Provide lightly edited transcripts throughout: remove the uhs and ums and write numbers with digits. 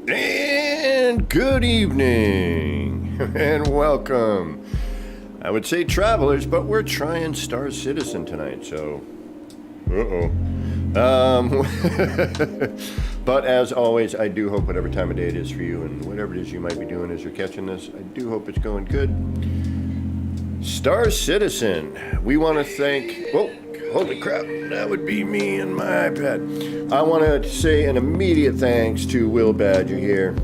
And good evening, and welcome. I would say travelers, but we're trying Star Citizen tonight, so... But as always, I do hope whatever time of day it is for you, and whatever it is you might be doing as you're catching this, I do hope it's going good. Star Citizen, we want to thank... Whoa, holy crap, that would be me and my iPad. I want to say an immediate thanks to Will Badger here.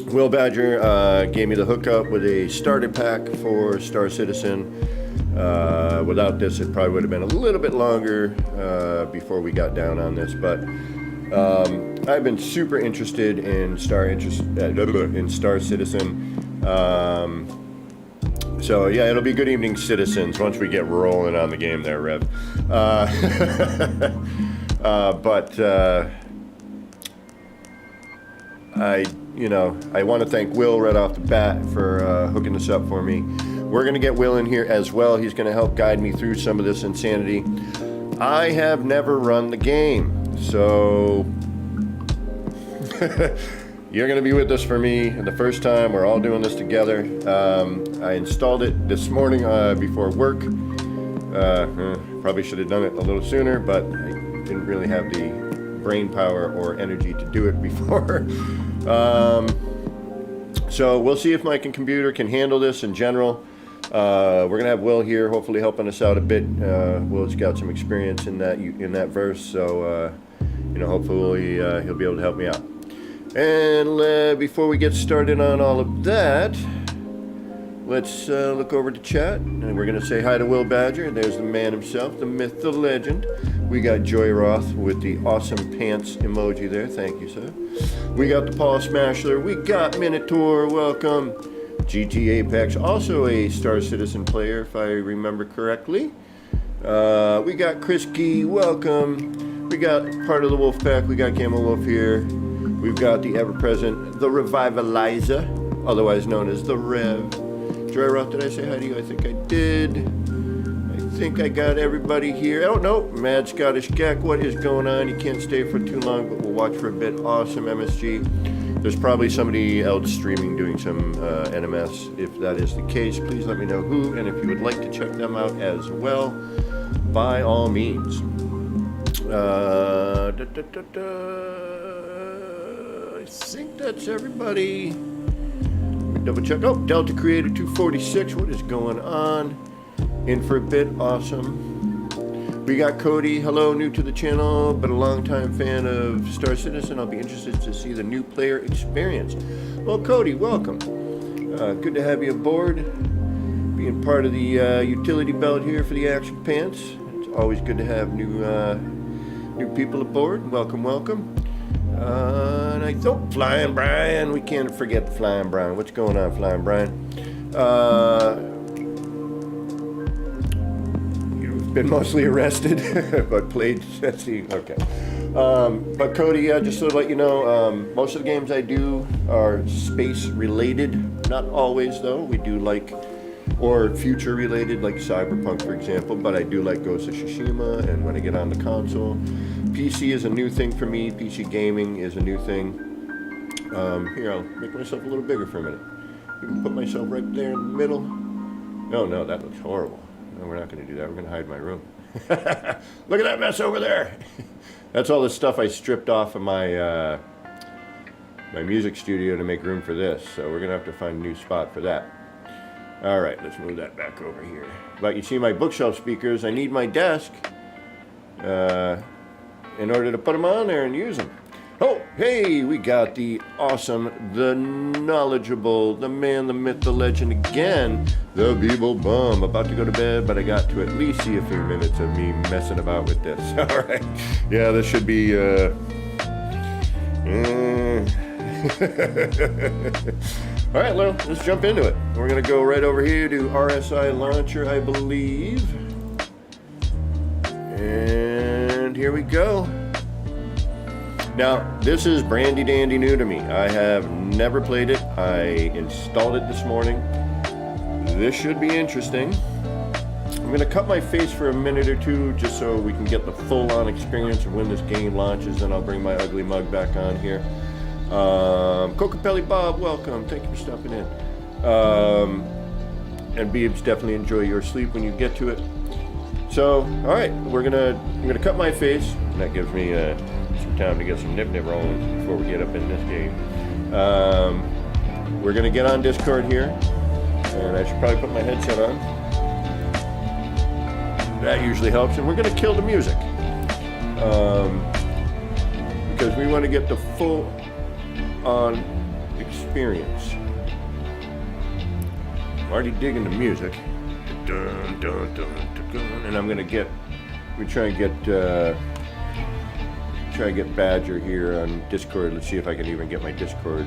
Will Badger gave me the hookup with a starter pack for Star Citizen. Without this, it probably would have been a little bit longer before we got down on this, but I've been super interested in Star Citizen. So yeah, it'll be good evening, citizens, once we get rolling on the game there, Rev. I want to thank Will right off the bat for hooking this up for me. We're going to get Will in here as well. He's going to help guide me through some of this insanity. I have never run the game, so you're going to be with us for me the first time. We're all doing this together. I installed it this morning before work. Probably should have done it a little sooner, but I didn't really have the brain power or energy to do it before. So we'll see if my computer can handle this in general. We're going to have Will here, hopefully helping us out a bit. Will's got some experience in that verse, so hopefully he'll be able to help me out. And before we get started on all of that, let's look over to chat, and we're going to say hi to Will Badger. There's the man himself, the myth, the legend. We got Joy Roth with the awesome pants emoji there. Thank you, sir. We got the Paul Smashler. We got Minotaur. Welcome. GT Apex, also a Star Citizen player, if I remember correctly. We got Chris Gee. Welcome. We got part of the Wolf Pack. We got Camel Wolf here. We've got the ever-present, the Revivalizer, otherwise known as the Rev. Joy Roth, did I say hi to you? I think I did. I think I got everybody here. Oh, no. Mad Scottish Gek, what is going on? You can't stay for too long, but we'll watch for a bit. Awesome, MSG. There's probably somebody else streaming doing some NMS. If that is the case, please let me know who. And if you would like to check them out as well, by all means. I think that's everybody. Double check. Oh, Delta Creator 246. What is going on? In for a bit. Awesome. We got Cody. Hello, new to the channel, but a longtime fan of Star Citizen. I'll be interested to see the new player experience. Well, Cody, welcome. Good to have you aboard. Being part of the utility belt here for the Action Pants. It's always good to have new people aboard. Welcome, welcome. And I thought Flying Brian. We can't forget Flying Brian. What's going on, Flying Brian? You've been mostly arrested, but played. Let's see. Okay. But Cody, just to let you know, most of the games I do are space related. Not always, though. We do like, or future related, like Cyberpunk, for example. But I do like Ghost of Tsushima, and when I get on the console. PC is a new thing for me. PC gaming is a new thing. Here, I'll make myself a little bigger for a minute. Even put myself right there in the middle. No, that looks horrible. No, we're not going to do that. We're going to hide my room. Look at that mess over there. That's all the stuff I stripped off of my my music studio to make room for this. So we're going to have to find a new spot for that. All right, let's move that back over here. But you see my bookshelf speakers. I need my desk. In order to put them on there and use them. Oh, hey, we got the awesome, the knowledgeable, the man, the myth, the legend again, the Beeble Bum. About to go to bed, but I got to at least see a few minutes of me messing about with this. All right. Yeah, this should be, All right, well, let's jump into it. We're going to go right over here to RSI Launcher, I believe. And here we go. Now, this is brandy dandy new to me. I have never played it. I installed it this morning. This should be interesting. I'm going to cut my face for a minute or two just so we can get the full-on experience of when this game launches. Then I'll bring my ugly mug back on here. Cocapelli Bob, welcome. Thank you for stopping in. And Beebs, definitely enjoy your sleep when you get to it. So, all right, I'm gonna cut my face, and that gives me some time to get some nip rolling before we get up in this game. We're gonna get on Discord here, and I should probably put my headset on. That usually helps, and we're gonna kill the music because we want to get the full-on experience. I'm already digging the music. Dun, dun, dun, dun, dun. And I'm gonna try and get Badger here on Discord. Let's see if I can even get my Discord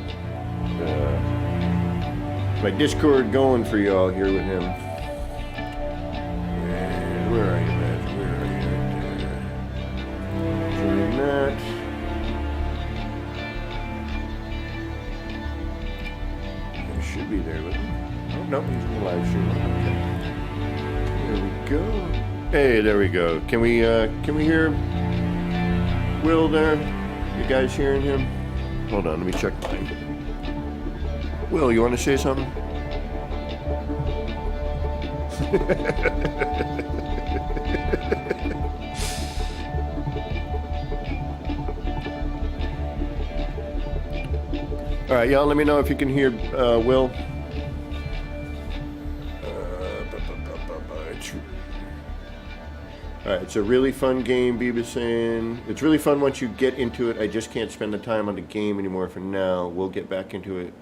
my Discord going for y'all here with him. And where are you, Matt? Where are you? Join that. He should be there with me. Oh, no, he's in the live stream. Okay. There we go. Hey, there we go. Can we hear Will there? You guys hearing him? Hold on, let me check mine. Will, you want to say something? All right, y'all, let me know if you can hear Will. All right, it's a really fun game, Beavis saying. It's really fun once you get into it. I just can't spend the time on the game anymore for now. We'll get back into it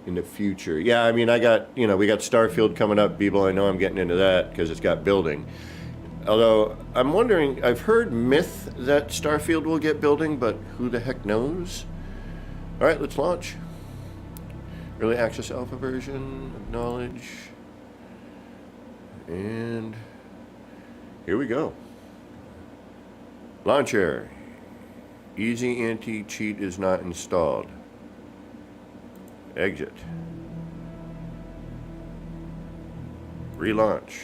in the future. Yeah, I mean, we got Starfield coming up, Beeble. I know I'm getting into that because it's got building. Although, I'm wondering, I've heard myth that Starfield will get building, but who the heck knows? All right, let's launch. Early access alpha version, acknowledge. And here we go. Launcher. Easy anti-cheat is not installed. Exit. Relaunch.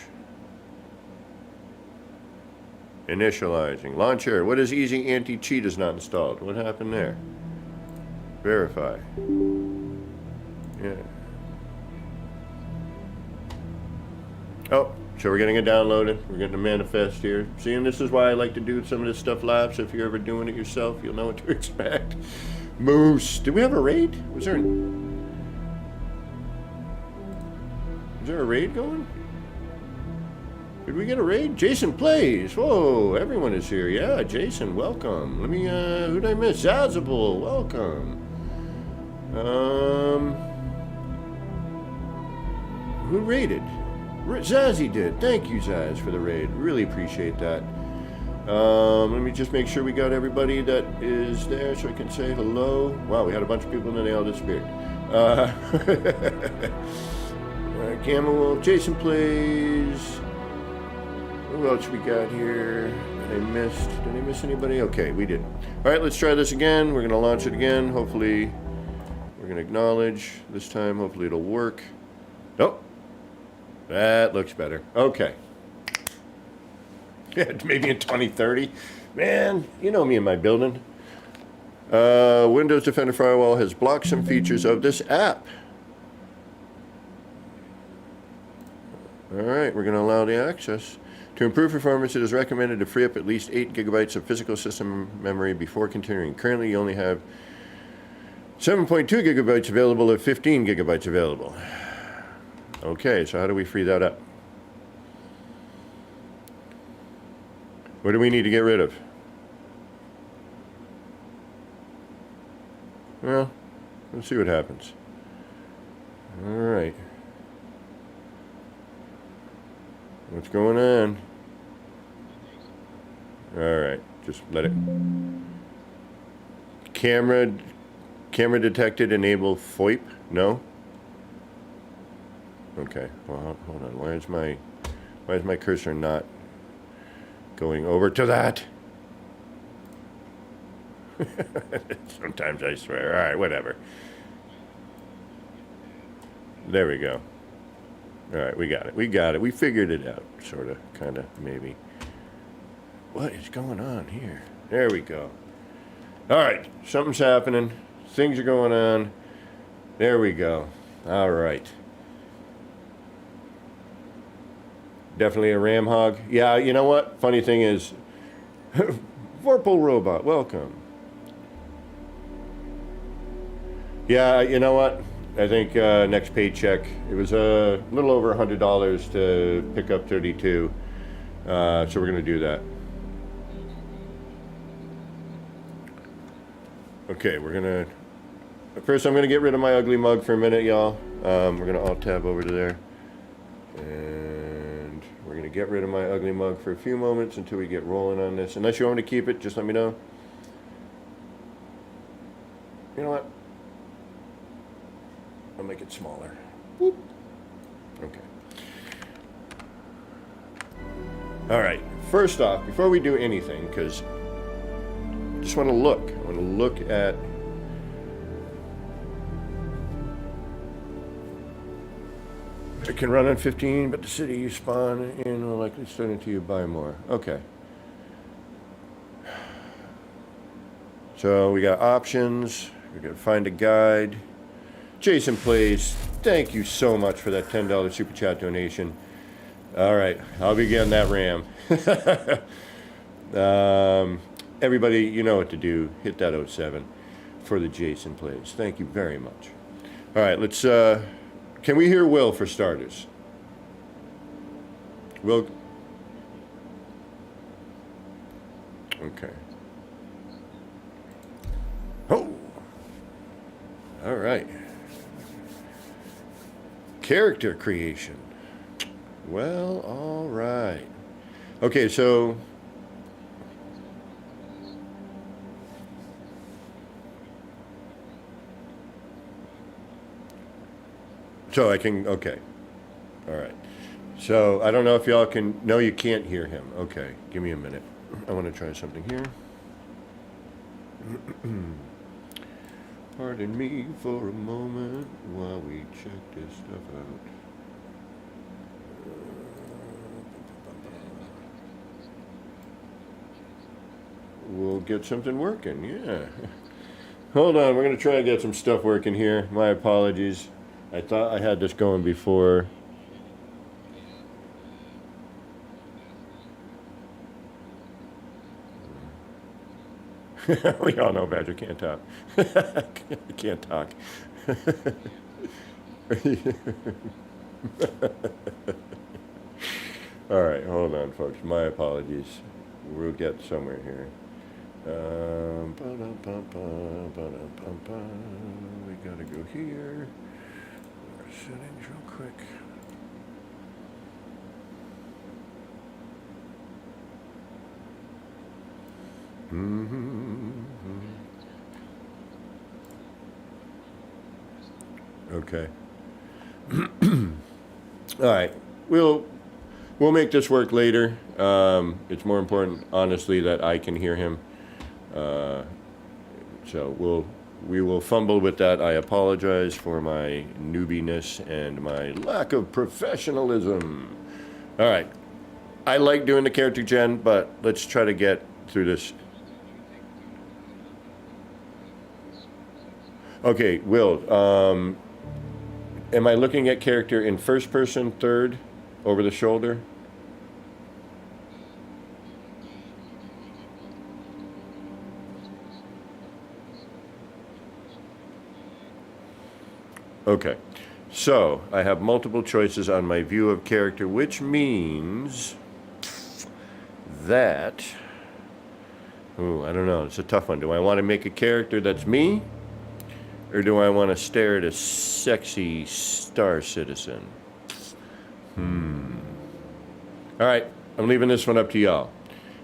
Initializing. Launcher. What is easy anti-cheat is not installed? What happened there? Verify. Yeah. Oh, so we're getting it downloaded. We're getting a manifest here. See, and this is why I like to do some of this stuff live, so if you're ever doing it yourself, you'll know what to expect. Moose. Did we have a raid? Was there a raid going? Did we get a raid? Jason Plays. Whoa, everyone is here. Yeah, Jason, welcome. Let me, who did I miss? Zazable, welcome. Who raided? Zazzy did. Thank you, Zaz, for the raid. Really appreciate that. Let me just make sure we got everybody that is there so I can say hello. Wow, we had a bunch of people and then they all disappeared. Gamma Wolf, Jason Plays. Who else we got here that I missed? Did I miss anybody? Okay, we did. All right, let's try this again. We're going to launch it again. Hopefully, we're going to acknowledge this time. Hopefully, it'll work. Oh, that looks better. Okay. Maybe in 2030. Man, you know me in my building. Windows Defender Firewall has blocked some features of this app. All right, we're going to allow the access. To improve performance, it is recommended to free up at least 8 gigabytes of physical system memory before continuing. Currently, you only have 7.2 gigabytes available of 15 gigabytes available. Okay, so how do we free that up? What do we need to get rid of? Well, let's see what happens. All right. What's going on? All right, just let it. Camera detected. Enable FOIP. No. Okay. Well, hold on. Why is my cursor not going over to that? Sometimes I swear. All right, whatever. There we go. All right, we got it. We got it. We figured it out, sort of, kind of, maybe. What is going on here? There we go. All right, something's happening. Things are going on. There we go. All right. Definitely a ram hog. Yeah, you know what? Funny thing is, Vorpal Robot, welcome. Yeah, you know what? I think next paycheck, it was a little over $100 to pick up 32. So we're going to do that. Okay, we're going to... First, I'm going to get rid of my ugly mug for a minute, y'all. We're going to alt-tab over to there. And we're going to get rid of my ugly mug for a few moments until we get rolling on this. Unless you want me to keep it, just let me know. You know what? I'll make it smaller. Whoop. Okay. All right. First off, before we do anything, because I just want to look. I want to look at. It can run on 15, but the city you spawn in will likely start until you buy more. Okay. So we got options. We got find a guide. Jason Plays, thank you so much for that $10 super chat donation. All right, I'll be getting that RAM. Everybody, you know what to do. Hit that 07 for the Jason Plays. Thank you very much. All right, let's. Can we hear Will for starters? Will. Okay. Oh. All right. Character creation. Well, all right. Okay, so I can, okay. All right. So I don't know if y'all can, no, you can't hear him. Okay, give me a minute. I want to try something here. Pardon me for a moment while we check this stuff out. We'll get something working, yeah. Hold on, we're going to try and get some stuff working here. My apologies. I thought I had this going before. We all know Badger can't talk. Can't talk. All right, hold on, folks. My apologies. We'll get somewhere here. We gotta go here. Settings real quick. Okay. All right. We'll make this work later. It's more important, honestly, that I can hear him. So we will fumble with that. I apologize for my newbiness and my lack of professionalism. All right. I like doing the character gen, but let's try to get through this. Okay, Will. Am I looking at character in first person, third, over the shoulder? Okay, so I have multiple choices on my view of character, which means that, I don't know, it's a tough one. Do I want to make a character that's me, or do I want to stare at a sexy Star Citizen? All right, I'm leaving this one up to y'all.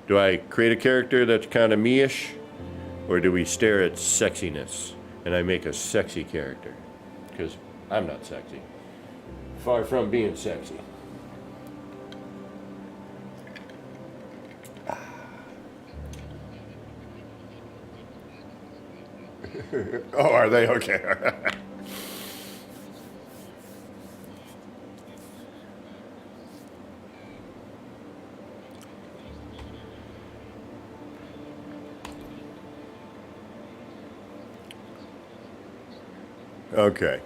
Do I create a character that's kind of me-ish, or do we stare at sexiness and I make a sexy character? Because I'm not sexy. Far from being sexy. Oh, are they? Okay. Okay.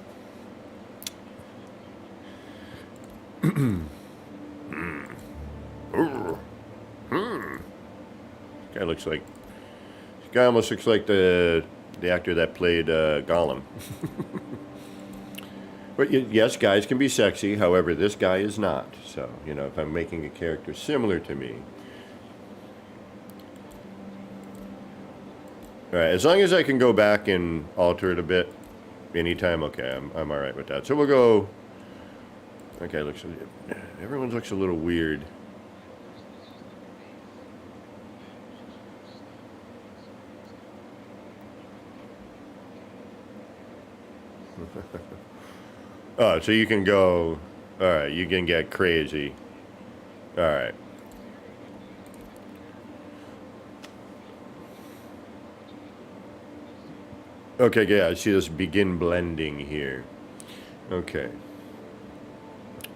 Guy looks like. This guy almost looks like the actor that played Gollum. But yes, guys can be sexy. However, this guy is not. So, if I'm making a character similar to me. All right, as long as I can go back and alter it a bit anytime, okay, I'm all right with that. So we'll go. Okay, everyone looks a little weird. Oh, so you can go. All right, you can get crazy. All right. Okay, yeah, I see this begin blending here. Okay.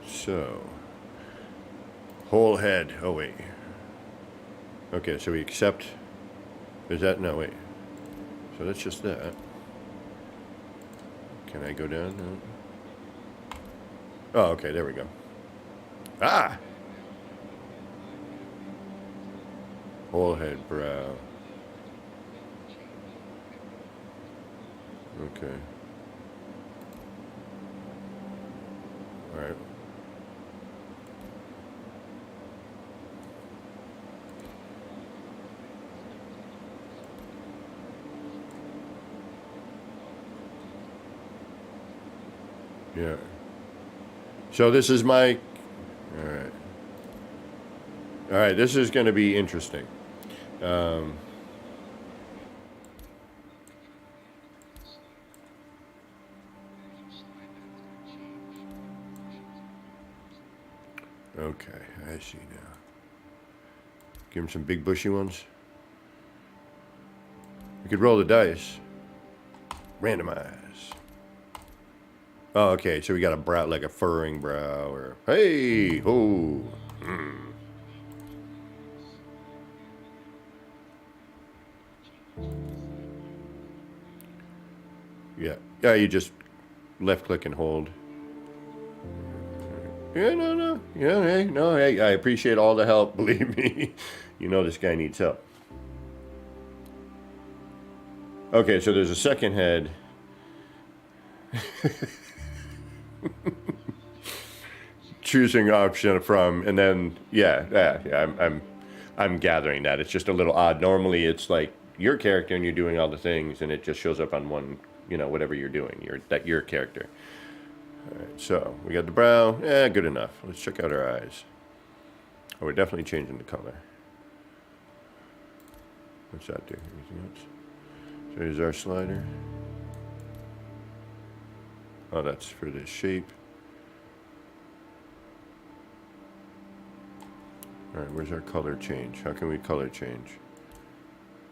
So, whole head. Oh, wait. Okay, so we accept. Is that? No, wait. So that's just that. Can I go down? No. Oh, okay, there we go. Ah! Whole head, brow. Okay. All right. Yeah. So this is my. All right. All right. This is going to be interesting. Um, okay, I see now. Give him some big bushy ones. We could roll the dice. Randomize. Oh, okay. So we got a brow, like a furrowing brow, or hey, oh. Yeah. Yeah, you just left click and hold. Yeah, no. Yeah, hey, no, hey, I appreciate all the help, believe me. You know this guy needs help. Okay, so there's a second head. Choosing option from, and then I'm gathering that it's just a little odd. Normally, it's like your character and you're doing all the things, and it just shows up on one, whatever you're doing, your character. All right, so we got the brow. Yeah, good enough. Let's check out our eyes. Oh, we're definitely changing the color. What's that do? Anything else? So here's our slider. Oh, that's for the shape. All right, where's our color change? How can we color change?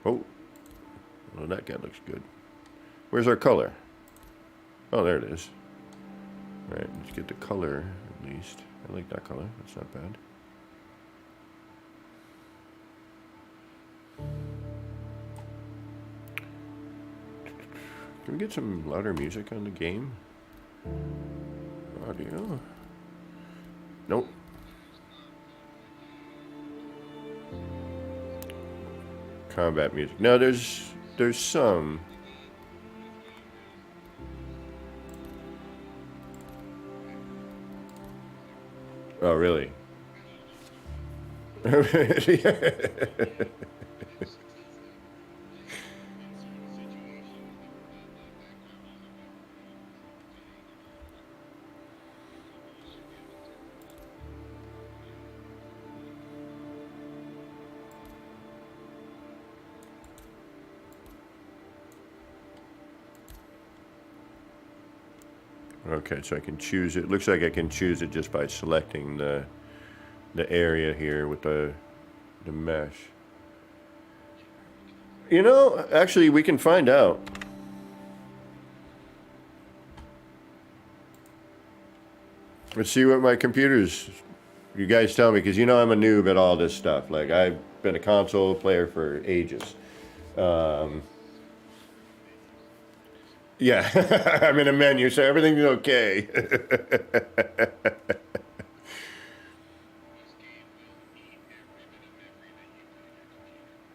Oh, well, that guy looks good. Where's our color? Oh, there it is. All right, let's get the color at least. I like that color. That's not bad. Can we get some louder music on the game? Audio. Nope. Combat music. No, there's some. Oh, really? Okay, so I can choose it. Looks like I can choose it just by selecting the area here with the mesh. Actually, we can find out. Let's see what my computer's. You guys tell me, because I'm a noob at all this stuff. Like, I've been a console player for ages. Yeah, I'm in a menu, so everything's okay.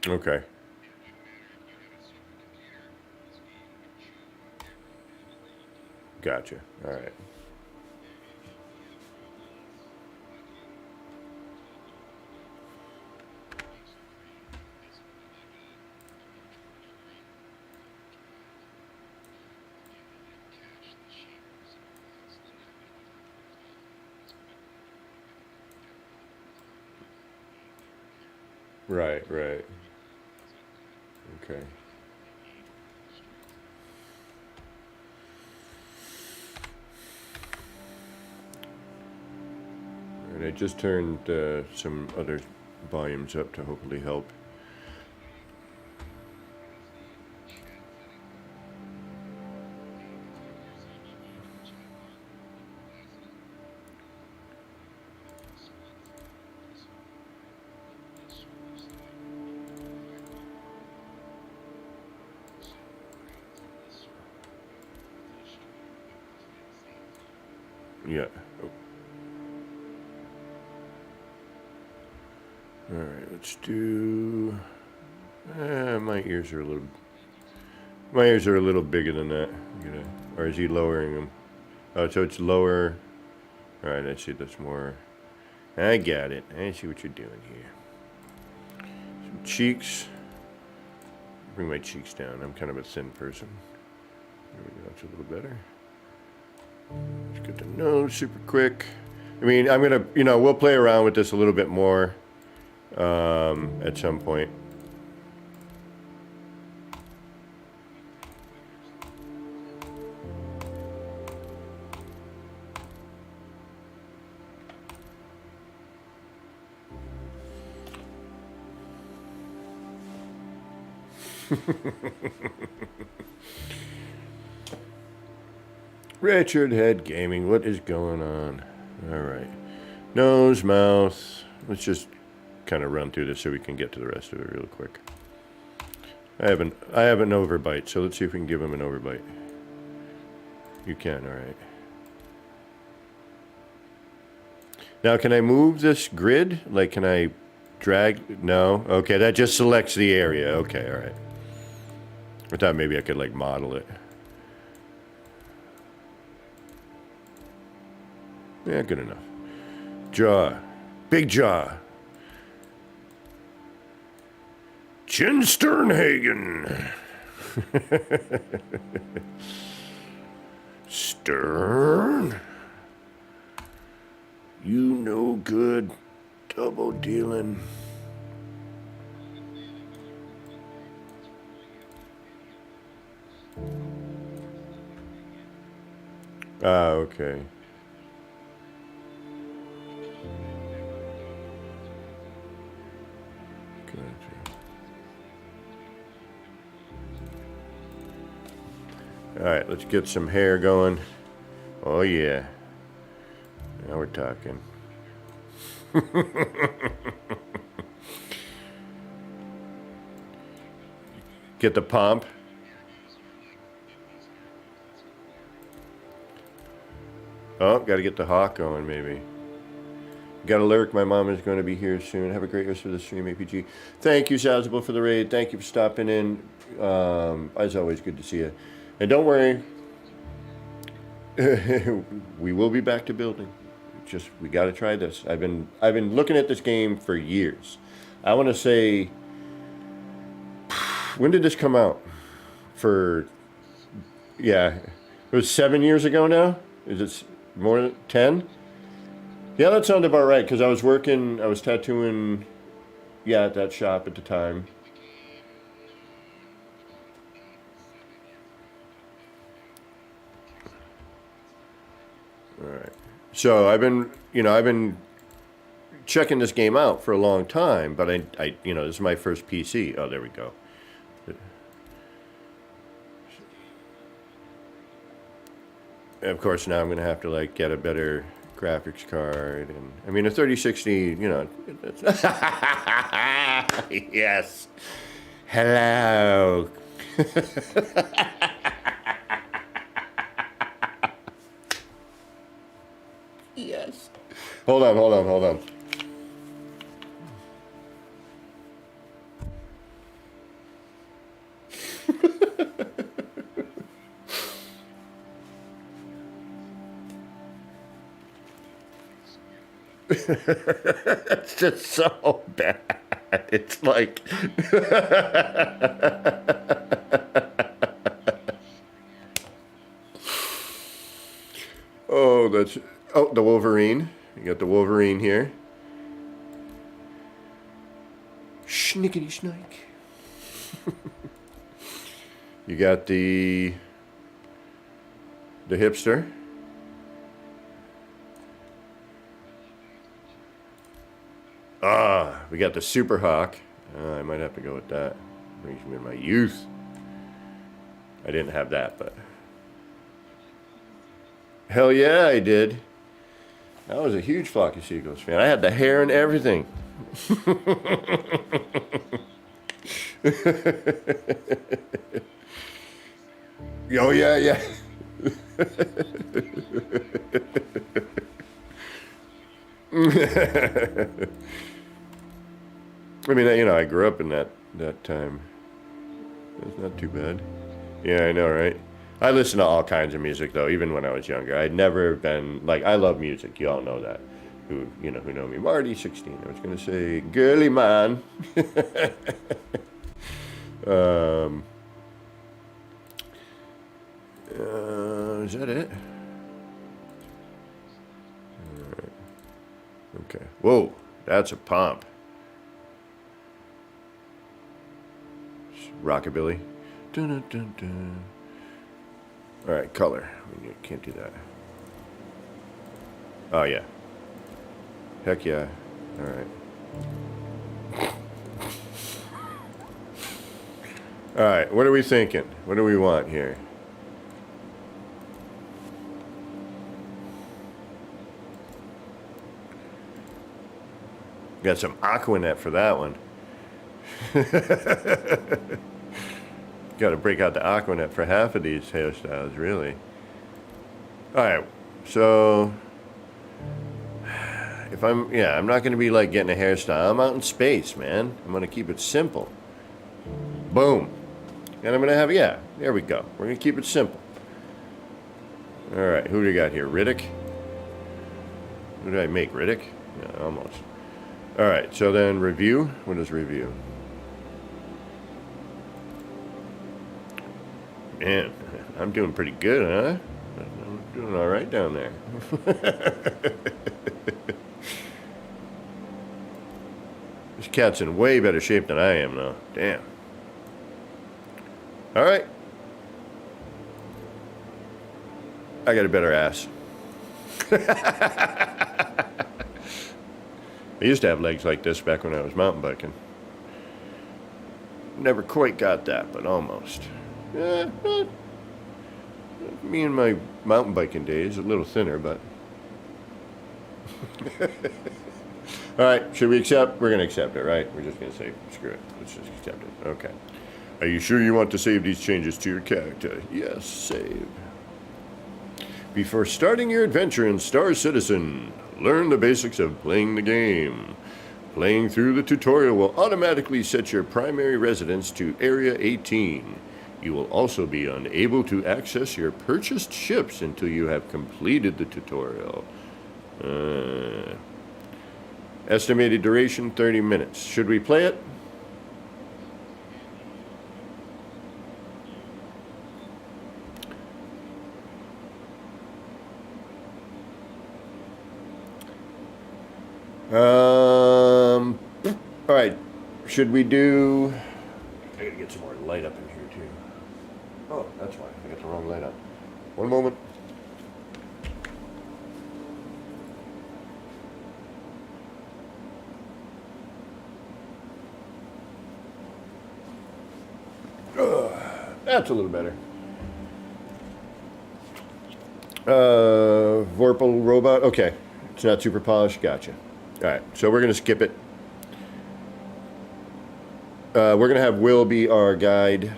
Okay. Gotcha. All right. Right. Okay. And I just turned some other volumes up to hopefully help. Yeah. Oh. All right, let's do. My ears are a little. My ears are a little bigger than that. Or is he lowering them? Oh, so it's lower. All right, I see. That's more. I got it. I see what you're doing here. Some cheeks. Bring my cheeks down. I'm kind of a thin person. There we go. That's a little better. Let's get the nose super quick. I mean, I'm gonna, we'll play around with this a little bit more at some point. Richard Head Gaming, what is going on? All right. Nose, mouth. Let's just kind of run through this so we can get to the rest of it real quick. I have an overbite, so let's see if we can give him an overbite. You can, all right. Now, can I move this grid? Like, can I drag? No? Okay, that just selects the area. Okay, all right. I thought maybe I could, like, model it. Yeah, good enough. Jaw. Big jaw. Chin Sternhagen. Stern. You no good. Double dealing. Ah, okay. All right, let's get some hair going. Oh, yeah. Now we're talking. Get the pomp. Oh, got to get the hawk going, maybe. Got a lurk. My mom is going to be here soon. Have a great rest of the stream, APG. Thank you, Sazable, for the raid. Thank you for stopping in. As always, good to see you. And don't worry, we will be back to building. Just we got to try this. I've been looking at this game for years. I want to say, when did this come out? Yeah, it was 7 years ago now. Is it more than 10? Yeah, that sounded about right. Because I was tattooing, at that shop at the time. All right. So I've been checking this game out for a long time, but I this is my first PC. Oh, there we go. Of course, now I'm going to have to get a better graphics card, and I mean a 3060. Yes. Hello. Yes. Hold on. It's just so bad. It's like the Wolverine. You got the Wolverine here. Schnickety snake. You got the hipster. We got the Super Hawk. I might have to go with that. Brings me to my youth. I didn't have that, but hell yeah, I did. I was a huge Flock of Seagulls fan. I had the hair and everything. Oh yeah, yeah. I mean, you know, I grew up in that time. That's not too bad. Yeah, I know, right? I listen to all kinds of music though, even when I was younger. I'd never been like, I love music. You all know that. Who know me? Marty, 16. I was gonna say, girly man. Is that it? All right. Okay. Whoa, that's a pomp. Rockabilly. Dun, dun, dun, dun. All right, color. We can't do that. Oh yeah. Heck yeah. All right. All right. What are we thinking? What do we want here? Got some Aquanet for that one. Got to break out the Aquanet for half of these hairstyles, really. All right, so if I'm not going to be like getting a hairstyle. I'm out in space, man. I'm going to keep it simple. Boom. And I'm going to have, there we go. We're going to keep it simple. All right, who do we got here? Riddick? Who did I make? Riddick? Yeah, almost. All right, so then review. What is review? Man, I'm doing pretty good, huh? I'm doing all right down there. This cat's in way better shape than I am, though. Damn. All right. I got a better ass. I used to have legs like this back when I was mountain biking. Never quite got that, but almost. Me and my mountain biking days, a little thinner, but. All right, should we accept? We're going to accept it, right? We're just going to say, screw it. Let's just accept it. Okay. Are you sure you want to save these changes to your character? Yes, save. Before starting your adventure in Star Citizen, learn the basics of playing the game. Playing through the tutorial will automatically set your primary residence to Area 18. You will also be unable to access your purchased ships until you have completed the tutorial. Estimated duration, 30 minutes. Should we play it? All right. Should we do? I gotta get some more light up in here too. Oh, that's why I got the wrong light on. One moment. That's a little better. Vorpal robot. Okay, it's not super polished. Gotcha. All right, so we're gonna skip it. We're gonna have Will be our guide.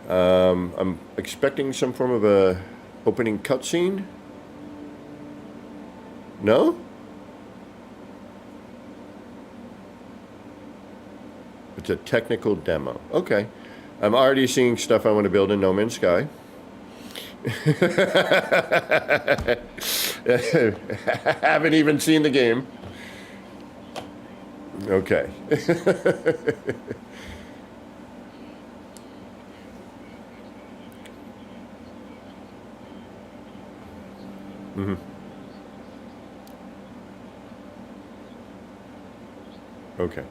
I'm expecting some form of a opening cutscene. No? It's a technical demo. Okay. I'm already seeing stuff I want to build in No Man's Sky. Haven't even seen the game. Okay. Mm-hmm. Okay.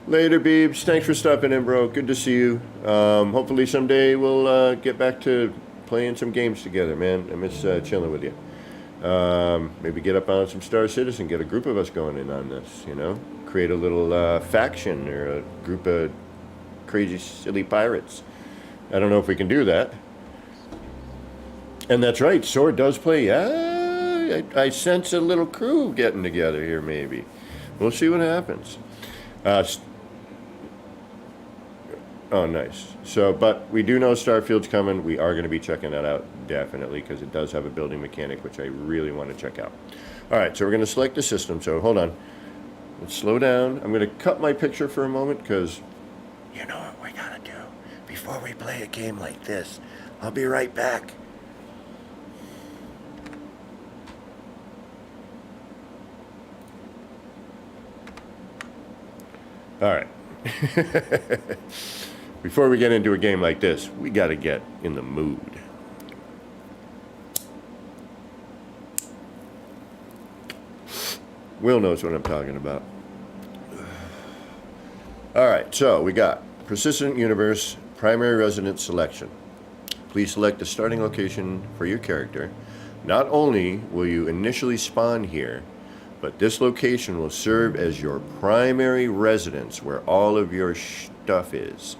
Later, Beebs. Thanks for stopping in, bro. Good to see you. Hopefully someday we'll get back to playing some games together, man. I miss chilling with you. Maybe get up on some Star Citizen, get a group of us going in on this, you know? Create a little faction or a group of crazy, silly pirates. I don't know if we can do that. And that's right, Sword does play. I sense a little crew getting together here, maybe. We'll see what happens. Oh, nice. So, but we do know Starfield's coming. We are going to be checking that out, definitely, because it does have a building mechanic, which I really want to check out. All right, so we're going to select the system. So, hold on. Let's slow down. I'm going to cut my picture for a moment, because you know what we got to do before we play a game like this. I'll be right back. All right. Before we get into a game like this, we got to get in the mood. Will knows what I'm talking about. All right, so we got Persistent Universe, Primary Residence Selection. Please select the starting location for your character. Not only will you initially spawn here, but this location will serve as your primary residence where all of your stuff is.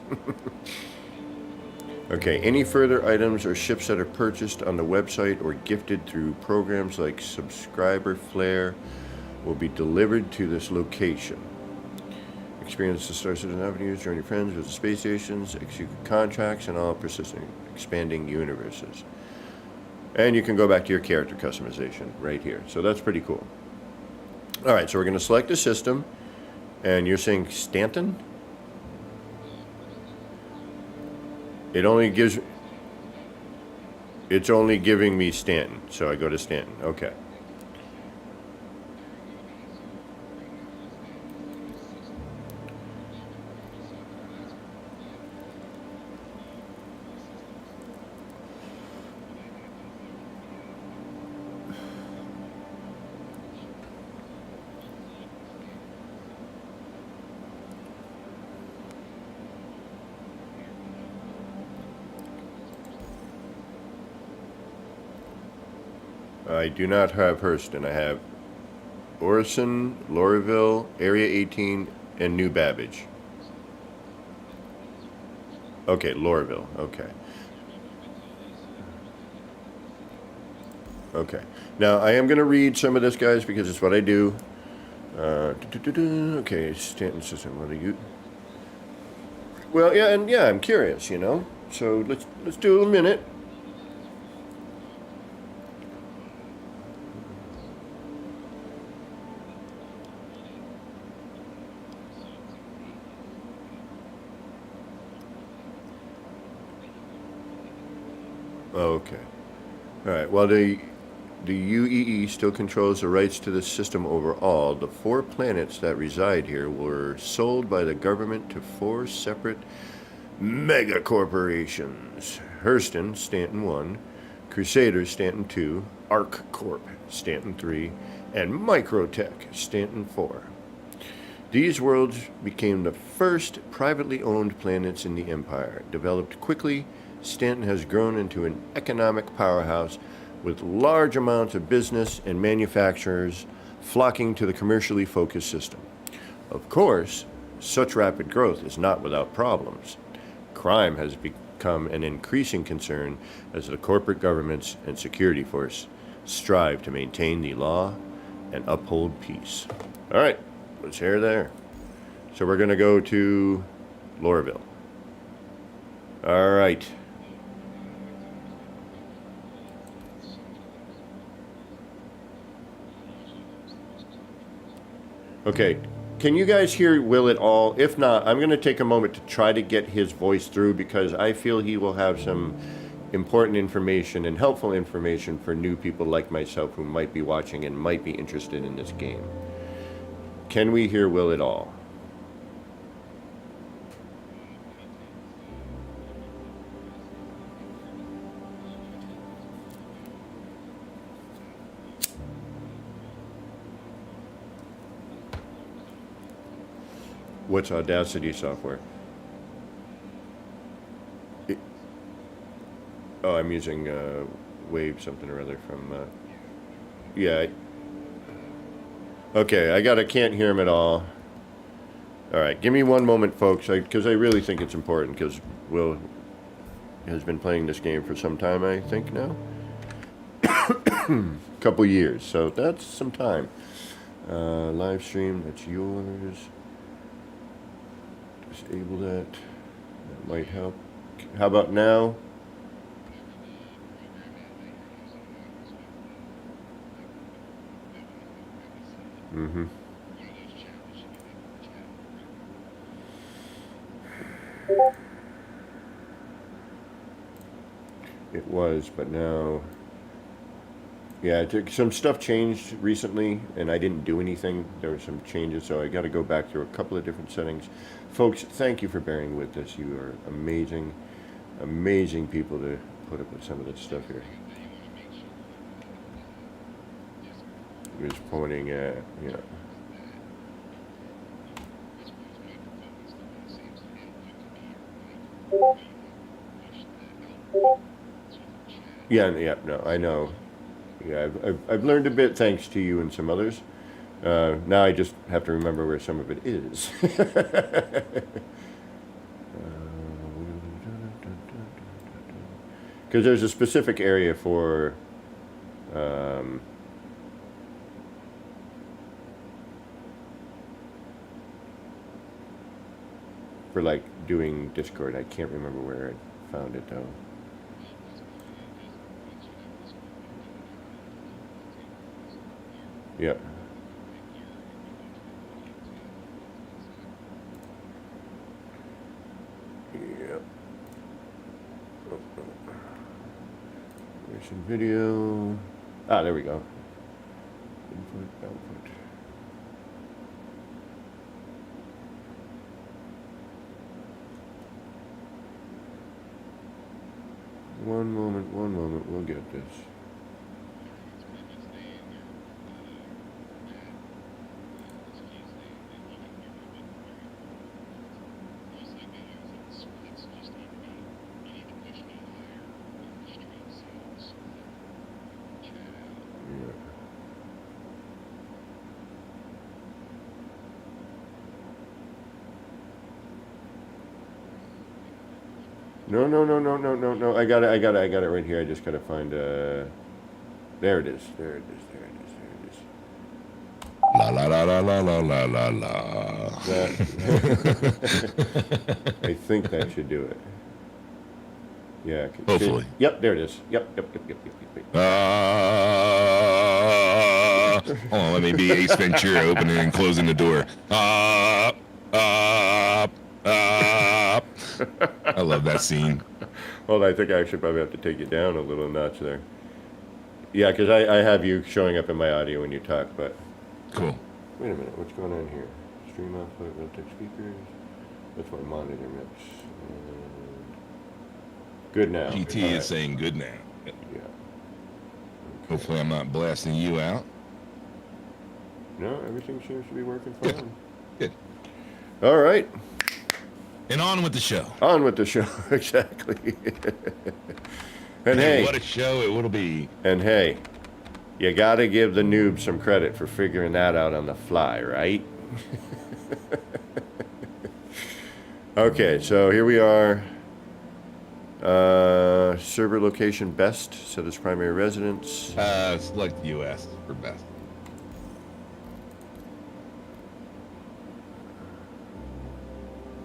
Okay, any further items or ships that are purchased on the website or gifted through programs like Subscriber Flare will be delivered to this location. Experience the Star Citizen avenues, join your friends, visit space stations, execute contracts, and all persistent expanding universes. And you can go back to your character customization right here. So that's pretty cool. All right, so we're going to select a system, and you're saying Stanton? It's only giving me Stanton, so I go to Stanton. Okay. I do not have Hurston. I have Orison, Lorville, Area 18, and New Babbage. Okay, Lorville. Okay. Okay. Now, I am going to read some of this, guys, because it's what I do. Okay, Stanton system. What are you? Well, yeah, I'm curious, you know. So let's do a minute. Okay. All right. Well, the UEE still controls the rights to the system overall. The 4 planets that reside here were sold by the government to 4 separate mega corporations. Hurston, Stanton 1, Crusaders, Stanton 2, Arc Corp, Stanton 3, and Microtech, Stanton 4. These worlds became the first privately owned planets in the Empire. Developed quickly, Stanton has grown into an economic powerhouse with large amounts of business and manufacturers flocking to the commercially focused system. Of course, such rapid growth is not without problems. Crime has become an increasing concern as the corporate governments and security force strive to maintain the law and uphold peace. All right, let's hear there. So we're going to go to Lorville. All right. Okay, can you guys hear Will at all? If not, I'm going to take a moment to try to get his voice through because I feel he will have some important information and helpful information for new people like myself who might be watching and might be interested in this game. Can we hear Will at all? What's Audacity software? I'm using Wave something or other from... Yeah. Okay, can't hear him at all. All right, give me one moment, folks, because I really think it's important, because Will has been playing this game for some time, I think now. Couple years, so that's some time. Live stream, that's yours. Disable that. That might help. How about now? Mm-hmm. It was, but now, yeah, some stuff changed recently, and I didn't do anything. There were some changes, so I got to go back through a couple of different settings. Folks, thank you for bearing with us. You are amazing, amazing people to put up with some of this stuff here. He was pointing at, yeah. Yeah, no, I know. Yeah, I've learned a bit thanks to you and some others. Now I just have to remember where some of it is. Because there's a specific area for like doing Discord. I can't remember where I found it though. Yep. Yep. There's some video. Ah, there we go. Input, output. One moment, we'll get this. No. I got it right here. I just gotta find there it is. La la la la la la la la la. I think that should do it. Yeah. Hopefully. Yep, there it is. Yep. Hold on, let me be Ace Ventura opening and closing the door. I love that scene. Well, I think I should probably have to take it down a little notch there. Yeah, because I have you showing up in my audio when you talk, but... Cool. Wait a minute, what's going on here? Stream output, rotate speakers. That's my monitor mix. Good now. GT is saying good now. Yeah. Okay. Hopefully I'm not blasting you out. No, everything seems to be working fine. Good. All right. And on with the show. On with the show, exactly. And hey, what a show it will be. And hey, you gotta give the noob some credit for figuring that out on the fly, right? Okay, so here we are. Server location best, set as primary residence. Select US for best.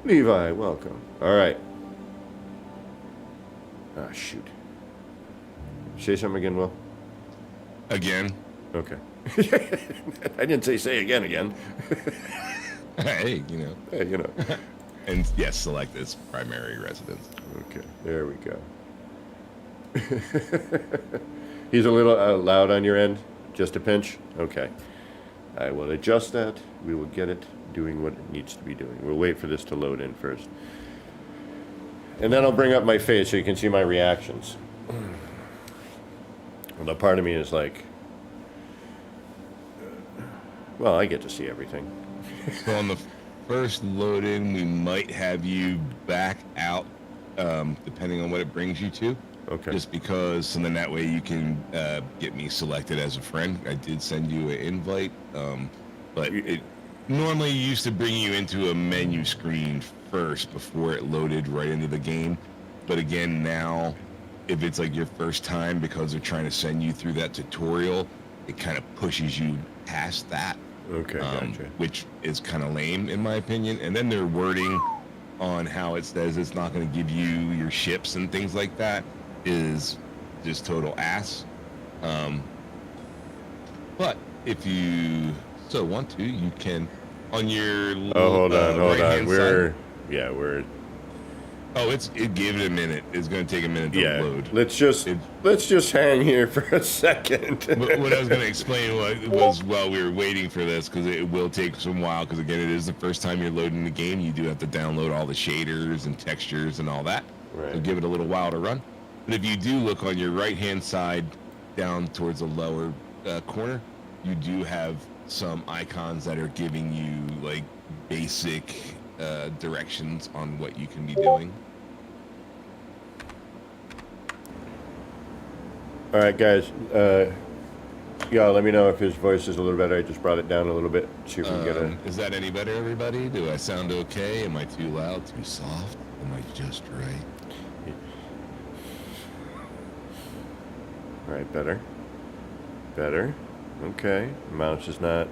Levi, welcome. All right. Ah, shoot. Say something again, Will. Again. Okay. I didn't say again. Hey, you know. Hey, you know. And yes, select this primary residence. Okay, there we go. He's a little loud on your end? Just a pinch? Okay. I will adjust that. We will get it doing what it needs to be doing. We'll wait for this to load in first. And then I'll bring up my face so you can see my reactions. Well, part of me is like, well, I get to see everything. So on the first load in, we might have you back out, depending on what it brings you to. Okay. Just because, and then that way you can get me selected as a friend. I did send you an invite, but it normally used to bring you into a menu screen first before it loaded right into the game. But again, now, if it's like your first time, because they're trying to send you through that tutorial, it kind of pushes you past that. Okay, gotcha. Which is kind of lame in my opinion. And then they're wording on how it says it's not going to give you your ships and things like that is just total ass. But if you so want to, you can on your Hold on. Side. We're. Oh, it gave it a minute. It's going to take a minute to load. Let's just hang here for a second. What I was going to explain was while we were waiting for this, because it will take some while, because again, it is the first time you're loading the game. You do have to download all the shaders and textures and all that. Right. So give it a little while to run. But if you do look on your right-hand side down towards the lower corner, you do have some icons that are giving you like basic directions on what you can be doing. All right, guys. Y'all, let me know if his voice is a little better. I just brought it down a little bit. See if we can get a. Is that any better, everybody? Do I sound okay? Am I too loud, too soft? Am I just right? All right, better. Okay. Mouse is not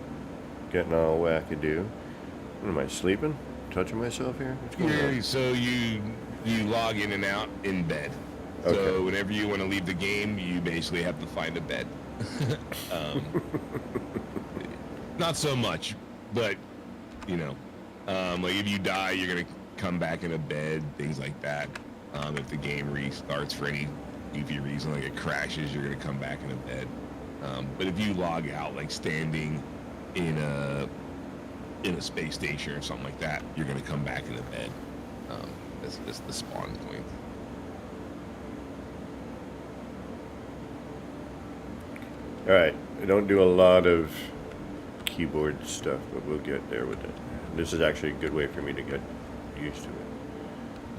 getting all wackadoo. What am I sleeping? Touching myself here? What's going on? So you log in and out in bed. Okay. So whenever you want to leave the game, you basically have to find a bed. Not so much, but like if you die, you're gonna come back in a bed, things like that. If the game restarts for any goofy reason, like it crashes, you're gonna come back in a bed. But if you log out, like standing in a space station or something like that, you're gonna come back in a bed. That's the spawn point. All right. I don't do a lot of keyboard stuff, but we'll get there with it. This is actually a good way for me to get used to it.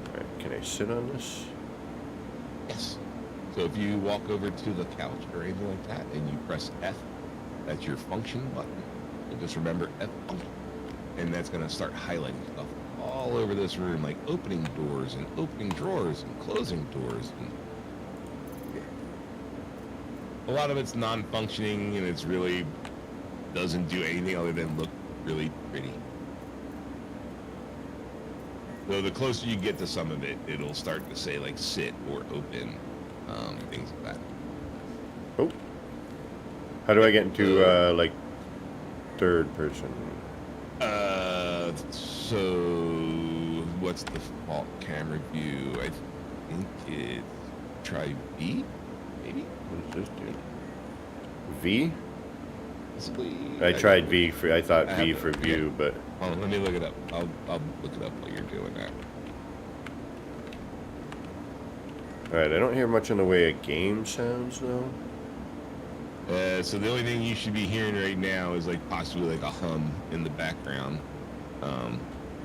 All right. Can I sit on this? Yes. So if you walk over to the couch or anything like that and you press F, that's your function button. And just remember F function. And that's going to start highlighting stuff all over this room, like opening doors and opening drawers and closing doors. And a lot of it's non-functioning, and it's really doesn't do anything other than look really pretty. So the closer you get to some of it, it'll start to say like sit or open, things like that. Oh. How do I get into like third person? So what's the default camera view? I think it's try V, maybe. What does this do? V? Possibly. I tried V for. I thought V for view, but. Oh, let me look it up. I'll look it up while you're doing that. All right. I don't hear much in the way of game sounds though. So the only thing you should be hearing right now is like possibly like a hum in the background,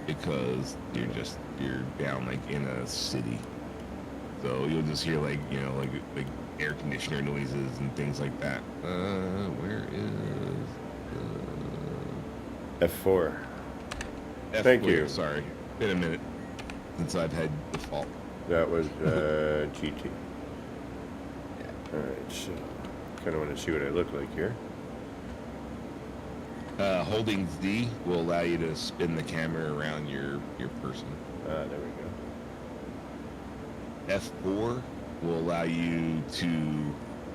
because you're down like in a city, so you'll just hear like like air conditioner noises and things like that. Where is F4? F4? Thank you. Sorry, been a minute since I've had default. That was GT. All right. So. Kind of want to see what I look like here. Holding Z will allow you to spin the camera around your person. There we go. F4 will allow you to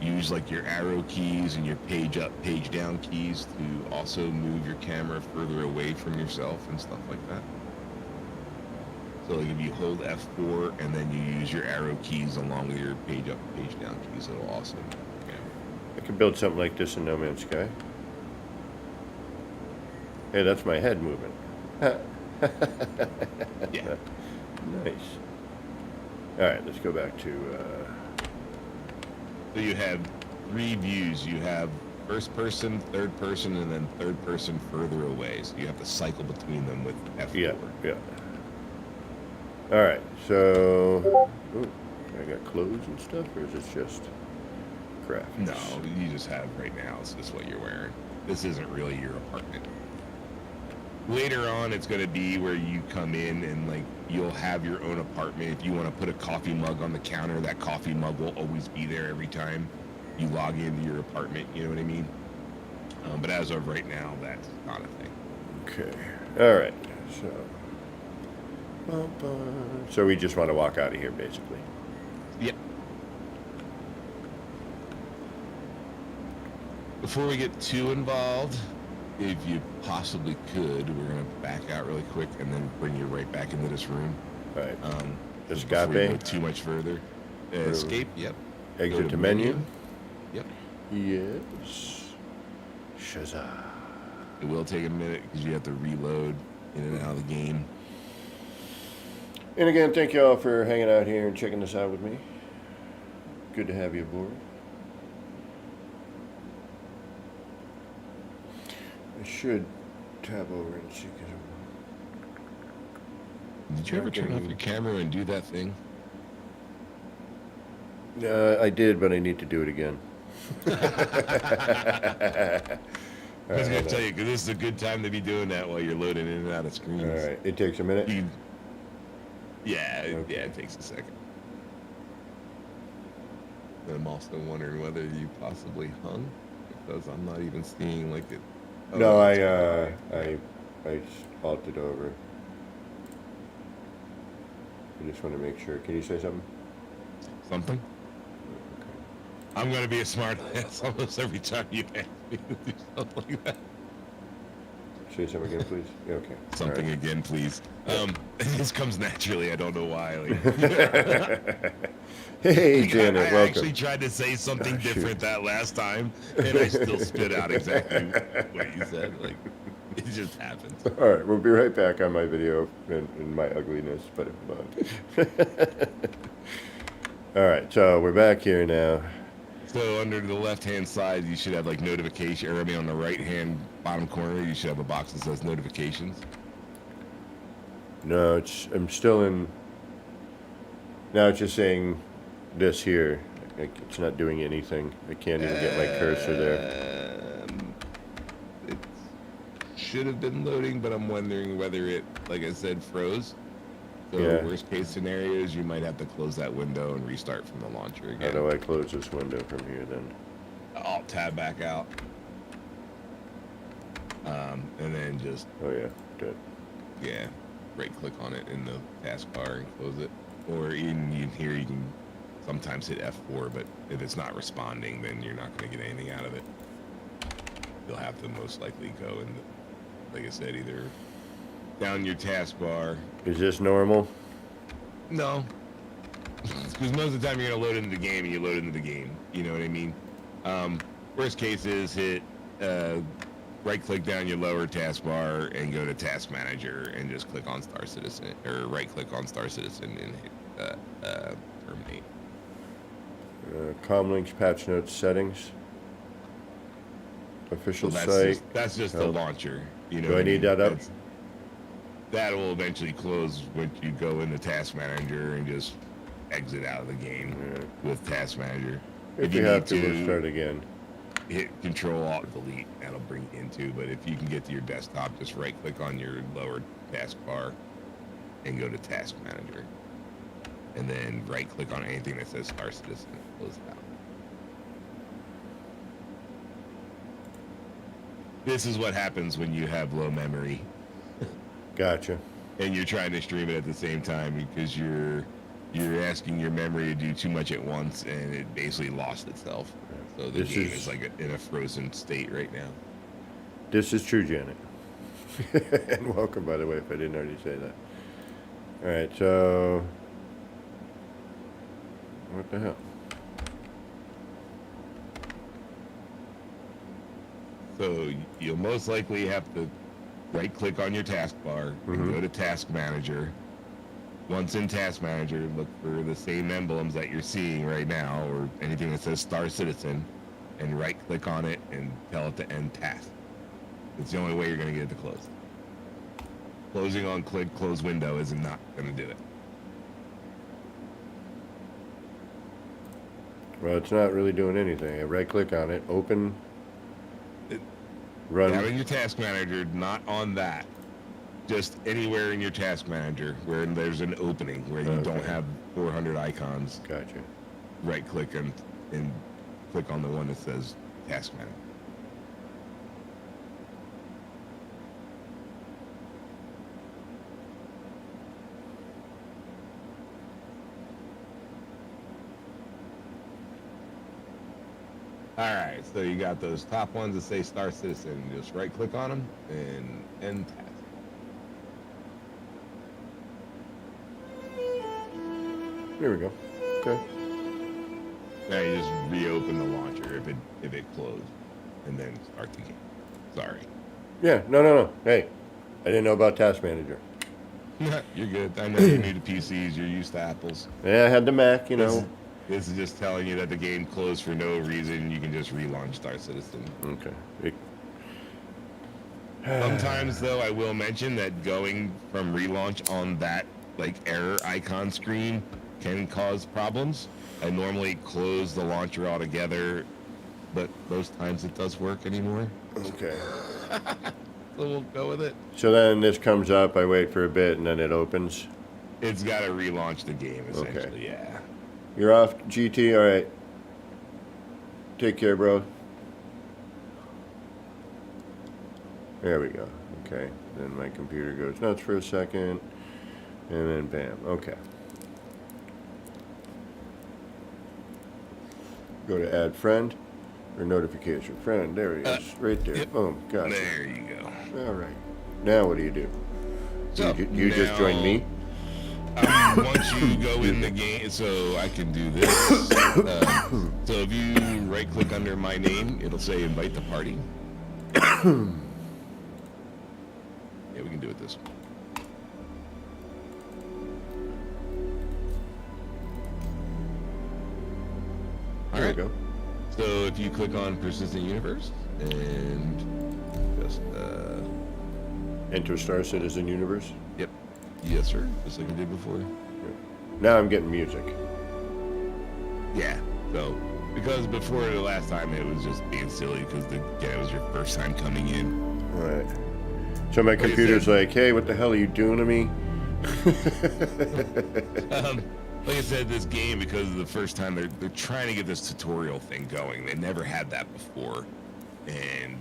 use like your arrow keys and your page up, page down keys to also move your camera further away from yourself and stuff like that. So like if you hold F4 and then you use your arrow keys along with your page up, page down keys, it'll also I can build something like this in No Man's Sky. Hey, that's my head moving. yeah. Nice. All right, let's go back to... So you have three views. You have first person, third person, and then third person further away. So you have to cycle between them with F4. Yeah. All right, so... Ooh, I got clothes and stuff, or is it just graphics? No, you just have right now. It's just what you're wearing. This isn't really your apartment. Later on, it's going to be where you come in and like you'll have your own apartment. If you want to put a coffee mug on the counter, that coffee mug will always be there every time you log into your apartment. You know what I mean? But as of right now, that's not a thing. Okay. All right. So we just want to walk out of here, basically. Yep. Before we get too involved, if you possibly could, we're going to back out really quick and then bring you right back into this room. All right. Before we go Escape. too much further. Escape, yep. Exit to menu. Yep. Yes. Shazam. It will take a minute because you have to reload in and out of the game. And again, thank you all for hanging out here and checking this out with me. Good to have you aboard. I should tab over and see. Did you ever turn off your camera and do that thing? I did, but I need to do it again. I was going to tell you, because this is a good time to be doing that while you're loading in and out of screens. All right. It takes a minute? Yeah, it takes a second. I'm also wondering whether you possibly hung, because I'm not even seeing like it. Oh, no, I altered over. I just want to make sure. Can you say something? Something? Okay. I'm going to be a smart ass almost every time you ask me to do something like that. Say something again, please. Yeah, okay. Something right. again, please. This comes naturally. I don't know why. Like, hey, Janet, I welcome. actually tried to say something different that last time, and I still spit out exactly what you said. Like, it just happens. All right, we'll be right back on my video and my ugliness, but all right, so we're back here now. So under the left-hand side, you should have like notification, or I mean on the right-hand bottom corner, you should have a box that says notifications. No, I'm still in. Now it's just saying this here. It's not doing anything. I can't even get my cursor there. It should have been loading, but I'm wondering whether it, like I said, froze. So Yeah. worst case scenarios, you might have to close that window and restart from the launcher again. How do I close this window from here then? Alt tab back out. And then just, Oh yeah, good. yeah, right click on it in the taskbar and close it. Or in here you can sometimes hit F4, but if it's not responding, then you're not going to get anything out of it. You'll have to most likely go and, like I said, either down your taskbar. Is this normal? No. Because most of the time you're going to load into the game and you load into the game. You know what I mean? Worst case is hit right click down your lower taskbar and go to Task Manager and just click on Star Citizen, or right click on Star Citizen and hit terminate. Comlinks, patch notes, settings. Official So site. that's just the launcher. You know Do what I need that up? That will eventually close when you go into Task Manager and just exit out of the game with Task Manager. If you have to, we'll start again. Hit Control Alt Delete. That'll bring you into. But if you can get to your desktop, just right click on your lower taskbar and go to Task Manager, and then right click on anything that says Star Citizen and close it out. This is what happens when you have low memory. Gotcha. And you're trying to stream it at the same time because you're asking your memory to do too much at once, and it basically lost itself. So the game is like in a frozen state right now. This is true, Janet. And welcome, by the way, if I didn't already say that. All right, so what the hell? So you'll most likely have to right click on your taskbar and go to Task Manager. Once in Task Manager, look for the same emblems that you're seeing right now, or anything that says Star Citizen, and right click on it and tell it to end task. It's the only way you're going to get it to close. Closing on click close window is not going to do it. Well, it's not really doing anything. I right-click on it, open, run. Having your task manager, not on that. Just anywhere in your task manager where there's an opening where you don't have 400 icons. Gotcha. Right-click and click on the one that says task manager. All right, so you got those top ones that say Star Citizen. Just right-click on them and end task. There we go. Okay. Now you just reopen the launcher if it closed, and then start the game. Sorry. Yeah, no. Hey, I didn't know about Task Manager. You're good. I know you're new to PCs. You're used to Apples. Yeah, I had the Mac, you know. This is just telling you that the game closed for no reason. You can just relaunch Star Citizen. Okay. Sometimes, though, I will mention that going from relaunch on that like error icon screen can cause problems. I normally close the launcher altogether, but most times it does work anymore. Okay. So we'll go with it. So then this comes up, I wait for a bit, and then it opens. It's got to relaunch the game, essentially, Okay. yeah. You're off, GT, all right. Take care, bro. There we go. Okay. Then my computer goes nuts for a second, and then bam. Okay. Go to add friend or notification. Friend, there he is. Right there. Yep. Boom. Gotcha. There you go. All right. Now what do you do? So You just joined me? Once you go in the game, so I can do this. So if you right click under my name, it'll say invite to party. Yeah, we can do it this way. All There right. we go. So if you click on Persistent Universe and just Enter Star Citizen Universe. yep, yes sir, just like I did before. Now I'm getting music. Yeah. So because before the last time it was just being silly because it was your first time coming in. All right. So my computer's like, hey, what the hell are you doing to me? Like I said, this game, because of the first time they're trying to get this tutorial thing going. They never had that before, and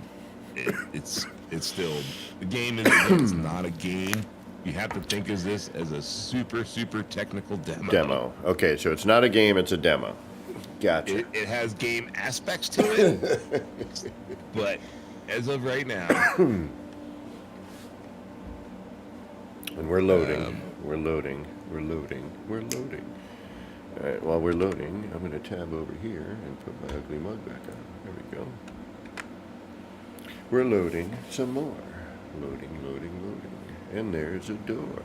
it's still the game is it's not a game. You have to think of this as a super technical demo. Demo. Okay, so it's not a game, it's a demo. Gotcha. It has game aspects to it, but as of right now, And we're loading. We're loading. We're loading. We're loading. All right, while we're loading, I'm going to tab over here and put my ugly mug back on. There we go. We're loading some more. Loading. And there's a door.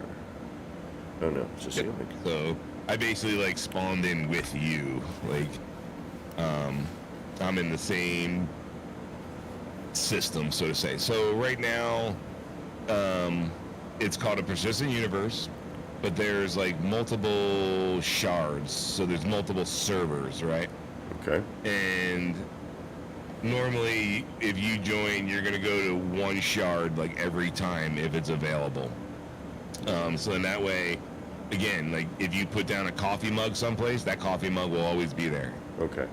Oh no, it's a ceiling. so I basically like spawned in with you. Like, I'm in the same system, so to say. So right now, it's called a persistent universe, but there's like multiple shards, so there's multiple servers, right? Okay. And normally if you join, you're gonna go to one shard like every time if it's available. So in that way, again, like if you put down a coffee mug someplace, that coffee mug will always be there, Okay.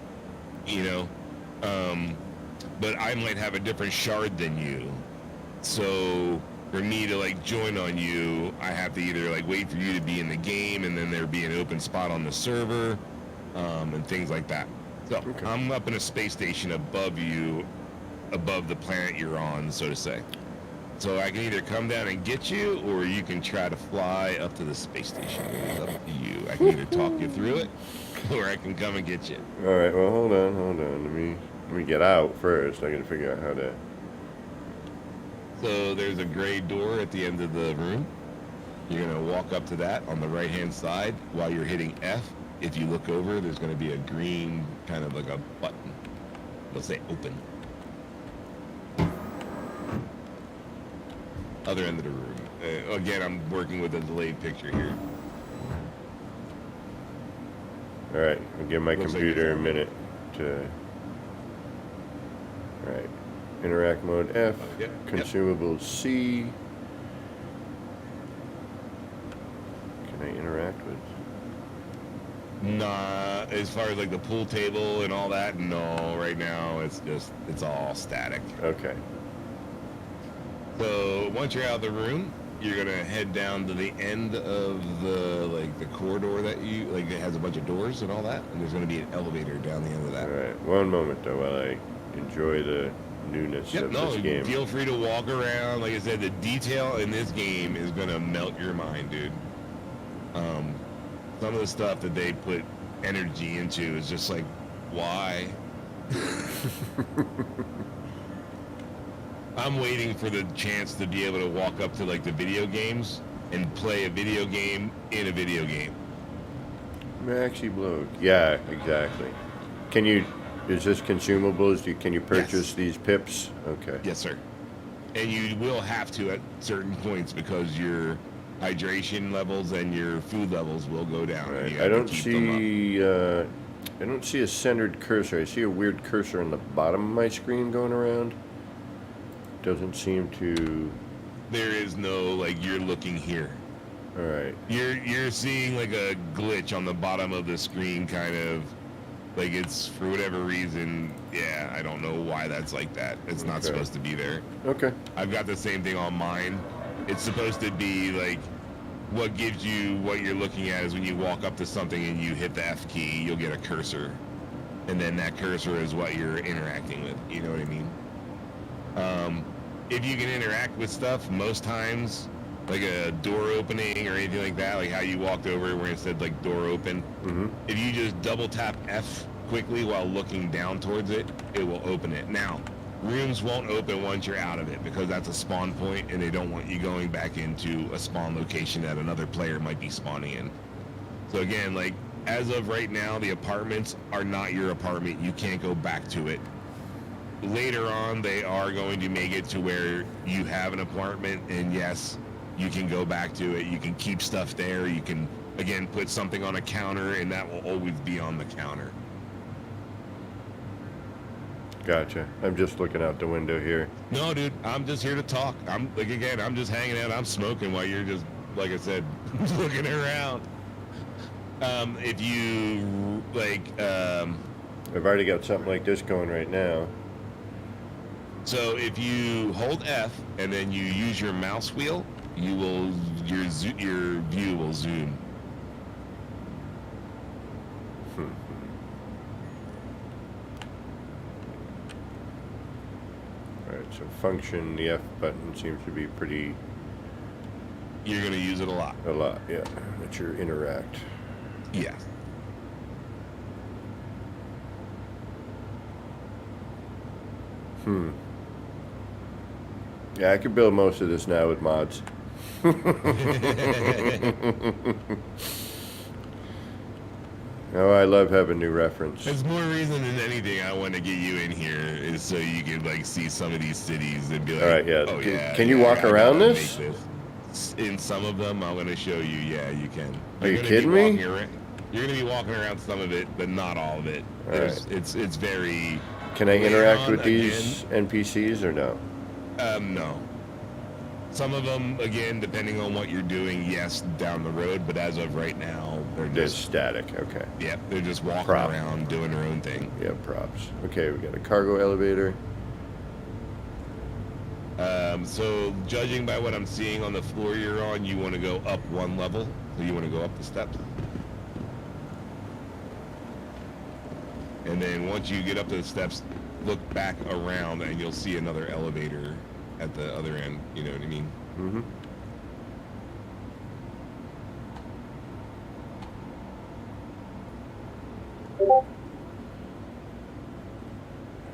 you know. But I might have a different shard than you, so for me to like join on you, I have to either like wait for you to be in the game and then there be an open spot on the server, and things like that. So Okay. I'm up in a space station above you, above the planet you're on, so to say. So I can either come down and get you, or you can try to fly up to the space station. It's up to you. I can either talk you through it, or I can come and get you. All right. Well, hold on. Let me get out first. I got to figure out how to. So there's a gray door at the end of the room. You're gonna walk up to that on the right-hand side while you're hitting F. If you look over, there's gonna be a green kind of like a button. It'll say open. Other end of the room. Again, I'm working with a delayed picture here. All right, I'll give my Looks like computer a it's on. minute to. All right, interact mode F, Yep. consumables C. Can I interact with? Nah, as far as like the pool table and all that, no. Right now, it's all static. Okay. So once you're out of the room, you're gonna head down to the end of the corridor that you like. It has a bunch of doors and all that, and there's gonna be an elevator down the end of All that. right. One moment though, while I enjoy the newness Yep. of No, this game. feel free to walk around. Like I said, the detail in this game is gonna melt your mind, dude. Some of the stuff that they put energy into is just like, why? I'm waiting for the chance to be able to walk up to like the video games and play a video game in a video game. Maxi bloke. Yeah, exactly. Can you? Is this consumables? Can you purchase Yes. these pips? Okay. Yes, sir. And you will have to at certain points because your hydration levels and your food levels will go down. And Right. you I have to don't keep them up. see. I don't see a centered cursor. I see a weird cursor on the bottom of my screen going around. Doesn't seem to. There is no like you're looking here. All right. You're seeing like a glitch on the bottom of the screen, kind of like it's for whatever reason. Yeah, I don't know why that's like that. It's not Okay. supposed to be there. Okay. I've got the same thing on mine. It's supposed to be like what gives you what you're looking at is when you walk up to something and you hit the F key, you'll get a cursor, and then that cursor is what you're interacting with. You know what I mean? If you can interact with stuff, most times, like a door opening or anything like that, like how you walked over where it said like door open, if you just double tap F quickly while looking down towards it, it will open it. Now, rooms won't open once you're out of it because that's a spawn point and they don't want you going back into a spawn location that another player might be spawning in. So again, like as of right now, the apartments are not your apartment. You can't go back to it. Later on, they are going to make it to where you have an apartment, and yes, you can go back to it. You can keep stuff there. You can, again, put something on a counter, and that will always be on the counter. Gotcha. I'm just looking out the window here. No, dude, I'm just here to talk. I'm like, again, I'm just hanging out. I'm smoking while you're just, like I said, looking around. If you, like, I've already got something like this going right now. so if you hold F and then you use your mouse wheel, you will your view will zoom. All right. So function. The F button seems to be pretty. You're gonna use it a lot. A lot. Yeah. That's your interact. Yeah. Yeah, I could build most of this now with mods. Oh, I love having new reference. There's more reason than anything I want to get you in here is so you can like see some of these cities and be like, All right, yeah. oh Can- yeah. can you yeah, walk I gotta around make this? In some of them, I'm gonna show you. Yeah, you can. Are you gonna be kidding me? walking around- You're gonna be walking around some of it, but not all of it. All There's, it's very. Can I later interact on, with these NPCs or no? No. Some of them, again, depending on what you're doing, yes, down the road. But as of right now, they're They're just static. Okay. yeah, they're just walking Prop. around doing their own thing. Yeah, props. Okay, we got a cargo elevator. So judging by what I'm seeing on the floor you're on, you want to go up one level. So you want to go up the steps. And then once you get up to the steps, look back around and you'll see another elevator at the other end. You know what I mean? Mm-hmm.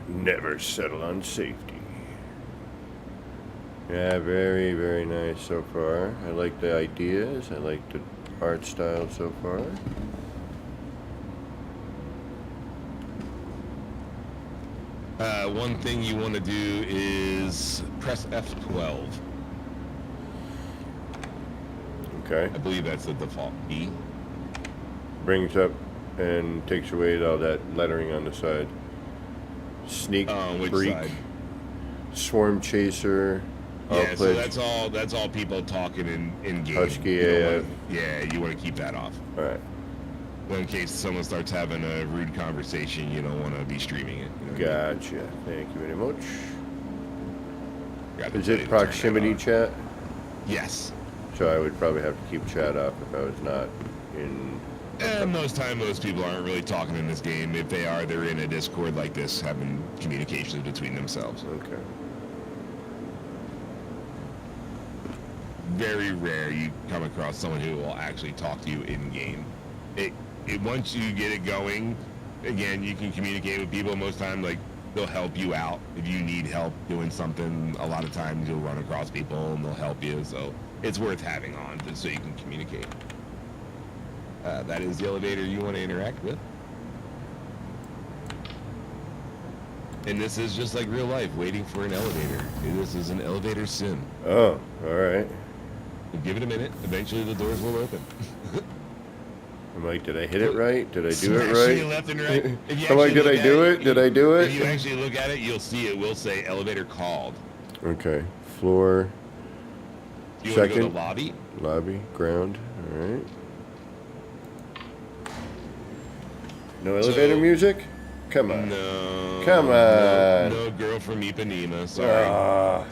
Never settle on safety. Yeah, very, very nice so far. I like the ideas. I like the art style so far. One thing you want to do is press F12. Okay. I believe that's the default key. Brings up and takes away all that lettering on the side. Sneak Which freak, side? swarm chaser. Yeah, so that's all people talking in game. Husky AF. You want to keep that off. All right. Well, in case someone starts having a rude conversation, you don't want to be streaming it. You know what I mean? Gotcha. Thank you very much. Got the Is ability it to turn that proximity on. chat? Yes. So I would probably have to keep chat off if I was not in. Most people aren't really talking in this game. If they are, they're in a Discord like this, having communications between themselves. Okay. Very rare you come across someone who will actually talk to you in game. Once you get it going, again, you can communicate with people. Most times, like, they'll help you out if you need help doing something. A lot of times you'll run across people and they'll help you, so it's worth having on just so you can communicate. That is the elevator you want to interact with. And this is just like real life, waiting for an elevator. This is an elevator sim. Oh, all right. Give it a minute. Eventually the doors will open. I'm like, did I hit it right? Did I do it Smashing right? left and right. If you I'm like, actually did I look do at it? Did I do If you it? actually look at it, you'll see it will say elevator called. Okay. Floor, You want to go to second, the lobby? lobby, ground. All right. No elevator music? Come on. No. Come on. No girl from Ipanema. Sorry. Ah.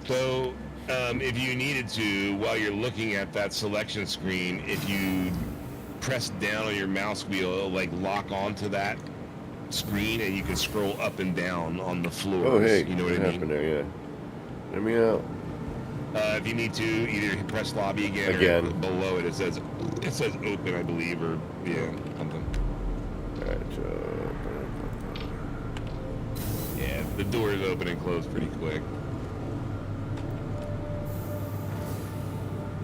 So, if you needed to, while you're looking at that selection screen, if you press down on your mouse wheel, it'll like lock onto that screen, and you can scroll up and down on the floors. Oh, hey. You know what I happened mean? there? Yeah. Let me out. If you need to, either press lobby again. Or below it, it says open, I believe, or something. All right. Yeah, the doors open and close pretty quick.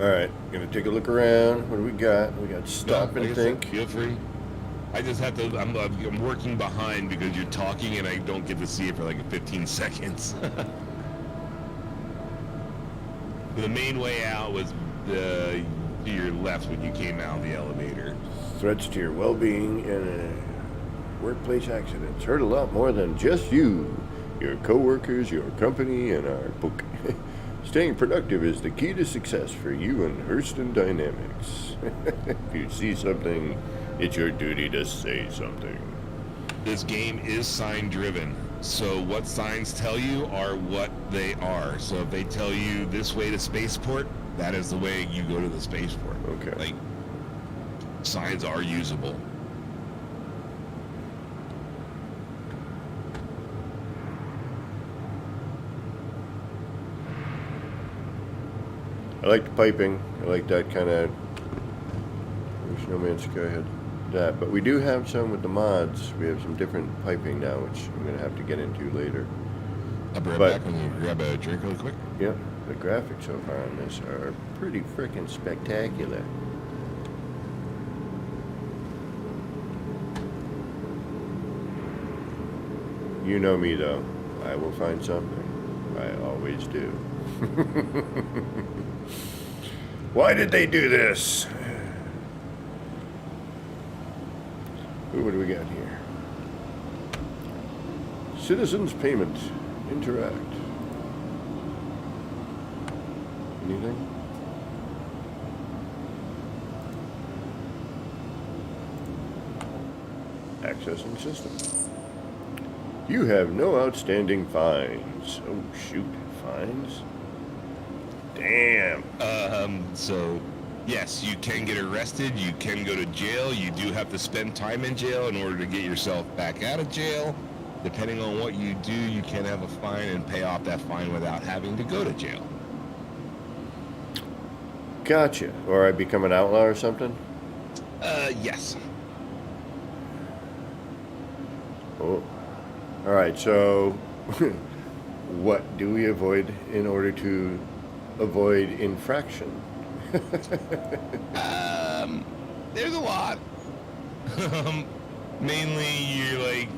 All right. Gonna take a look around. What do we got? We got stop No, and like I said, think. feel free. I just have to. I'm working behind because you're talking and I don't get to see it for like 15 seconds. The main way out was to your left when you came out of the elevator. Threats to your well-being and workplace accidents hurt a lot more than just you, your coworkers, your company, and our book. Staying productive is the key to success for you and Hurston Dynamics. If you see something, it's your duty to say something. This game is sign driven, so what signs tell you are what they are. So if they tell you this way to spaceport, that is the way you go to the spaceport. Okay. Like, signs are usable. I like the piping. I like that kind of. Wish No Man's Sky had that, but we do have some with the mods. We have some different piping now, which I'm gonna have to get into later. I'll be right But- back and grab a drink really quick. Yep, the graphics so far on this are pretty freaking spectacular. You know me though. I will find something. I always do. Why did they do this? Ooh, what do we got here? Citizens payment. Interact. Anything? Accessing system. You have no outstanding fines. Oh shoot, fines? Damn. So, yes, you can get arrested, you can go to jail, you do have to spend time in jail in order to get yourself back out of jail. Depending on what you do, you can have a fine and pay off that fine without having to go to jail. Gotcha. Or I become an outlaw or something? Yes. Oh. Alright, so what do we avoid in order to avoid infraction? There's a lot. Mainly, you're like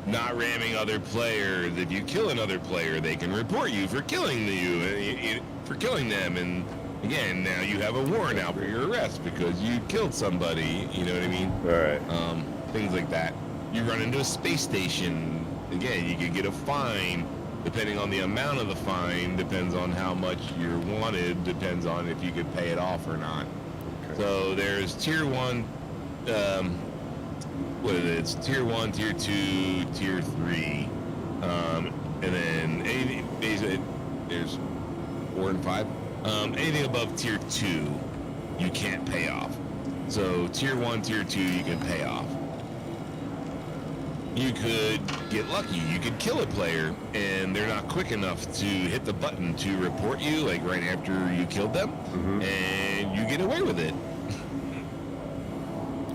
not ramming other players. If you kill another player, they can report you for killing them, and again, now you have a warrant out for your arrest because you killed somebody. You know what I mean? All right. Things like that. You run into a space station. Again, you could get a fine. Depending on the amount of the fine, depends on how much you're wanted, depends on if you could pay it off or not. Okay. So there's tier 1, what is it? It's tier 1, tier 2, tier 3. And then anything, basically, there's 4 and 5. Anything above tier 2, you can't pay off. So tier 1, tier 2, you can pay off. You could get lucky. You could kill a player, and they're not quick enough to hit the button to report you, like right after you killed them, and you get away with it.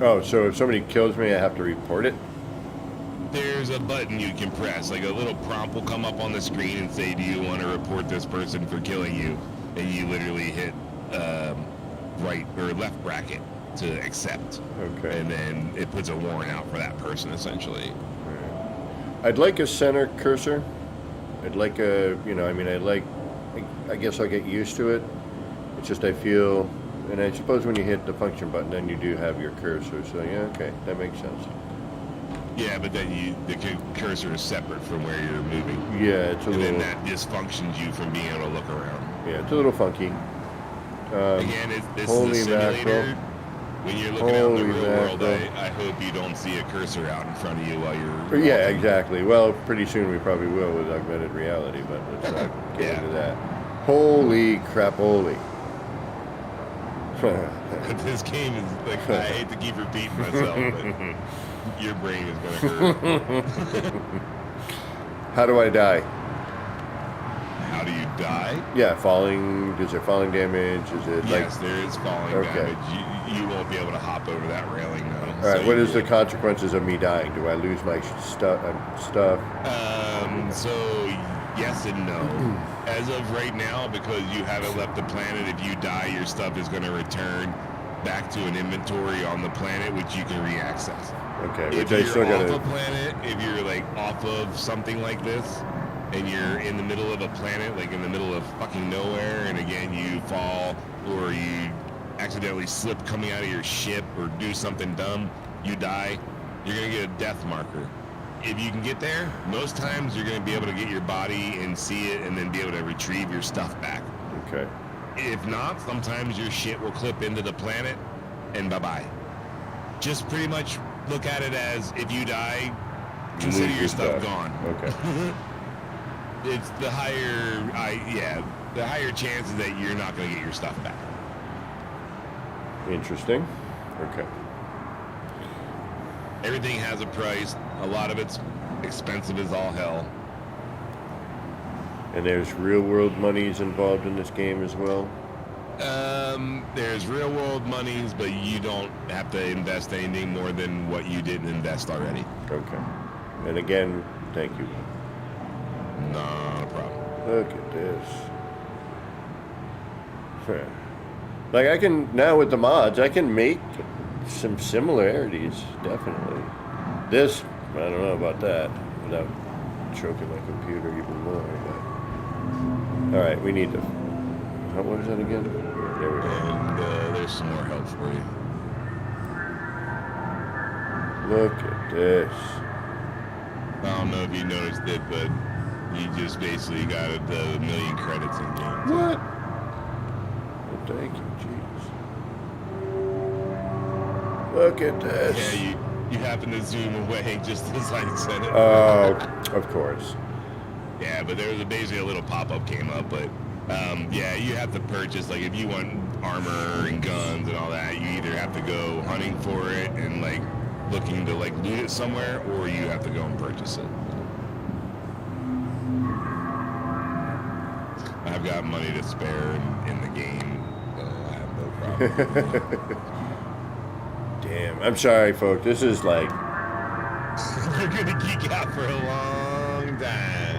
Oh, so if somebody kills me, I have to report it? There's a button you can press, like a little prompt will come up on the screen and say, do you want to report this person for killing you? And you literally hit right or left bracket to accept. Okay. And then it puts a warrant out for that person, essentially. I'd like a center cursor. I'd like a, I guess I'll get used to it. It's just I feel, and I suppose when you hit the function button, then you do have your cursor. So yeah, okay, that makes sense. Yeah, but then the cursor is separate from where you're moving. Yeah, it's a and little. then that just functions you from being able to look around. Yeah, it's a little funky. Again, this is a simulator. Mackerel. When you're looking out in the Holy real world, mackerel. I hope you don't see a cursor out in front of you while you're. Yeah, walking. exactly. Well, pretty soon we probably will with augmented reality, but let's not get Yeah. into that. Holy crap-oly. But this game is like, I hate to keep repeating myself, but your brain is going to hurt. How do I die? How do you die? Yeah, falling. Is there falling damage? Is it Yes, there is falling Okay. damage. You won't be able to hop over that railing, though. all right? What is the consequences of me dying? Do I lose my stuff? So yes and no. As of right now, because you haven't left the planet, if you die, your stuff is going to return back to an inventory on the planet, which you can re-access. Okay, If which I you're still off gotta. a planet, if you're like off of something like this, and you're in the middle of a planet, like in the middle of fucking nowhere, and again you fall or you accidentally slip coming out of your ship or do something dumb, you die, you're gonna get a death marker. If you can get there, most times you're gonna be able to get your body and see it and then be able to retrieve your stuff back. Okay. If not, sometimes your shit will clip into the planet and bye-bye. Just pretty much look at it as if you die, consider lose your stuff stuff. gone. Okay. It's the higher chances that you're not going to get your stuff back. Interesting. Okay. Everything has a price. A lot of it's expensive as all hell. And there's real world monies involved in this game as well. There's real world monies, but you don't have to invest anything more than what you didn't invest already. Okay. And again, thank you. Not a problem. Look at this. Like I can now with the mods, I can make some similarities, definitely. This, I don't know about that, without choking my computer even more. But... All right, we need to. What is that again? There we go. And there's some more help for you. Look at this. I don't know if you noticed it, but you just basically got a million credits in game. What? Well, thank you, jeez. Look at this. Yeah, you happen to zoom away just as I said it. Oh, of course. Yeah, but there was basically a little pop-up came up, but yeah, you have to purchase, like if you want armor and guns and all that, you either have to go hunting for it and like looking to like loot it somewhere, or you have to go and purchase it. I've got money to spare in the game, so I have no problem. Damn. I'm sorry, folks. This is like. You're gonna geek out for a long time.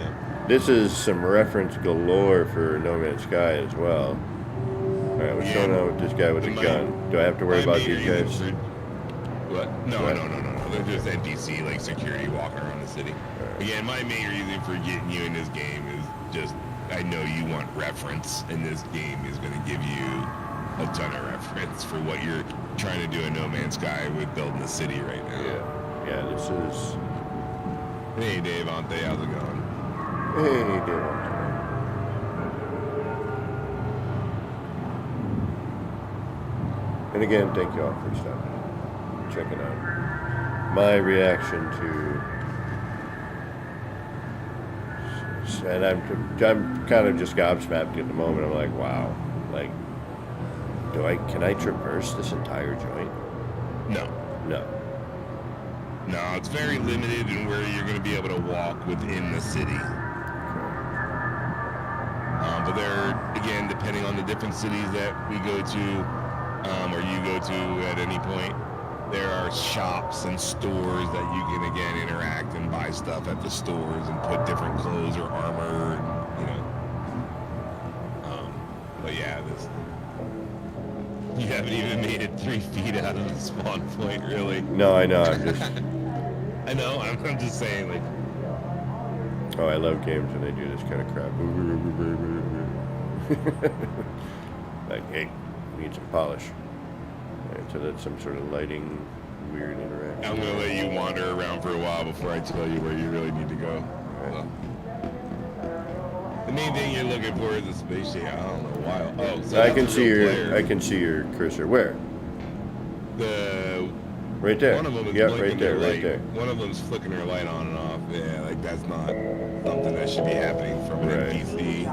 This is some reference galore for No Man's Sky as well. All right, what's going on with this guy with the gun? Do I have to worry about these guys? What? No. They're just NPC, like security walking around the city. Right. Again, my main reason for getting you in this game is just I know you want reference, and this game is going to give you a ton of reference for what you're trying to do in No Man's Sky with building the city right now. Yeah, this is... Hey, Dave, Ante, how's it going? Hey, Dave. And again, thank you all for stopping, checking out my reaction to... And I'm kind of just gobsmacked at the moment. I'm like, wow, like, can I traverse this entire joint? No. No, it's very limited in where you're going to be able to walk within the city. But there, again, depending on the different cities that we go to, or you go to at any point, there are shops and stores that you can, again, interact and buy stuff at the stores and put different clothes or armor, and, you know. But yeah, you haven't even made it 3 feet out of the spawn point, really. No, I know, I'm just... I know, I'm just saying, like... Oh, I love games when they do this kind of crap. Like, hey, we need some polish. Right, so that's some sort of lighting, weird interaction. I'm going to let you wander around for a while before I tell you where you really need to go. Right. The main thing you're looking for is a space station. I don't know why. Oh, so I can see your cursor. Where? Right there. One of them is right there. One of them's flicking her light on and off. Yeah, like that's not something that should be happening from an NPC.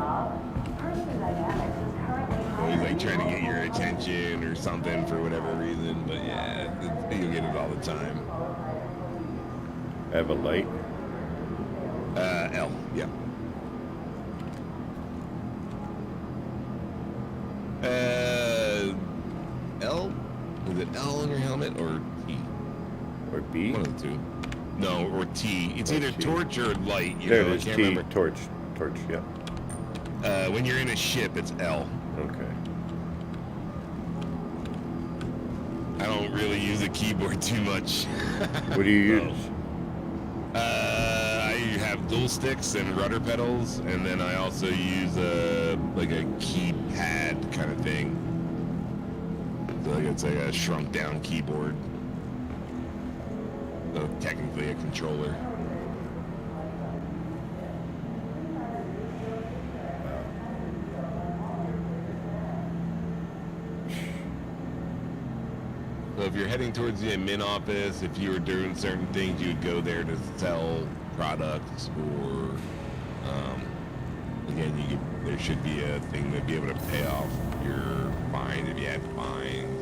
Or he's like trying to get your attention or something for whatever reason. But yeah, you get it all the time. I have a light. L. Yeah. L? Is it L on your helmet or T? Or B? One of the two. No, or T. It's either T. torch or light. There it is, T. Remember. Torch, yeah. When you're in a ship, it's L. Okay. I don't really use a keyboard too much. What do you use? I have dual sticks and rudder pedals, and then I also use like a keypad kind of thing. So like it's like a shrunk down keyboard. So technically a controller. So if you're heading towards the admin office, if you were doing certain things, you would go there to sell products, or again, there should be a thing to be able to pay off your fine if you had fines.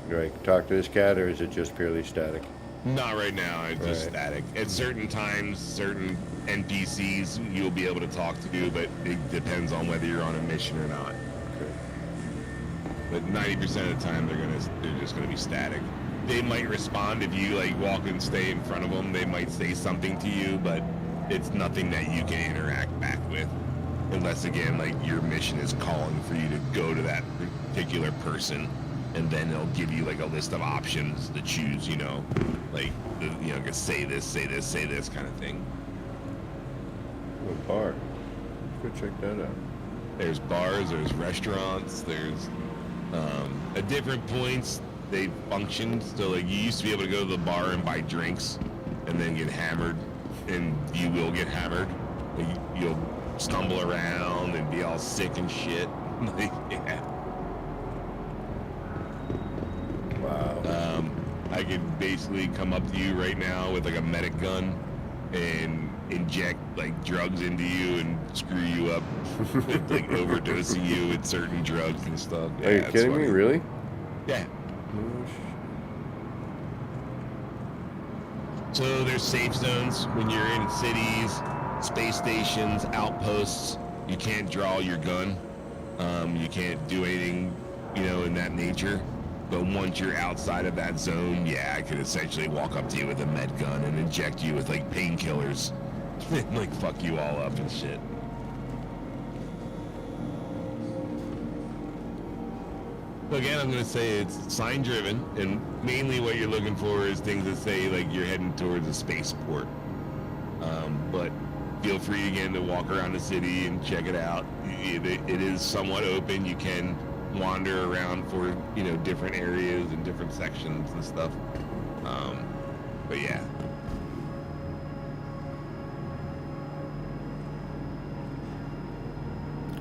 Do I talk to this cat, or is it just purely static? Not right now, it's just static. At certain times, certain NPCs you'll be able to talk to, but it depends on whether you're on a mission or not. Okay. But 90% of the time, they're just gonna be static. They might respond if you like walk and stay in front of them. They might say something to you, but it's nothing that you can interact back with, unless again like your mission is calling for you to go to that particular person, and then they'll give you like a list of options to choose. You know, like just say this kind of thing. A bar. Go check that out. There's bars, there's restaurants, there's at different points they function. So like you used to be able to go to the bar and buy drinks and then get hammered, and you will get hammered. Like, you'll stumble around and be all sick and shit. Like, yeah. Wow. I could basically come up to you right now with like a medic gun and inject like drugs into you and screw you up, with, like overdosing you with certain drugs and stuff. Yeah, Are you kidding me? Really? Yeah. So there's safe zones when you're in cities, space stations, outposts. You can't draw your gun. You can't do anything, in that nature. But once you're outside of that zone, yeah, I could essentially walk up to you with a med gun and inject you with like painkillers and like fuck you all up and shit. So again, I'm going to say it's sign driven, and mainly what you're looking for is things that say like you're heading towards a spaceport. But feel free again to walk around the city and check it out. It is somewhat open. You can wander around for different areas and different sections and stuff. But yeah.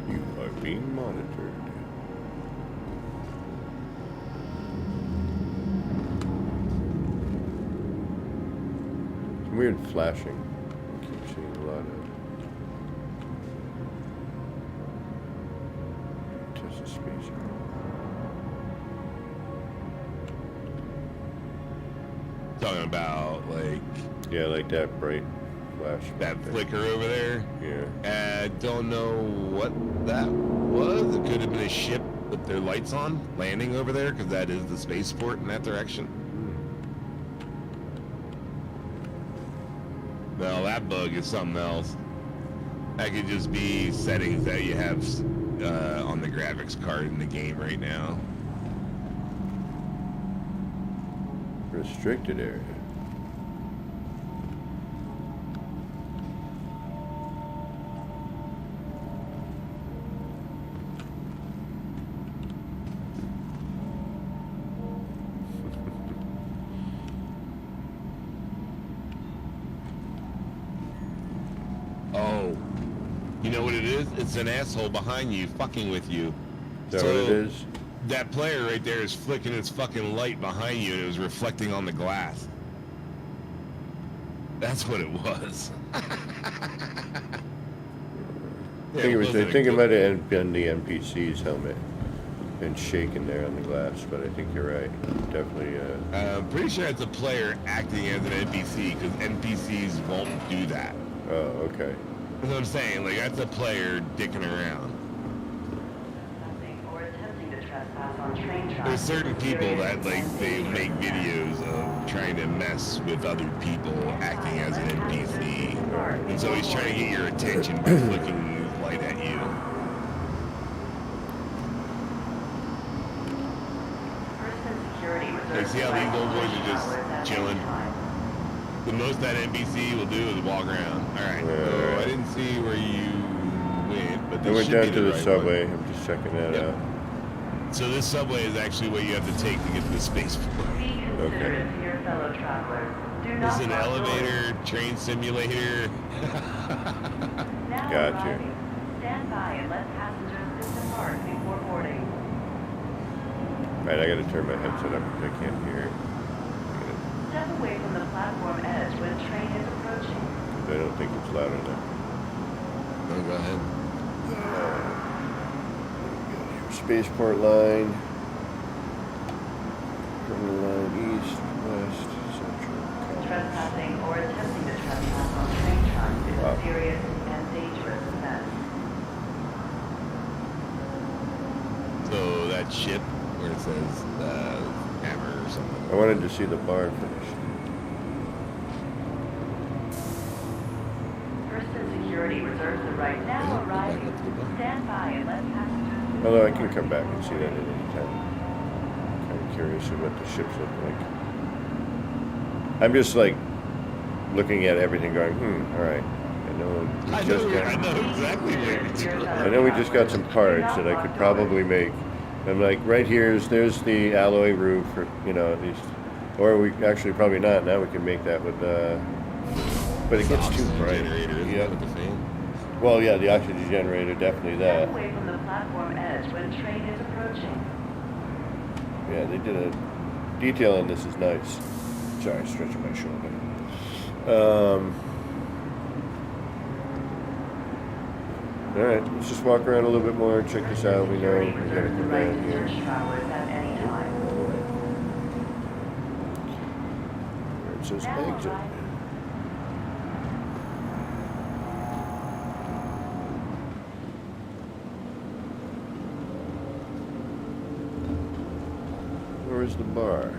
You are being monitored. Some weird flashing. I keep seeing a lot of. Test the space. Talking about Yeah, like that bright flash. that flicker over there. Yeah. I don't know what that was. It could have been a ship with their lights on landing over there, because that is the spaceport in that direction. Well, that bug is something else. That could just be settings that you have on the graphics card in the game right now. Restricted area. Oh, you know what it is? It's an asshole behind you fucking with you. Is that what it is? That player right there is flicking its fucking light behind you, and it was reflecting on the glass. That's what it was. I think it might have been the NPC's helmet and shaking there on the glass, but I think you're right. Definitely. I'm pretty sure it's a player acting as an NPC, because NPCs won't do that. Oh, okay. That's what I'm saying. Like, that's a player dicking around. There's certain people that they make videos of trying to mess with other people acting as an NPC, and so he's trying to get your attention by flicking his light at you. Like, see how these old boys are just chilling? The most that NPC will do is walk around. All right. So I didn't see where you went, but I this went should down be to the the right subway. one. I'm just checking that out. So this subway is actually what you have to take to get to the spaceport. Okay. It's an elevator, train simulator. Gotcha. Stand by and let passengers disembark before boarding. Alright, I gotta turn my headset up because I can't hear it. Step away from the platform edge when train is approaching. I don't think it's loud enough. Oh, go ahead. Spaceport line. Terminal line east, west, central. Trespassing or attempting to trespass on train tracks is a serious and dangerous offense. So that ship where it says hammer or something. I wanted to see the bar finished. Person security reserves the right now arriving. Stand by and let passengers. Although I can come back and see that at any time. I'm kind of curious of what the ships look like. I'm just like looking at everything going, alright. I know exactly what you're doing. I know we just got some parts that I could probably make. I'm like, right there's the alloy roof, or, at least. Or we actually probably not. Now we can make that with, but it gets too bright. Yeah. With the fan. Well, yeah, the oxygen generator, definitely that. Step away from the platform edge when train is approaching. Yeah, they did a detail on this is nice. Sorry, stretching my shoulder. All right, let's just walk around a little bit more. Check this out. We know we gotta come down here. Where it says exit. Where's the bar?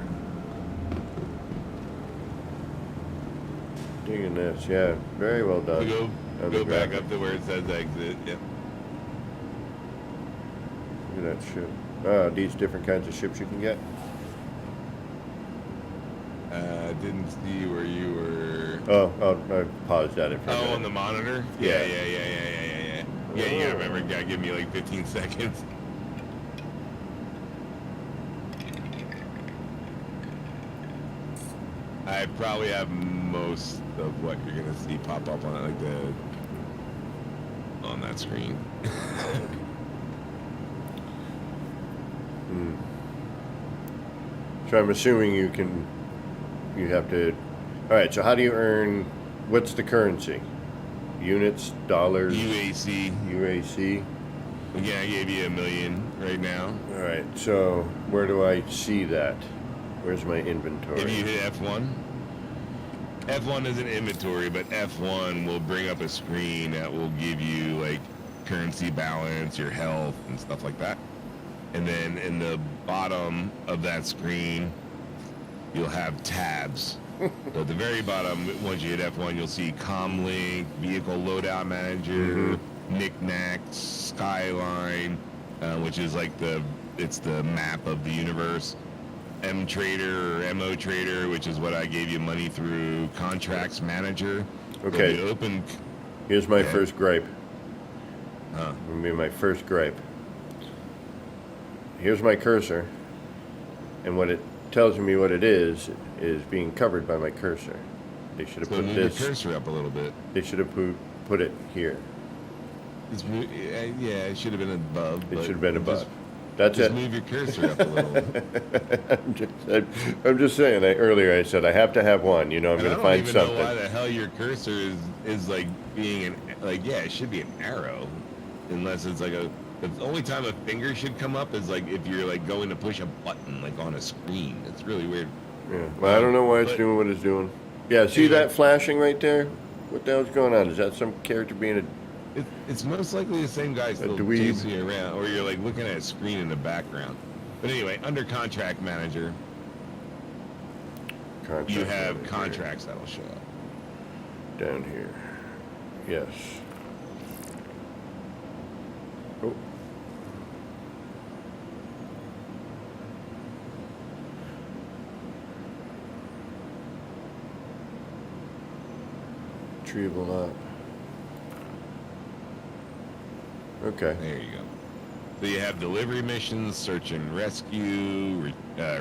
Digging this, yeah, very well done. Go back up to where it says exit. Yep. Look at that ship. These different kinds of ships you can get. Didn't see where you were. Oh, I paused at it for a Oh, minute. on the monitor? Yeah. Yeah. Yeah, you gotta remember, gotta give me like 15 seconds. I probably have most of what you're gonna see pop up on like on that screen. So I'm assuming you have to. All right. So how do you earn? What's the currency? Units, dollars, UAC. UAC. Yeah, I gave you $1 million right now. All right. So where do I see that? Where's my inventory? If you hit F1, F1 isn't inventory, but F1 will bring up a screen that will give you like currency balance, your health, and stuff like that. And then in the bottom of that screen, you'll have tabs. So at the very bottom, once you hit F1, you'll see Comlink, Vehicle Loadout Manager, Knickknacks, Skyline, which is like it's the map of the universe. M Trader or MO Trader, which is what I gave you money through. Contracts Manager. Okay. So open. Here's my first gripe. Huh. Gonna be my first gripe. Here's my cursor, and what it tells me what it is being covered by my cursor. They should have So put move this. your cursor up a little bit. They should have put it here. Yeah, it should have been above. It but should have been above. Just, That's just it. move your cursor up a little. I'm just saying. Earlier I said I have to have one. You know, I'm And going to I find don't even something. know why the hell your cursor is like being it should be an arrow, unless it's like the only time a finger should come up is like if you're like going to push a button like on a screen. It's really weird. Yeah. Well, I don't know why it's But- doing what it's doing. Yeah. See that flashing right there? What the hell's going on? Is that some character being a? It's most likely the same guy still dweeb. chasing you around, or you're like looking at a screen in the background. But anyway, under Contract Manager, Contract you have manager contracts that'll show up. down here. Yes. Oh. Retrieval up. Okay. There you go. So you have delivery missions, search and rescue,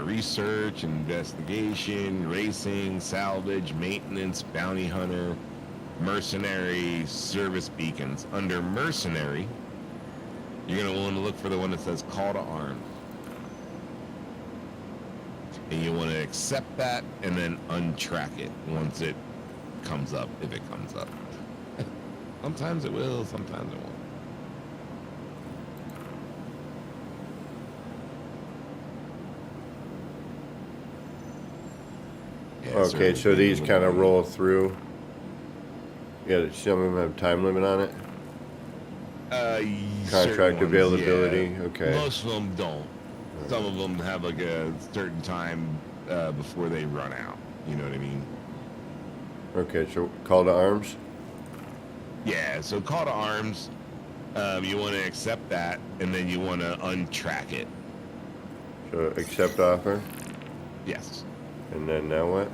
research, investigation, racing, salvage, maintenance, bounty hunter, mercenary, service beacons. Under mercenary, you're going to want to look for the one that says call to arms. And you want to accept that and then untrack it once it comes up, if it comes up. Sometimes it will, sometimes it won't. Yeah, Okay, service so these beacon. kind of roll through. Yeah, some of them have time limit on it. Certain Contract ones, availability, yeah. okay. Most of them don't. Some of them have like a certain time before they run out. You know what I mean? Okay, so call to arms. Yeah. So call to arms. You want to accept that, and then you want to untrack it. So accept offer, Yes. and then now what?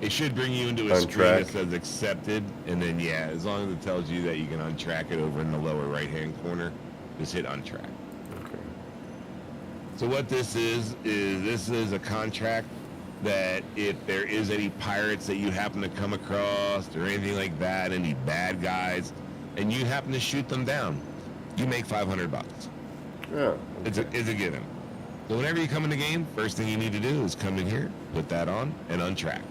It should bring you into a screen Untrack. that says accepted, and then yeah, as long as it tells you that you can untrack it over in the lower right-hand corner, just hit untrack. Okay. So what this is a contract that if there is any pirates that you happen to come across or anything like that, any bad guys, and you happen to shoot them down, you make $500. Yeah. It's a given. So whenever you come in the game, first thing you need to do is come in here, put that on, and untrack.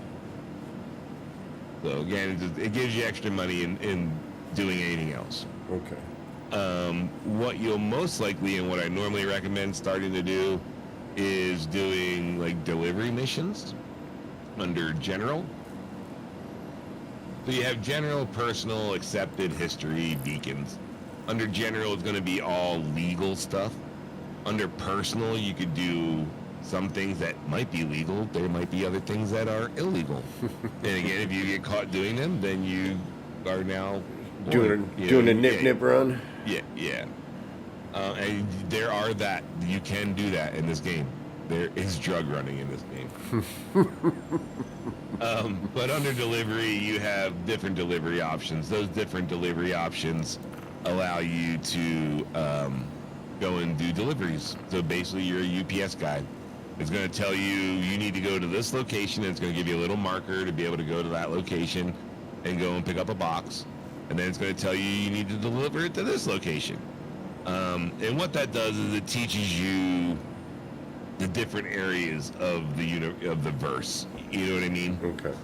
So again, it gives you extra money in doing anything else. Okay. What you'll most likely, and what I normally recommend starting to do, is doing like delivery missions under general. So you have general, personal, accepted, history, beacons. Under general, it's going to be all legal stuff. Under personal, you could do some things that might be legal. There might be other things that are illegal. And again, if you get caught doing them, then you are now Doing a nip run. Yeah. And there are that. You can do that in this game. there is drug running in this game. But under delivery, you have different delivery options. Those different delivery options allow you to go and do deliveries. So basically, you're a UPS guy. It's going to tell you need to go to this location. And it's going to give you a little marker to be able to go to that location and go and pick up a box. And then it's going to tell you need to deliver it to this location. And what that does is it teaches you the different areas of the verse. You know what I mean? Okay.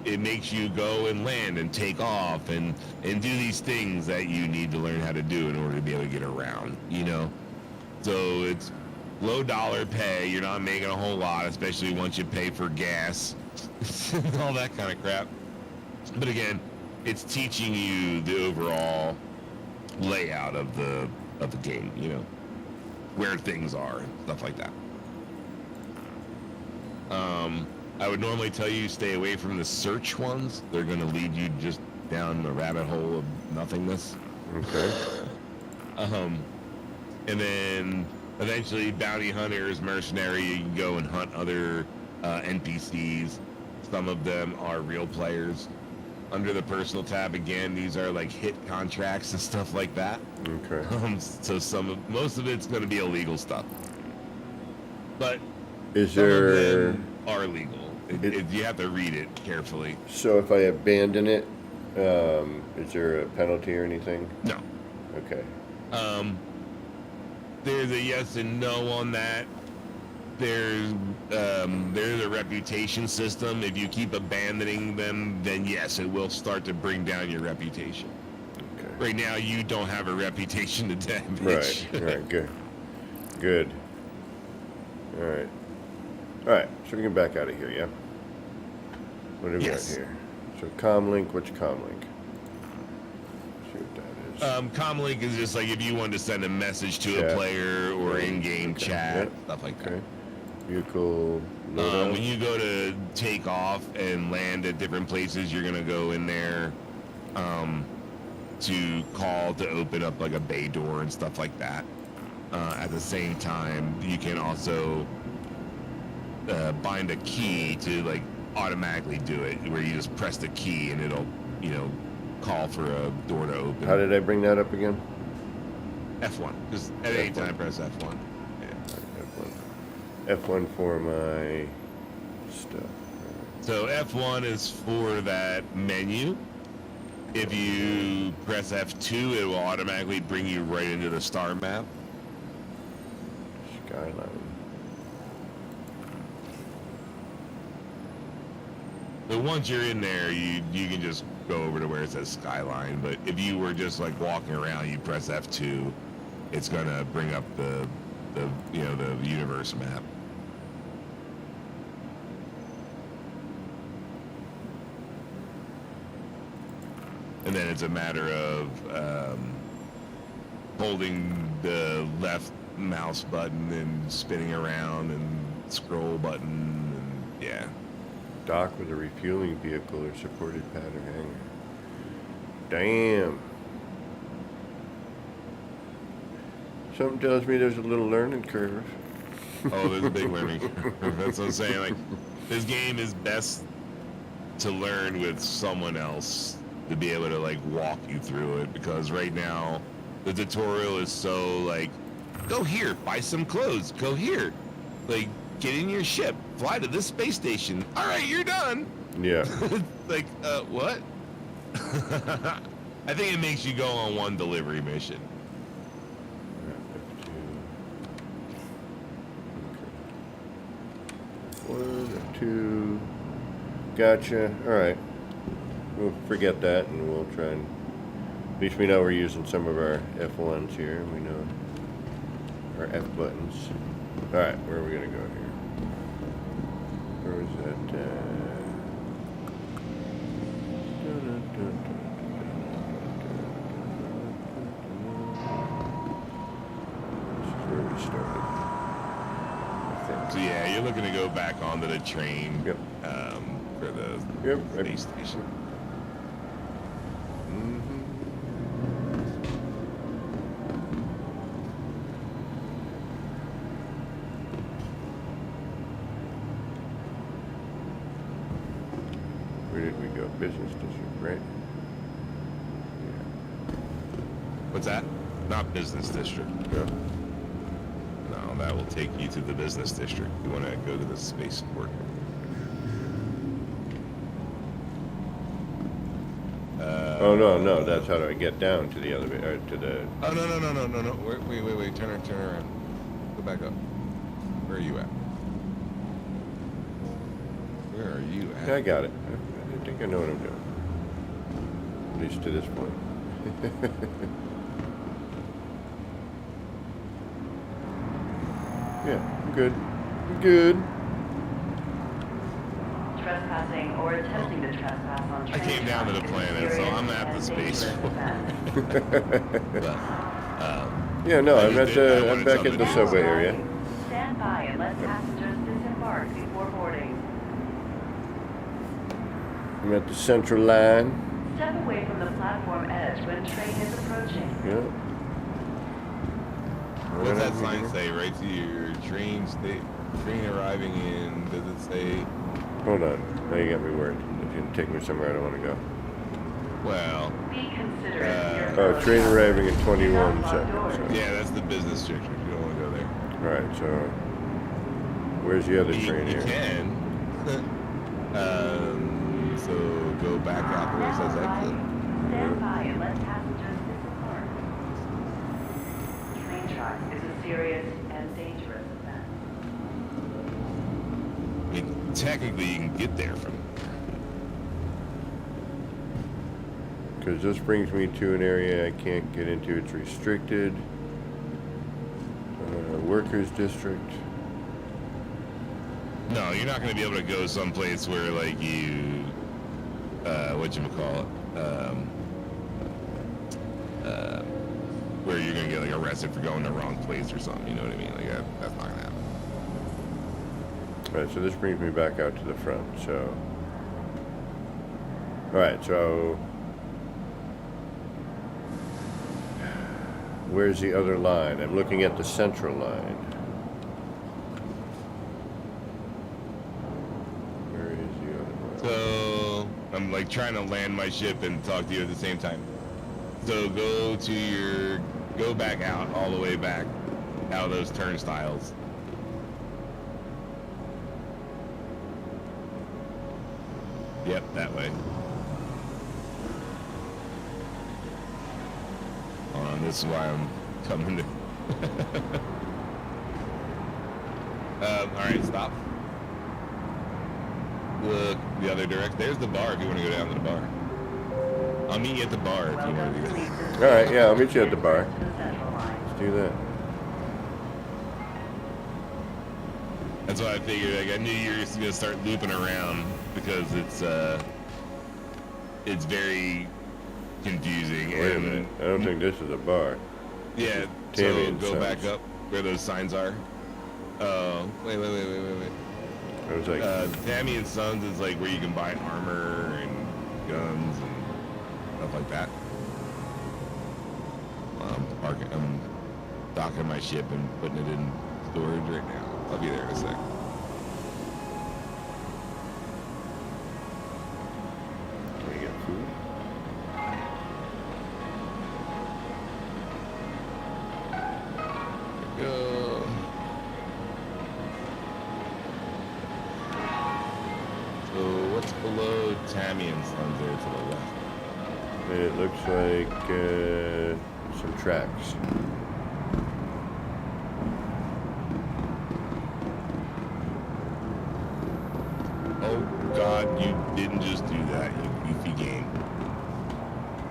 It makes you go and land and take off and do these things that you need to learn how to do in order to be able to get around, you know? So it's low dollar pay. You're not making a whole lot, especially once you pay for gas, all that kind of crap. But again, it's teaching you the overall layout of the game, you know, where things are and stuff like that. I would normally tell you stay away from the search ones. They're going to lead you just down the rabbit hole of nothingness. Okay. And then eventually bounty hunters, mercenary, you can go and hunt other NPCs. Some of them are real players. Under the personal tab, again, these are like hit contracts and stuff like that. Okay. So most of it's going to be illegal stuff. But Is some there? of them are legal. You have to read it carefully. So if I abandon it, is there a penalty or anything? No. Okay. There's a yes and no on that. There's a reputation system. If you keep abandoning them, then yes, it will start to bring down your reputation. Okay. Right now, you don't have a reputation to damage. Right. Good. Good. All right. All right. So we can back out of here, yeah? What do we got Yes. here? So comlink. What's comlink? See what that is. Comlink is just like if you wanted to send a message to Chat. a player or in-game Okay. chat, Yep. stuff like that. Okay. Vehicle loadout. When you go to take off and land at different places, you're gonna go in there to call to open up like a bay door and stuff like that. At the same time, you can also bind a key to like automatically do it, where you just press the key and it'll, you know, call for a door to open. How did I bring that up again? F1. Just at any F1. time, press F1. Yeah. F1 for my stuff. So F1 is for that menu. If you press F2, it will automatically bring you right into the star map. Skyline. But once you're in there, you can just go over to where it says Skyline. But if you were just like walking around, you press F2, it's gonna bring up the universe map. And then it's a matter of holding the left mouse button and spinning around and scroll button and yeah. Dock with a refueling vehicle or supported pad or hangar. Damn. Something tells me there's a little learning curve. Oh, there's a big learning curve. That's what I'm saying. Like, this game is best to learn with someone else to be able to like walk you through it, because right now the tutorial is so like, go here, buy some clothes, go here, like get in your ship, fly to this space station. All right, you're done. Yeah. Like, what? I think it makes you go on one delivery mission. One, two. Gotcha. All right. We'll forget that, and we'll try and. At least we know we're using some of our F1s here. We know our F buttons. All right, where are we gonna go here? Where is that? This is where we started. I think. So yeah, you're looking to go back onto the train. Yep. For the Yep. Right. space station. business district, right? What's that? Not business district. Yeah. No, that will take you to the business district. You want to go to the spaceport. Oh no, that's how do I get down to the elevator, to the... Oh no. Wait. Turn around. Go back up. Where are you at? Where are you at? I got it. I think I know what I'm doing. At least to this point. Yeah, I'm good. I'm good. Trespassing or attempting to trespass on I train came down to the tracks is planet, so serious I'm at the and space. dangerous offense. But, Yeah, no, I I'm just at did- I I'm wanted back something at the to do. subway area. Stand by and let passengers disembark before boarding. I'm at the central line. Step away from the platform edge when train is approaching. Yeah. what's that Right sign here. say? Right to your train arriving in. Does it say? Hold on. Now you got me worried. It's going to take me somewhere I don't want to go. Well, Be considerate. Oh, train arriving in 21 seconds. So. yeah, that's the business district. You don't want to go there. Right, so where's the other train You here? can. So go back out where it says exit. Stand by and let passengers disembark. Train tracks is a serious and dangerous offense. I mean, technically, you can get there from. Because this brings me to an area I can't get into. It's restricted. Workers district. No, you're not going to be able to go someplace where, like, you, whatchamacallit, where you're going to get, like, arrested for going to the wrong place or something, you know what I mean? Like, that's not going to happen. Alright, so this brings me back out to the front, so... Alright, so... Where's the other line? I'm looking at the central line. Where is the other line? So, I'm, like, trying to land my ship and talk to you at the same time. So, go back out, all the way back, out of those turnstiles. Yep, that way. This is why I'm coming to. Alright, stop. Look the other direction. There's the bar if you want to go down to the bar. I'll meet you at the bar if you want Welcome to to do leave that. this Alright, yeah, I'll meet you at the bar. to the central line. Let's do that. That's why I figured, like, I knew you were just gonna start looping around because it's very confusing. Wait a and minute. I don't think this is a bar. Yeah, Tammy so and go Sons. back up where those signs are. Oh, wait. I was like, Tammy and Sons is like where you can buy armor and guns and stuff like that. I'm docking my ship and putting it in storage right now. I'll be there in a sec. we got food. Go. So what's below Tammy and Sons there to the left? It looks like some tracks. Oh God, you didn't just do that, you goofy game.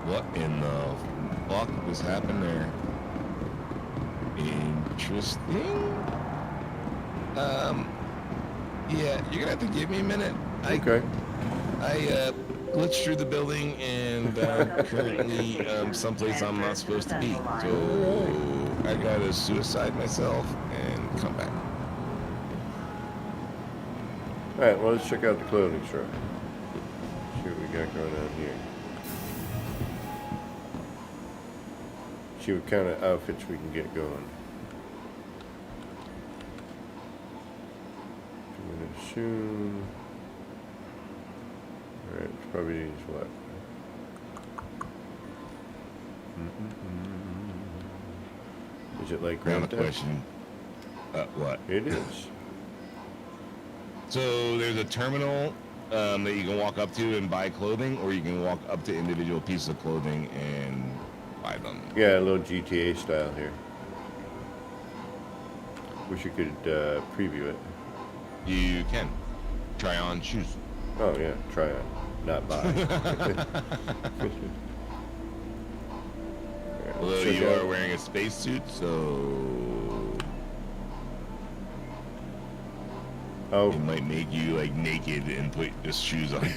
What in the fuck was happening there? Interesting. Yeah, you're gonna have to give me a minute. Okay. I glitched through the building and currently someplace I'm not supposed to be. So I gotta suicide myself and come back. Alright, well, let's check out the clothing store. See what we got going on here. See what kind of outfits we can get going. Soon. Alright, it's probably what? Is it like Now Grand the Theft? question, what? It is. So there's a terminal that you can walk up to and buy clothing, or you can walk up to individual pieces of clothing and buy them. Yeah, a little GTA style here. Wish you could preview it. You can try on shoes. Oh yeah, try it, not buy. Although you are wearing a spacesuit, so Oh, it might make you like naked and put just shoes on.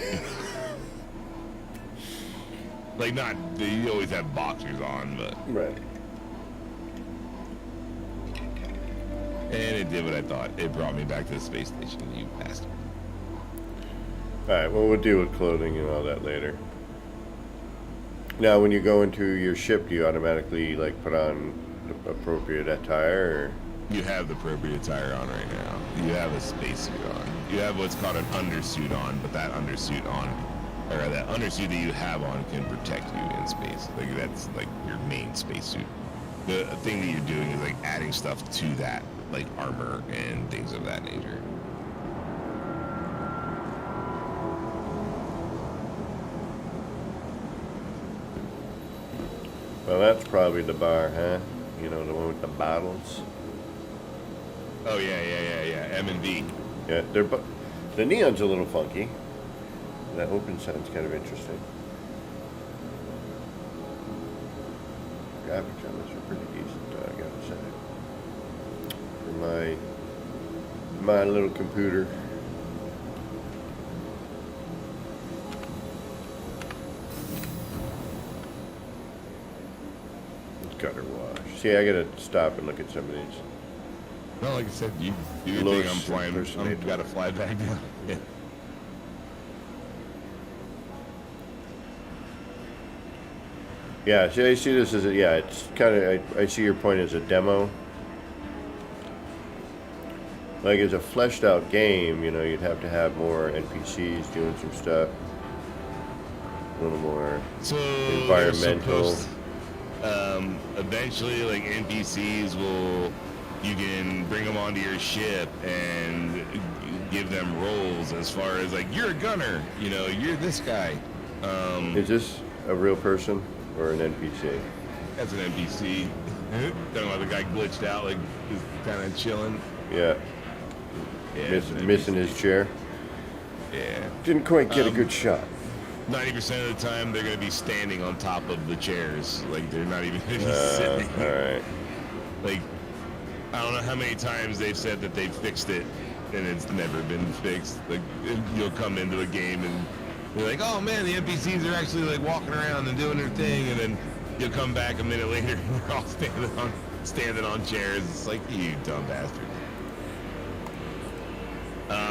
Like not, you always have boxers on, but right. and it did what I thought. It brought me back to the space station, you bastard. All right. Well, we'll deal with clothing and all that later. Now, when you go into your ship, do you automatically like put on the appropriate attire? You have the appropriate attire on right now. You have a spacesuit on. You have what's called an undersuit on, but that undersuit on, or that undersuit that you have on can protect you in space. Like that's like your main spacesuit. The thing that you're doing is like adding stuff to that, like armor and things of that nature. Well, that's probably the bar, huh? You know, the one with the bottles. Oh yeah. M&V. Yeah, the neon's a little funky. That open sign's kind of interesting. Graphics on this are pretty decent, I gotta say. For my little computer. Gutter wash. See, I gotta stop and look at some of these. No, like I said, you do your Los thing. I'm flying. impersonator. I'm gotta fly back down. Yeah. Yeah, see, I see this as it's kind of, I see your point as a demo. Like, as a fleshed out game, you know, you'd have to have more NPCs doing some stuff. A little more So environmental. Eventually, like NPCs will, you can bring them onto your ship and give them roles as far as like you're a gunner, you know, you're this guy. Is this a real person or an NPC? That's an NPC. Talking about the guy glitched out, like just kind of chilling. Yeah. Yeah, Missing his chair. Yeah. Didn't quite get a good shot. 90% of the time, they're gonna be standing on top of the chairs. Like they're not even gonna be sitting. All right. Like, I don't know how many times they've said that they fixed it, and it's never been fixed. Like, you'll come into a game and you're like, oh man, the NPCs are actually like walking around and doing their thing, and then you'll come back a minute later and they're all standing on chairs. It's like, you dumb bastard.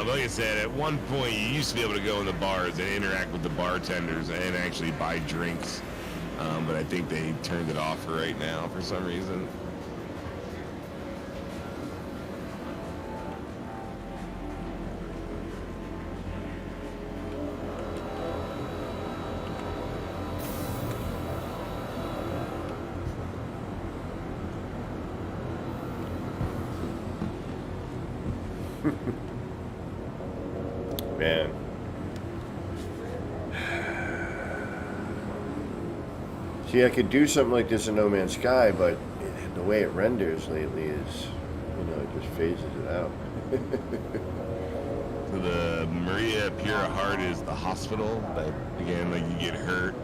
Like I said, at one point you used to be able to go in the bars and interact with the bartenders and actually buy drinks, but I think they turned it off for right now for some reason. Man. See, I could do something like this in No Man's Sky, but the way it renders lately is, you know, it just phases it out. So the Maria Pura Heart is the hospital, but again, like you get hurt,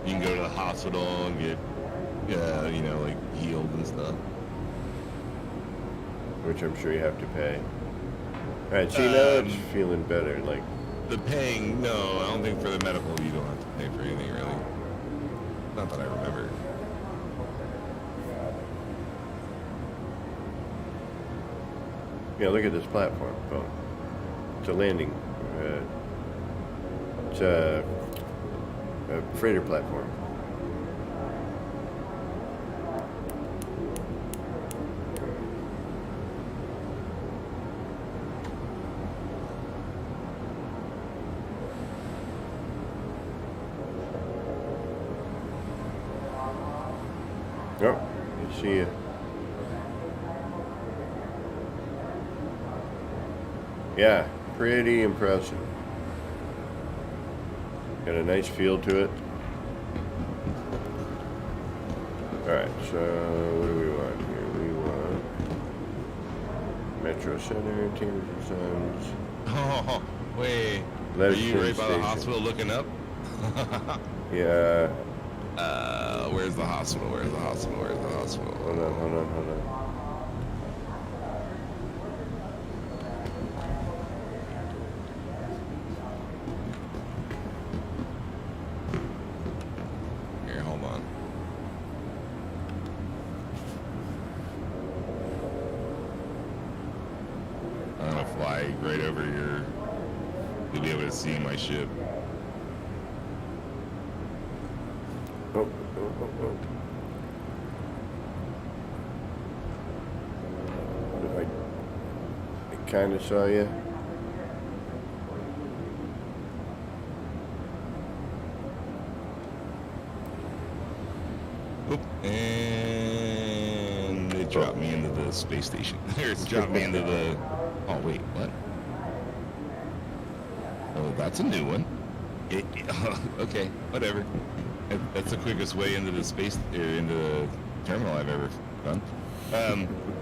you can go to the hospital and get, you know, like healed and stuff. Which I'm sure you have to pay. Alright, see, now it's feeling better, like... The paying, no, I don't think for the medical you don't have to pay for anything really. Not that I remember. Yeah, look at this platform. Oh, it's a landing. It's a freighter platform. Oh, I see you. Yeah, pretty impressive. Got a nice feel to it. Alright, so what do we want here? We want Metro Center, Chambers and Sons. Oh, wait. Are Leadington you right by the Station. hospital looking up? Yeah. Where's the hospital? Where's the hospital? Where's the hospital? Hold on. Here, hold on. I'm gonna fly right over here. You'll be able to see my ship. Oh. I kind of saw you. Oop, and it dropped me into the space station. Or it dropped me into the... Oh, wait, what? Oh, that's a new one. Okay, whatever. That's the quickest way into the space, or into the terminal I've ever done.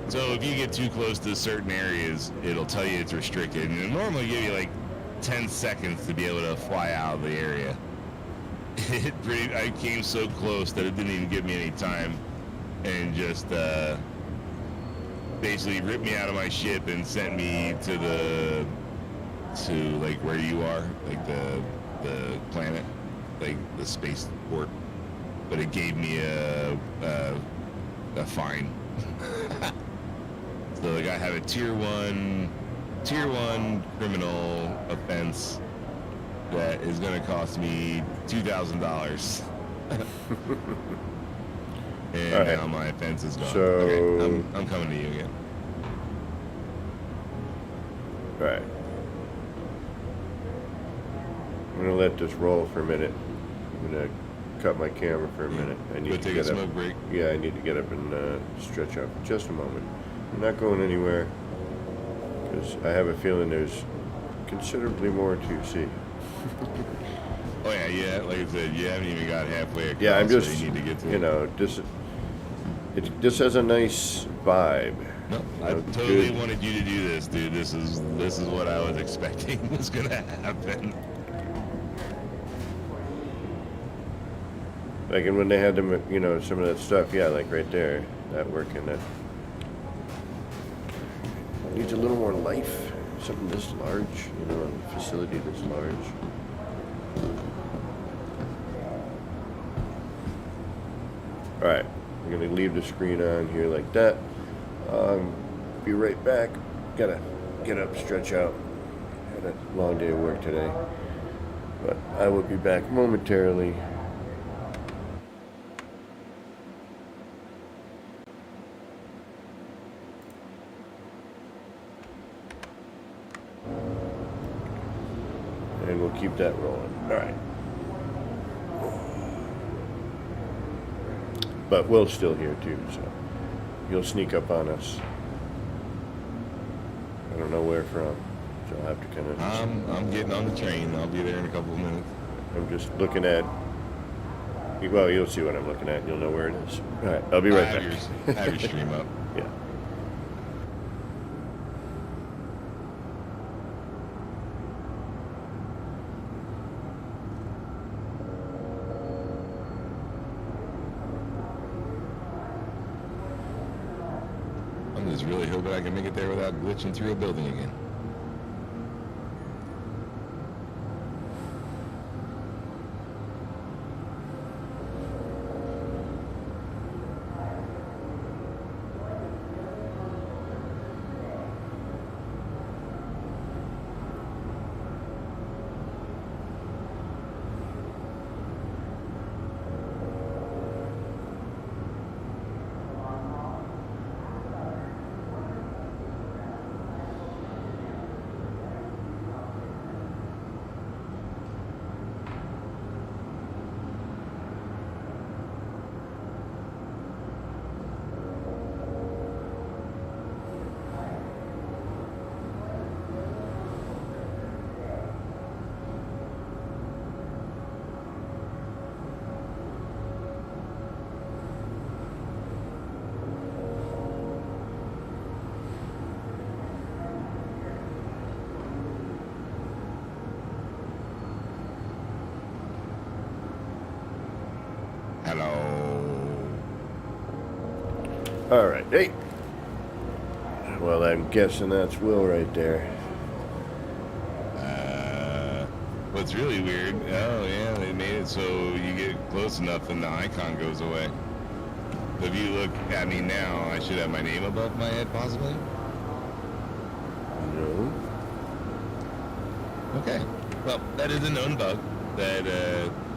So if you get too close to certain areas, it'll tell you it's restricted, and it'll normally give you like 10 seconds to be able to fly out of the area. I came so close that it didn't even give me any time, and just basically ripped me out of my ship and sent me to like where you are, like the planet, like the space port. But it gave me a fine. So like I have a tier one criminal offense that is going to cost me $2,000. And All right. now my offense is gone. So- Okay, I'm coming to you again. Right. I'm gonna let this roll for a minute. I'm gonna cut my camera for a minute. I need Go to take a get up. smoke break. Yeah, I need to get up and stretch out for just a moment. I'm not going anywhere because I have a feeling there's considerably more to see. Oh yeah, like I said, you haven't even got halfway across Yeah, I'm where just, you need to get to. you know, this has a nice vibe. No, I know, totally good. wanted you to do this, dude. This is what I was expecting was gonna happen. Like, and when they had them, you know, some of that stuff, yeah, like right there, that working, that needs a little more life. Something this large, you know, a facility this large. All right, I'm gonna leave the screen on here like that. Be right back. Gotta get up, stretch out. Had a long day of work today, but I will be back momentarily. And we'll keep that rolling. All right. But Will's still here too, so he'll sneak up on us. I don't know where from, so I'll have to kind of. I'm getting on the train. I'll be there in a couple of minutes. I'm just looking at. Well, you'll see what I'm looking at. You'll know where it is. All right, I'll be right back. Have your stream up. Yeah. I'm just really hoping I can make it there without glitching through a building again. All right. Hey. Well, I'm guessing that's Will right there. What's really weird, oh yeah, they made it so you get close enough and the icon goes away. So if you look at me now, I should have my name above my head, possibly? No. Okay. Well, that is a known bug. That,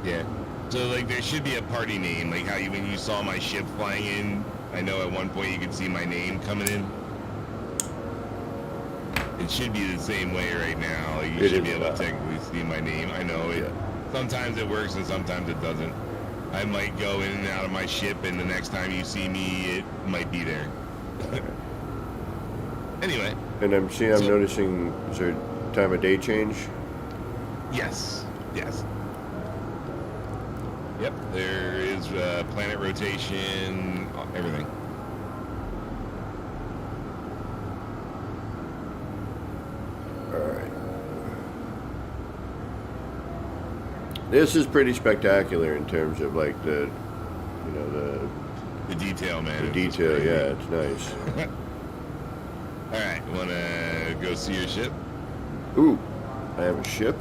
yeah. So, like, there should be a party name, like how you, when you saw my ship flying in, I know at one point you could see my name coming in. It should be the same way right now. Like, you should be able to technically see my name. I know it. Sometimes it works and sometimes it doesn't. I might go in and out of my ship, and the next time you see me, it might be there. Anyway. And I'm noticing, is there time of day change? Yes. Yes. Yep. There is planet rotation, everything. Alright. This is pretty spectacular in terms of like the detail, man. The detail, yeah, it's nice. Alright, wanna go see your ship? Ooh, I have a ship?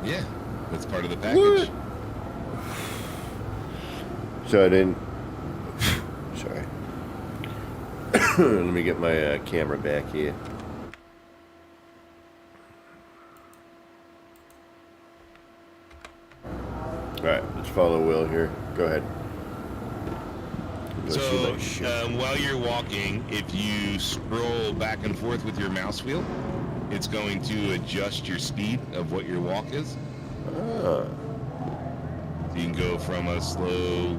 Yeah, that's part of the package. What? So I didn't... Sorry. Let me get my camera back here. Alright, let's follow Will here. Go ahead. So, while you're walking, if you scroll back and forth with your mouse wheel, it's going to adjust your speed of what your walk is. Ah. So you can go from a slow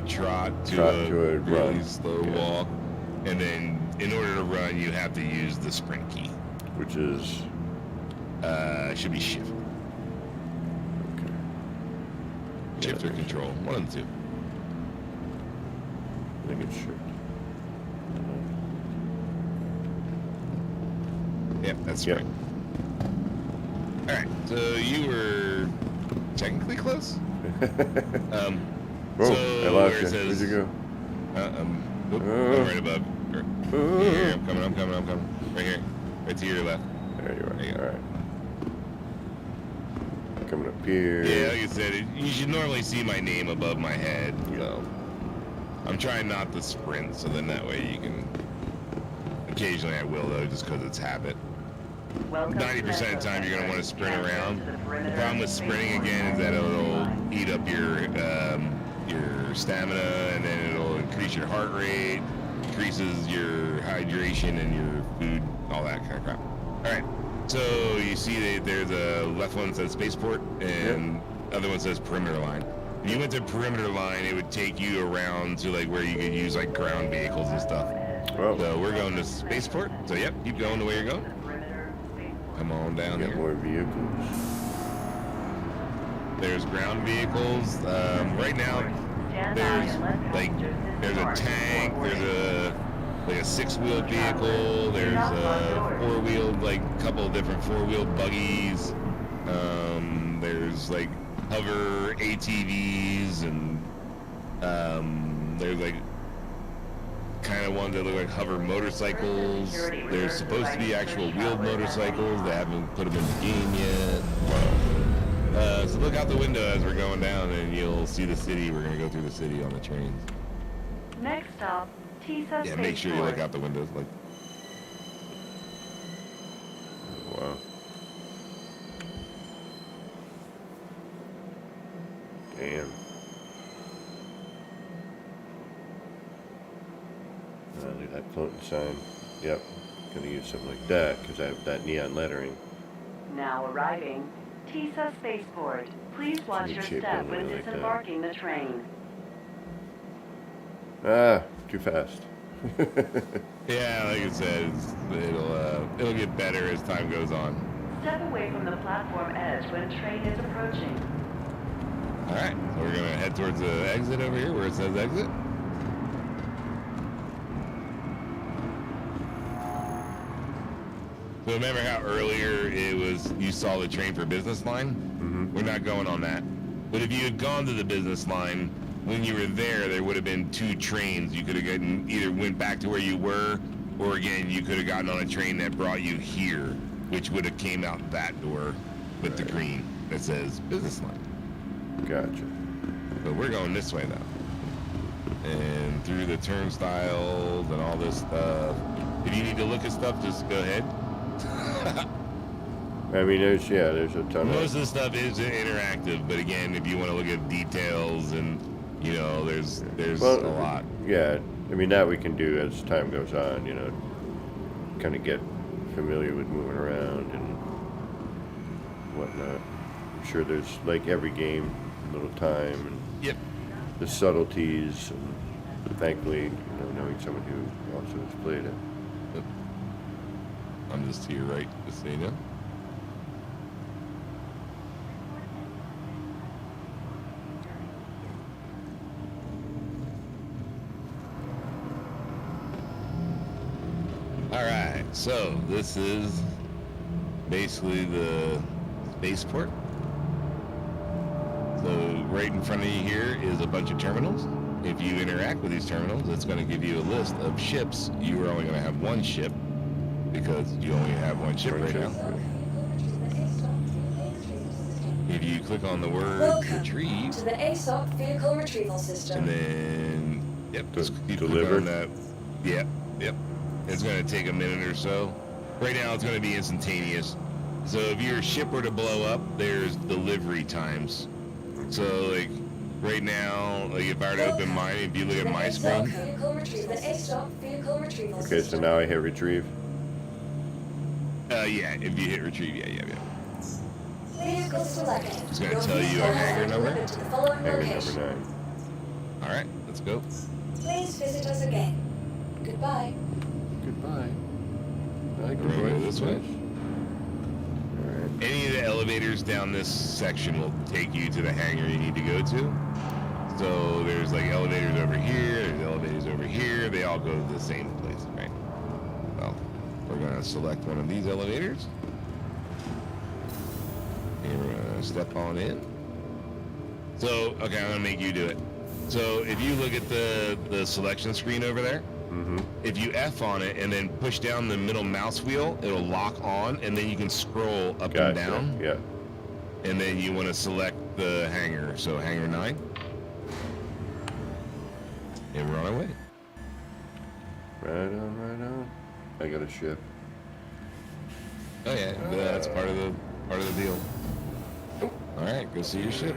trot to a really slow walk. And then, in order to run, you have to use the sprint key. Which is? Should be shift. Okay. Shift or control, one of the two. I think it's shift. Yep, that's sprint. Alright, so you were technically close. Whoa, so I lost you. Where'd you go? I'm right above. Here, I'm coming. Right here. Right to your left. There you are. Alright. Coming up here. Yeah, like I said, you should normally see my name above my head. So I'm trying not to sprint, so then that way you can... Occasionally I will, though, just because it's habit. 90% of the time you're going to want to sprint around. The problem with sprinting, again, is that it'll eat up your stamina, and then it'll increase your heart rate, increases your hydration and your food, all that kind of crap. Alright, so you see that there's a left one that says spaceport, and other one says perimeter line. If you went to perimeter line, it would take you around to like where you could use like ground vehicles and stuff. Oh. So we're going to spaceport. So yep, keep going the way you're going. Come on down here. More vehicles. There's ground vehicles. Right now, there's a tank. There's a 6-wheeled vehicle. There's a 4-wheeled, like couple of different 4-wheeled buggies. There's like hover ATVs, and there's like kind of ones that look like hover motorcycles. There's supposed to be actual wheeled motorcycles. They haven't put them in the game yet. So look out the window as we're going down, and you'll see the city. We're gonna go through the city on the trains. Next stop, Tisa. Yeah, make sure you look out the windows. Like, Wow. Damn. Look at that floating sign. Yep. Gonna use something like that because I have that neon lettering. Now arriving, Tisa Spaceport. Please watch your step when like disembarking the train. Ah, too fast. yeah, like I said, it'll get better as time goes on. Step away from the platform edge when train is approaching. All right, so we're gonna head towards the exit over here where it says exit. So remember how earlier it was you saw the train for business line? Mm-hmm. We're not going on that. But if you had gone to the business line, when you were there would have been 2 trains. You could have gotten either went back to where you were, or again, you could have gotten on a train that brought you here, which would have came out that door with the green that says business line. Gotcha. But we're going this way now. And through the turnstiles and all this stuff. If you need to look at stuff, just go ahead. I mean, there's a ton Most of... of the stuff is interactive, but again, if you want to look at details and, you know, there's a lot. Yeah, I mean, that we can do as time goes on, you know, kind of get familiar with moving around and whatnot. I'm sure there's, like every game, a little time and Yep. the subtleties, and thankfully, you know, knowing someone who also has played it. Yep. I'm just to your right, just so you know. Alright, so this is basically the spaceport. So right in front of you here is a bunch of terminals. If you interact with these terminals, it's going to give you a list of ships. You are only going to have one ship because you only have one ship right now. If you click on the word Welcome retrieve, to the ASOP vehicle retrieval system. and then just keep clicking Deliver? on that. Yep. It's going to take a minute or so. Right now, it's going to be instantaneous. So if your ship were to blow up, there's delivery times. So like right now, like if I were to open mine, if you look at my screen. Okay, so now I hit retrieve. Yeah, if you hit retrieve, yeah. Vehicle selected. It's going to tell you a hangar number. To the following Hangar location. number 9. All right, let's go. Please visit us again. Goodbye. Goodbye. I like the We're gonna go voice. this way. Alright. Any of the elevators down this section will take you to the hangar you need to go to. So there's like elevators over here, there's elevators over here. They all go to the same place, right? Well, we're going to select one of these elevators. And we're going to step on in. So, okay, I'm going to make you do it. So if you look at the selection screen over there, Mm-hmm. if you F on it and then push down the middle mouse wheel, it'll lock on, and then you can scroll up Gotcha. and down. Yeah. And then you want to select the hangar. So hangar 9. And we're on our way. Right on. I got a ship. Oh yeah, that's part of the deal. All right, go see your ship.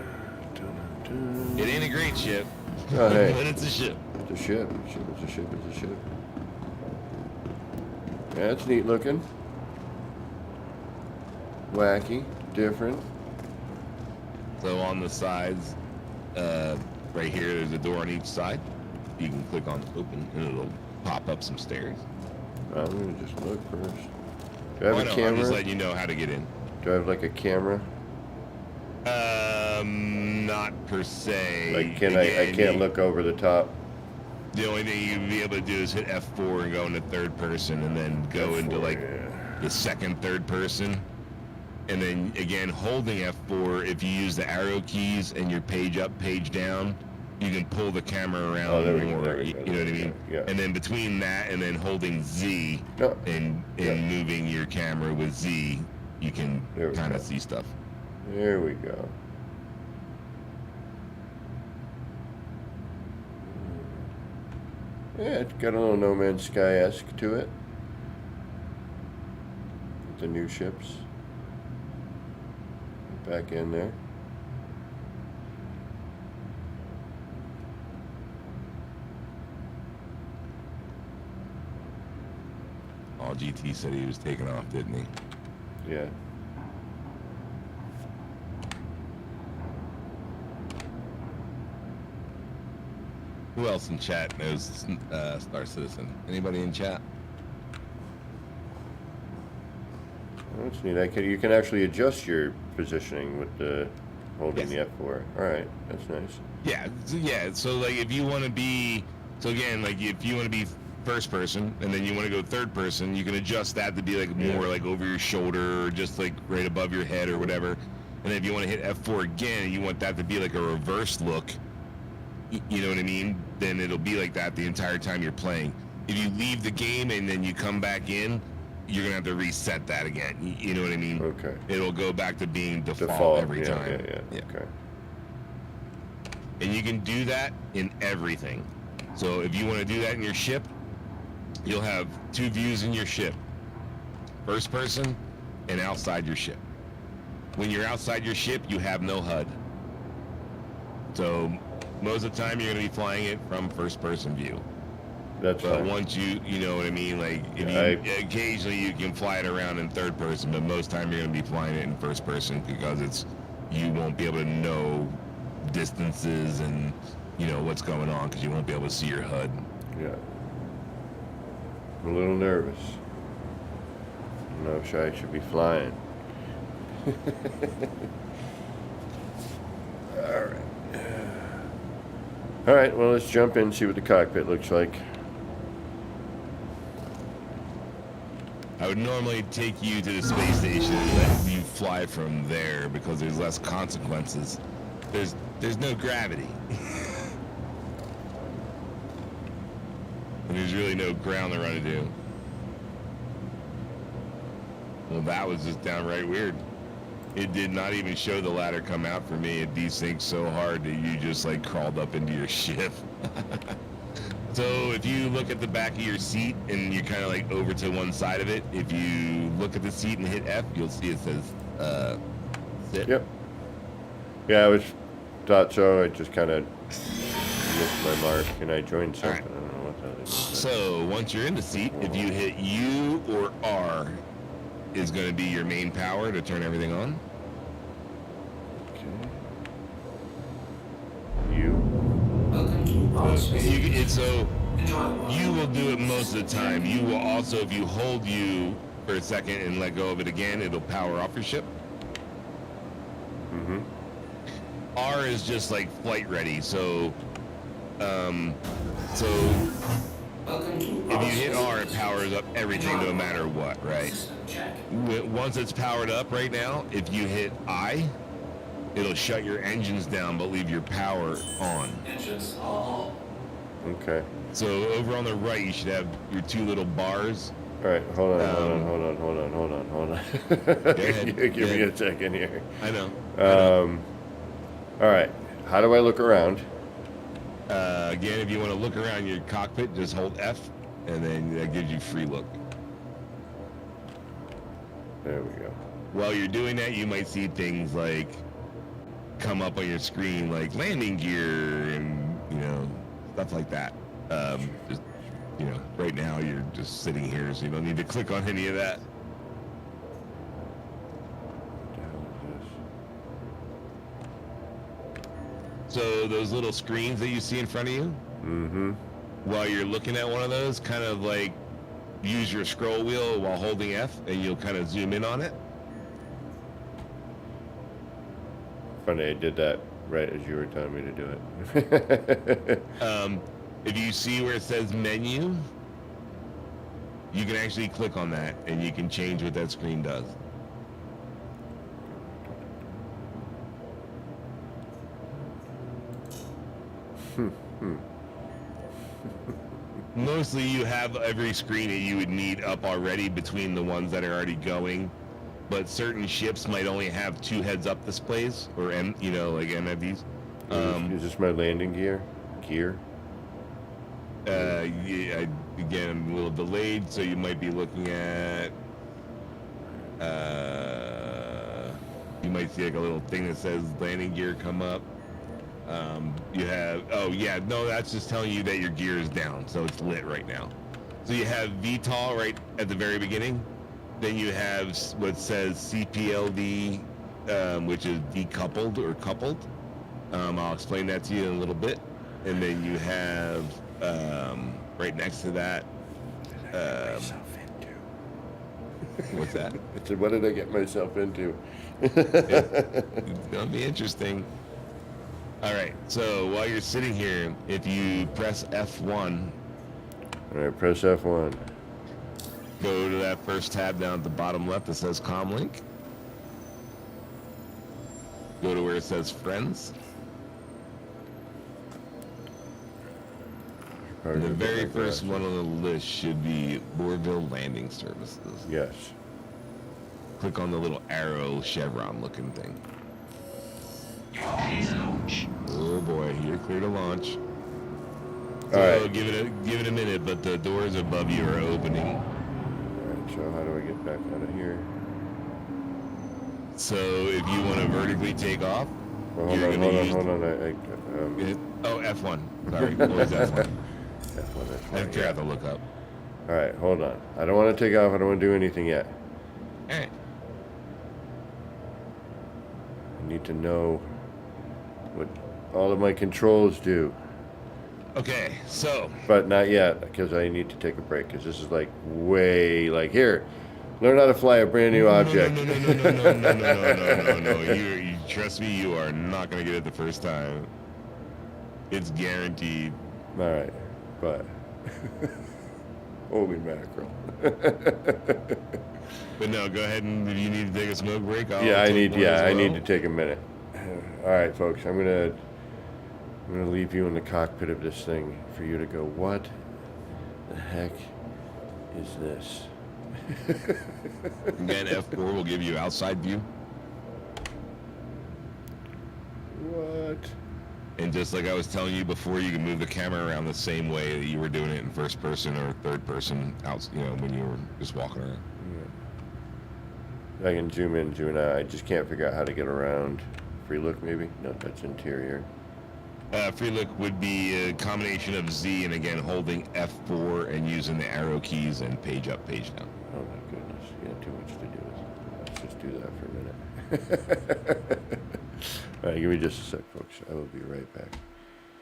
It ain't a great ship, Oh, hey. but it's a ship. It's a ship. It's a ship. Yeah, it's neat looking. Wacky. Different. So on the sides, right here, there's a door on each side. You can click on open, and it'll pop up some stairs. I'm gonna just look first. Do I have a I'm just camera? letting you know how to get in. Do I have like a camera? Not per se. Like, I Again, can't look over the top. The only thing you'd be able to do is hit F4 and go into third person, and then go into F4, like yeah. the second, third person. And then again, holding F4, if you use the arrow keys and your page up, page down, you can pull the camera around Oh, there we go, more. there we You go, know what I there we mean? go, yeah. And then between that and then holding Z No. and Yeah. moving your camera with Z, you can There we kind go. of see stuff. There we go. Yeah, it's got a little No Man's Sky-esque to it. With the new ships. Back in there. Oh, GT said he was taking off, didn't he? Yeah. Who else in chat knows Star Citizen? Anybody in chat? Oh, that's neat. You can actually adjust your positioning with the holding Yes. the F4. Alright, that's nice. Yeah. So like, if you want to be, so again, like if you want to be first person and then you want to go third person, you can adjust that to be like more like over your shoulder or just like right above your head or whatever. And then if you want to hit F4 again, you want that to be like a reverse look. you know what I mean, then it'll be like that the entire time you're playing. If you leave the game and then you come back in, you're gonna have to reset that again. You know what I mean? Okay. It'll go back to being default every yeah, time. Yeah. Okay. And you can do that in everything. So if you want to do that in your ship, you'll have 2 views in your ship. First person and outside your ship. When you're outside your ship, you have no HUD. So most of the time you're going to be flying it from first person view. That's But fine. once you know what I mean, like occasionally you can fly it around in third person, but most time you're going to be flying it in first person because you won't be able to know distances and what's going on because you won't be able to see your HUD. Yeah. I'm a little nervous. I don't know if I should be flying. All right, well, let's jump in and see what the cockpit looks like. I would normally take you to the space station and let you fly from there because there's less consequences. There's no gravity. And there's really no ground to run into. Well, that was just downright weird. It did not even show the ladder come out for me. It desynced so hard that you just like crawled up into your ship. So if you look at the back of your seat and you're kind of like over to one side of it, if you look at the seat and hit F, you'll see it says sit. Yep. Yeah, thought so. I just kind of missed my mark and I joined something. Right. I don't know what the hell it is. So once you're in the seat, if you hit U or R, is going to be your main power to turn everything on. Okay. You. You will do it most of the time. You will also, if you hold U for a second and let go of it again, it'll power off your ship. Mm-hmm. R is just like flight ready. So if you hit R, it powers up everything no matter what, right? Once it's powered up right now, if you hit I, it'll shut your engines down but leave your power on. Okay. So over on the right, you should have your 2 little bars. All right, hold on. Go ahead. Give me a second here. I know. All right, how do I look around? Again, if you want to look around your cockpit, just hold F, and then that gives you free look. There we go. While you're doing that, you might see things like come up on your screen, like landing gear and stuff like that. Just right now you're just sitting here, so you don't need to click on any of that. What the hell is this? So those little screens that you see in front of you, Mm-hmm. while you're looking at one of those, kind of like use your scroll wheel while holding F, and you'll kind of zoom in on it. Funny, I did that right as you were telling me to do it. If you see where it says menu, you can actually click on that, and you can change what that screen does. Mostly you have every screen that you would need up already between the ones that are already going, but certain ships might only have 2 heads-up displays, or like MFDs. Is this my landing gear? Yeah, again, I'm a little delayed, so you might be looking at. You might see like a little thing that says landing gear come up. You have, that's just telling you that your gear is down, so it's lit right now. So you have VTOL right at the very beginning. Then you have what says CPLD, which is decoupled or coupled. I'll explain that to you in a little bit. And then you have right next to that. What's that? I said, what did I get myself into? It's gonna be interesting. All right, so while you're sitting here, if you press F1, All right, press F1. go to that first tab down at the bottom left that says Comlink. Go to where it says Friends. And the to very get my first glasses. one on the list should be Bourville Landing Services. Yes. Click on the little arrow chevron looking thing. Oh boy, you're clear to launch. So All right. give it a minute, but the doors above you are opening. All right. So how do I get back out of here? So if you want to vertically take off, Well, hold you're on. gonna use F1. Sorry, always F1. F1, I have to look up. All right, hold on. I don't want to take off. I don't want to do anything yet. All right. I need to know what all of my controls do. Okay, so But not yet, because I need to take a break, because this is like way, like, here, learn how to fly a brand new object. No. You trust me, you are not gonna get it the first time. It's guaranteed. All right, but holy mackerel. But no, go ahead and if you need to take a smoke break, I'll I take need one as well. to take a minute. All right, folks, I'm gonna leave you in the cockpit of this thing for you to go, what the heck is this? Again, F4 will give you outside view. What? And just like I was telling you before, you can move the camera around the same way that you were doing it in first person or third person out, when you were just walking around. I can zoom in, zoom out. I just can't figure out how to get around. Free look, maybe? No, that's interior. Free look would be a combination of Z and again holding F4 and using the arrow keys and page up, page down. Oh my goodness, you got too much to do. Let's just do that for a minute. All right, give me just a sec, folks. I will be right back.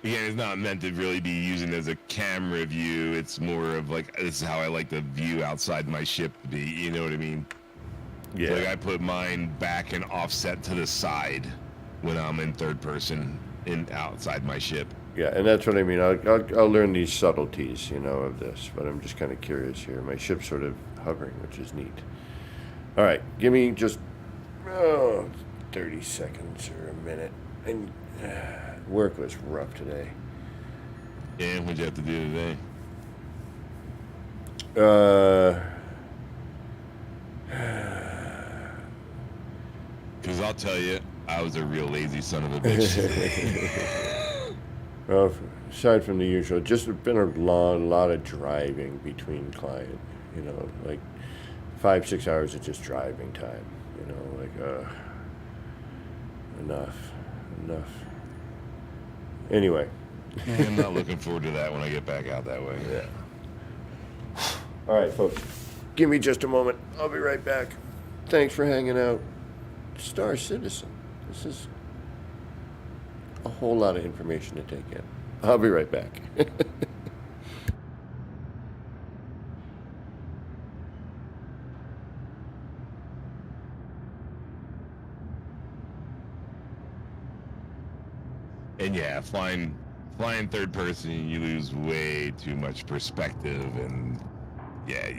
Again, it's not meant to really be using as a camera view. It's more of like, this is how I like the view outside my ship to be. You know what I mean? Yeah. Like I put mine back and offset to the side when I'm in third person outside my ship. Yeah, and that's what I mean. I'll learn these subtleties, of this, but I'm just kind of curious here. My ship's sort of hovering, which is neat. All right, give me just 30 seconds or a minute. And work was rough today. Yeah, what'd you have to do today? Because I'll tell you, I was a real lazy son of a bitch today. Well, aside from the usual, just been a lot of driving between client, like 5-6 hours of just driving time, enough. Anyway. I'm not looking forward to that when I get back out that way. Yeah. All right, folks, give me just a moment. I'll be right back. Thanks for hanging out. Star Citizen. This is a whole lot of information to take in. I'll be right back. And yeah, flying third person, you lose way too much perspective, and yeah,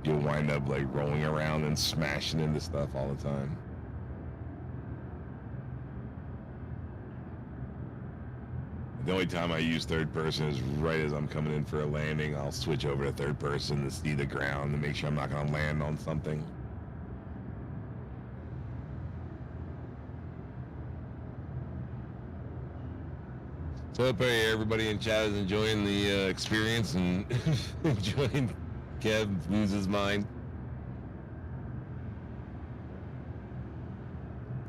you'll wind up like rolling around and smashing into stuff all the time. The only time I use third person is right as I'm coming in for a landing. I'll switch over to third person to see the ground to make sure I'm not going to land on something. So I hope everybody in chat is enjoying the experience and enjoying Kev lose his mind.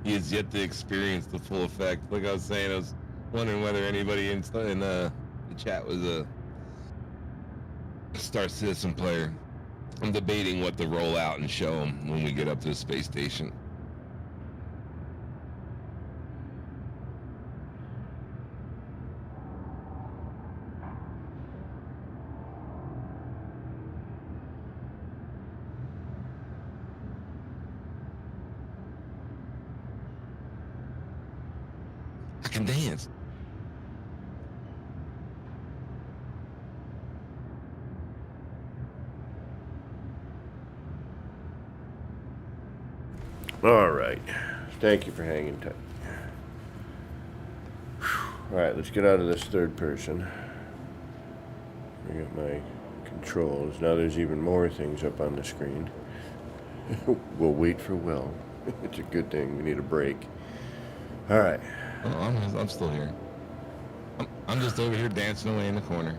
He has yet to experience the full effect. Like I was saying, I was wondering whether anybody in the chat was a Star Citizen player. I'm debating what to roll out and show them when we get up to the space station. I can dance. All right. Thank you for hanging tight. All right, let's get out of this third person. I got my controls. Now there's even more things up on the screen. We'll wait for Will. It's a good thing. We need a break. All right. Oh, I'm still here. I'm just over here dancing away in the corner.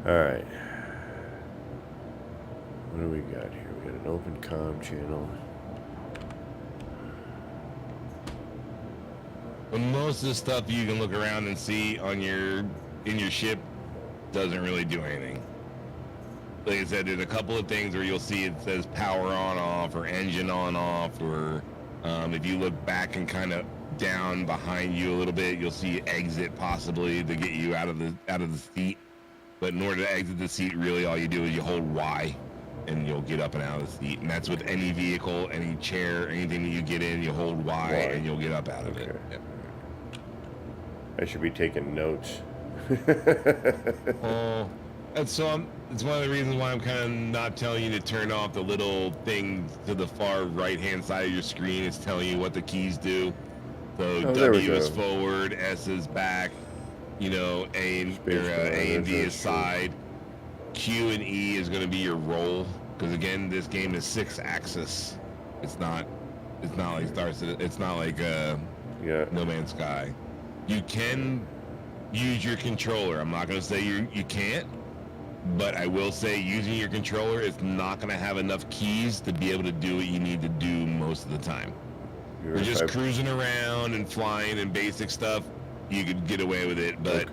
All right. What do we got here? We got an open comm channel. But most of the stuff you can look around and see on in your ship doesn't really do anything. Like I said, there's a couple of things where you'll see it says power on off or engine on off, or if you look back and kind of down behind you a little bit, you'll see exit possibly to get you out of the seat. But in order to exit the seat, really all you do is you hold Y and you'll get up and out of the seat. And that's with any vehicle, any chair, anything that you get in, you hold Y and you'll get up out of it. Yep. I should be taking notes. Oh, it's one of the reasons why I'm kind of not telling you to turn off the little thing to the far right-hand side of your screen. It's telling you what the keys do. So W is forward, S is back, A and D is side. Q and E is going to be your roll, because again, this game is 6-axis. It's not like it's not like No Man's Sky. You can use your controller. I'm not going to say you can't, but I will say using your controller is not going to have enough keys to be able to do what you need to do most of the time. You're just cruising around and flying and basic stuff, you could get away with it, but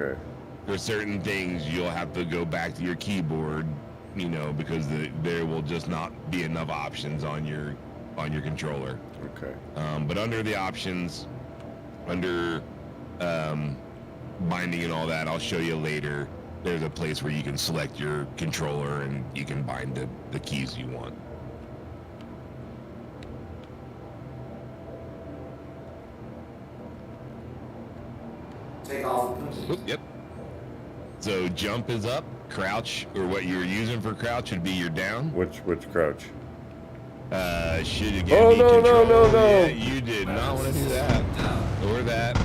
for certain things you'll have to go back to your keyboard, because there will just not be enough options on your controller. Okay. But under the options, under binding and all that, I'll show you later, there's a place where you can select your controller and you can bind the keys you want. Take off. Yep. So jump is up, crouch, or what you're using for crouch would be your down. What's crouch? Should again Oh, be no, control. no. Yeah, you did not want to do that. Or that.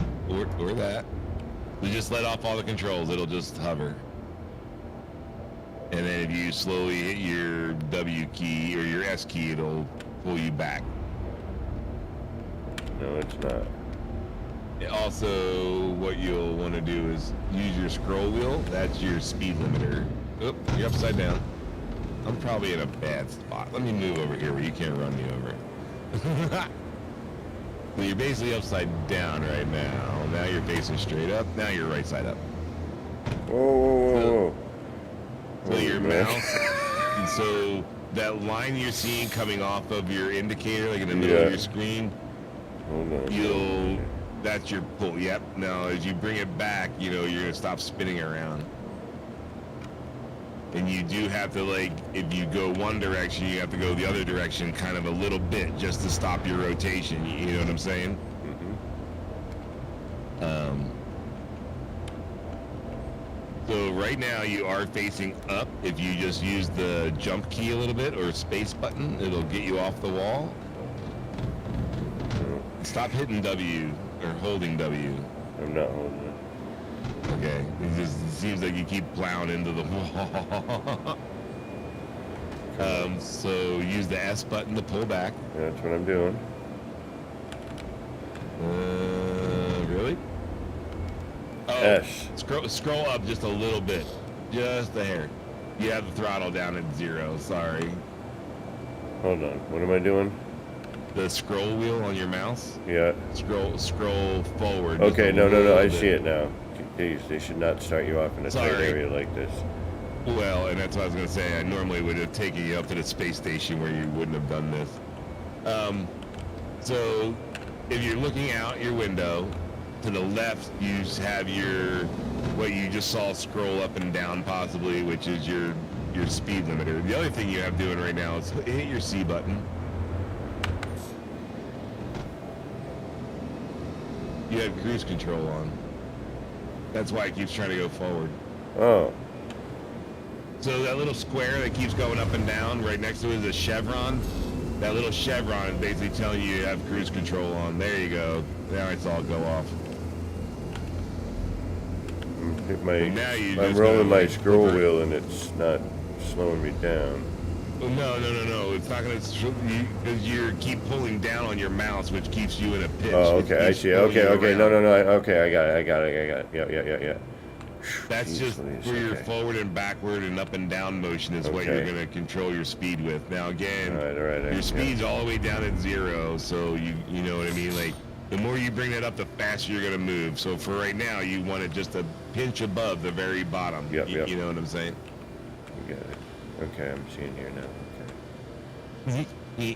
Or that. You just let off all the controls, it'll just hover. And then if you slowly hit your W key or your S key, it'll pull you back. No, it's not. Also, what you'll want to do is use your scroll wheel. That's your speed limiter. Oop, you're upside down. I'm probably in a bad spot. Let me move over here where you can't run me over. So you're basically upside down right now. Now you're facing straight up. Now you're right side up. Whoa. So your mouse, and so that line you're seeing coming off of your indicator, like in the middle of your screen, Hold on. that's your pull. Yep. Now as you bring it back, you're gonna stop spinning around. And you do have to, if you go one direction, you have to go the other direction kind of a little bit just to stop your rotation. You know what I'm saying? Mm-hmm. So right now you are facing up. If you just use the jump key a little bit or space button, it'll get you off the wall. Stop hitting W or holding W. I'm not holding it. Okay, it seems like you keep plowing into the wall. So use the S button to pull back. That's what I'm doing. Really? Oh, S. Scroll up just a little bit, just a hair. You have the throttle down at 0. Sorry. Hold on. What am I doing? The scroll wheel on your mouse. Yeah. Scroll forward. Okay. No. I see it now. They should not start you off in a tight area like this. Well, and that's what I was going to say. I normally would have taken you up to the space station where you wouldn't have done this. So if you're looking out your window, to the left you have what you just saw scroll up and down possibly, which is your speed limiter. The other thing you have doing right now is hit your C button. You have cruise control on. That's why it keeps trying to go forward. Oh. So that little square that keeps going up and down, right next to it is a chevron. That little chevron is basically telling you have cruise control on. There you go. Now it's all go off. I'm my now you I'm just rolling gotta, my like, scroll flip it. wheel and it's not slowing me down. Oh, no. It's not gonna because you keep pulling down on your mouse, which keeps you in a pitch. Oh, It okay, I keeps see. pulling you Okay. No, around. okay, I got it. Yeah. That's Jeez just Louise, for your okay. forward and backward and up and down motion is what you're Okay. gonna control your speed with. Now again, All right, your speed's all the way down at 0, so you know what I mean. Like the more you bring that up, the faster you're gonna move. So for right now, you want it just a pinch above the very bottom. Yep. You know what I'm saying? You got it. Okay, I'm seeing here now. Okay.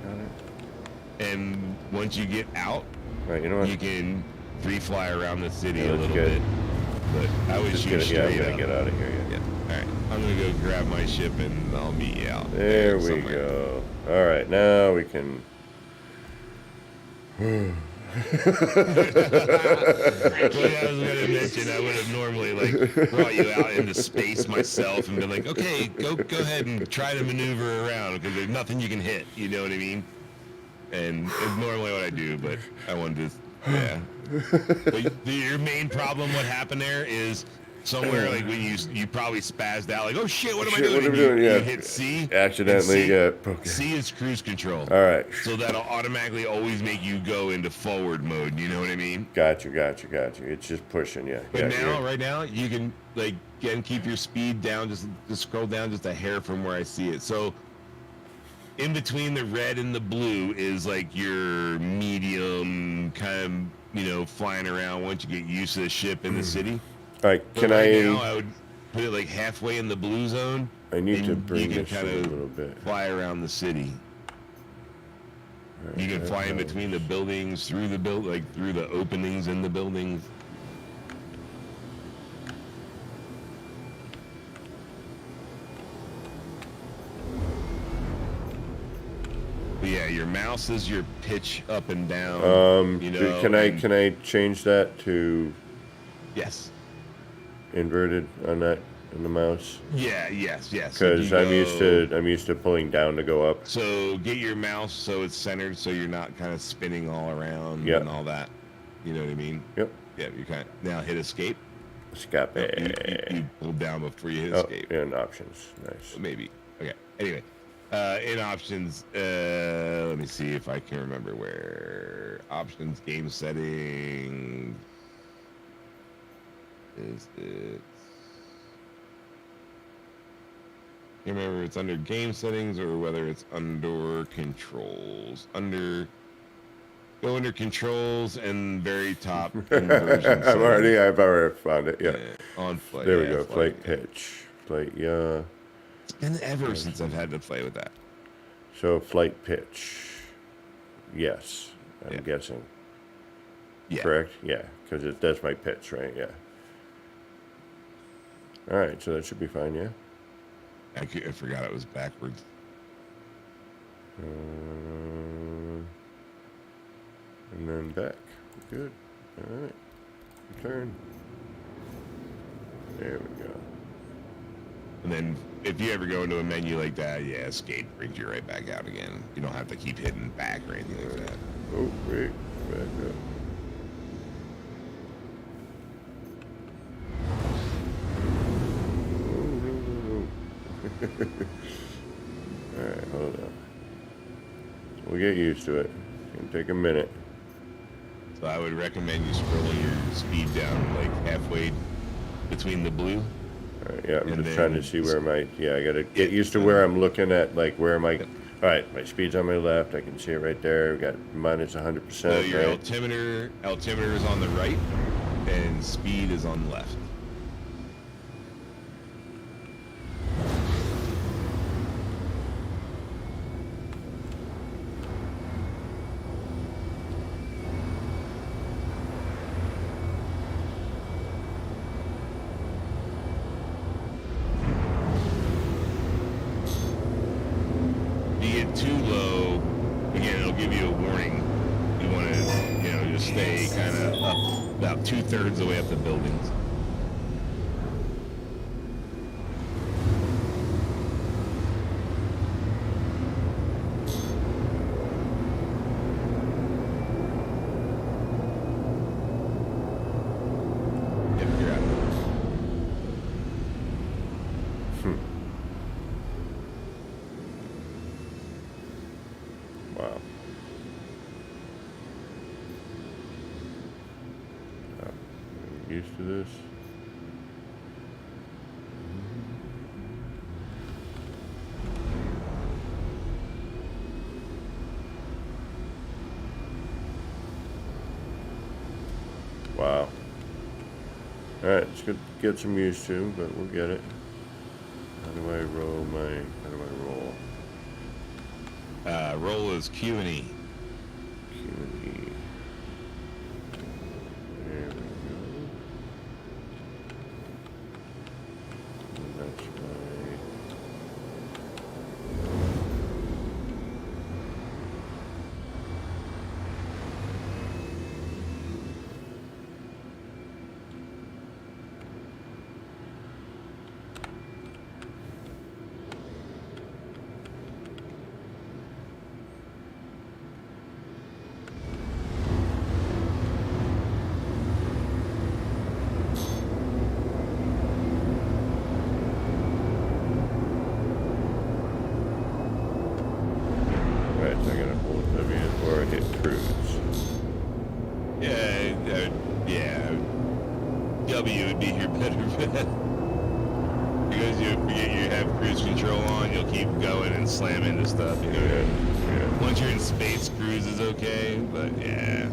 Got it. And once you get out, Right, you know what? you can free fly around the city Yeah, a let's little get- bit. But I would Just shoot get it. Yeah, I'm straight gonna up. get out of here. Yeah. All right. I'm gonna go grab my ship and I'll meet you out There we somewhere. go. All right, now we can. What I was gonna mention, I would have normally like brought you out into space myself and been like, okay, go ahead and try to maneuver around because there's nothing you can hit. You know what I mean? And it's normally what I do, but I wanted to, yeah. But your main problem, what happened there is somewhere like when you probably spazzed out, like, oh shit, what am I doing? What am I And doing? you Yeah. hit C. Accidentally, and yeah. Okay. C is cruise control. All right. So that'll automatically always make you go into forward mode. You know what I mean? Got you. It's just pushing, yeah. But yeah, now, right now, you can like again keep your speed down, just scroll down just a hair from where I see it. So in between the red and the blue is like your medium kind of, flying around once you get used to the ship in the city. All right, But can right now, I I would put it like halfway in the blue zone. I need to and bring you can this kind in a of little bit. fly around the city. All right, You can fly in between the buildings, through the through the openings in the buildings. But yeah, your mouse is your pitch up and down. Can I change that to Yes. inverted on the mouse? Yeah. Yes. Because I'm used to pulling down to go up. So get your mouse so it's centered, so you're not kind of spinning all around Yep. and all that. You know what I mean? Yep. Yeah. You kind of now hit escape. Escape. You pulled down before you hit Oh, escape. and options. Nice. Maybe. Okay. Anyway, in options, let me see if I can remember where options game settings is it. I can't remember if it's under game settings or whether it's under controls. Go under controls and very top inversion I've already found it. Yeah. on flight. There we yeah, go. Flight pitch. Flight. Yeah. It's been ever since I've had to play with that. So flight pitch. Yes, I'm guessing. Yeah. Correct? Yeah, because that's my pitch, right? Yeah. All right, so that should be fine, yeah? I forgot it was backwards. And then back. Good. All right. Return. There we go. And then if you ever go into a menu like that, yeah, escape brings you right back out again. You don't have to keep hitting back or anything like that. Oh, wait. Back up. All right, hold on. We'll get used to it. It's gonna take a minute. So I would recommend you scrolling your speed down like halfway between the blue. All right, yeah, I'm And just trying to then see where my, I gotta get used to where I'm looking at, like where my, all right, my speed's on my left, I can see it right there, we got minus 100%, So your right? altimeter is on the right and speed is on the left. If you get too low, again, it'll give you a warning. You want to, just stay kind of up about 2/3 of the way up the buildings. Wow. Oh, I'm used to this. Wow. Alright, it's good to get some used to, but we'll get it. How do I roll? Roll is Q and E. Q and E. There we go. And that's my... Right, so I gotta hold W before I hit cruise. Yeah. W would be your better bet. Because you forget you have cruise control on, you'll keep going and slam into stuff. You know? Yeah. Once you're in space, cruise is okay, but yeah.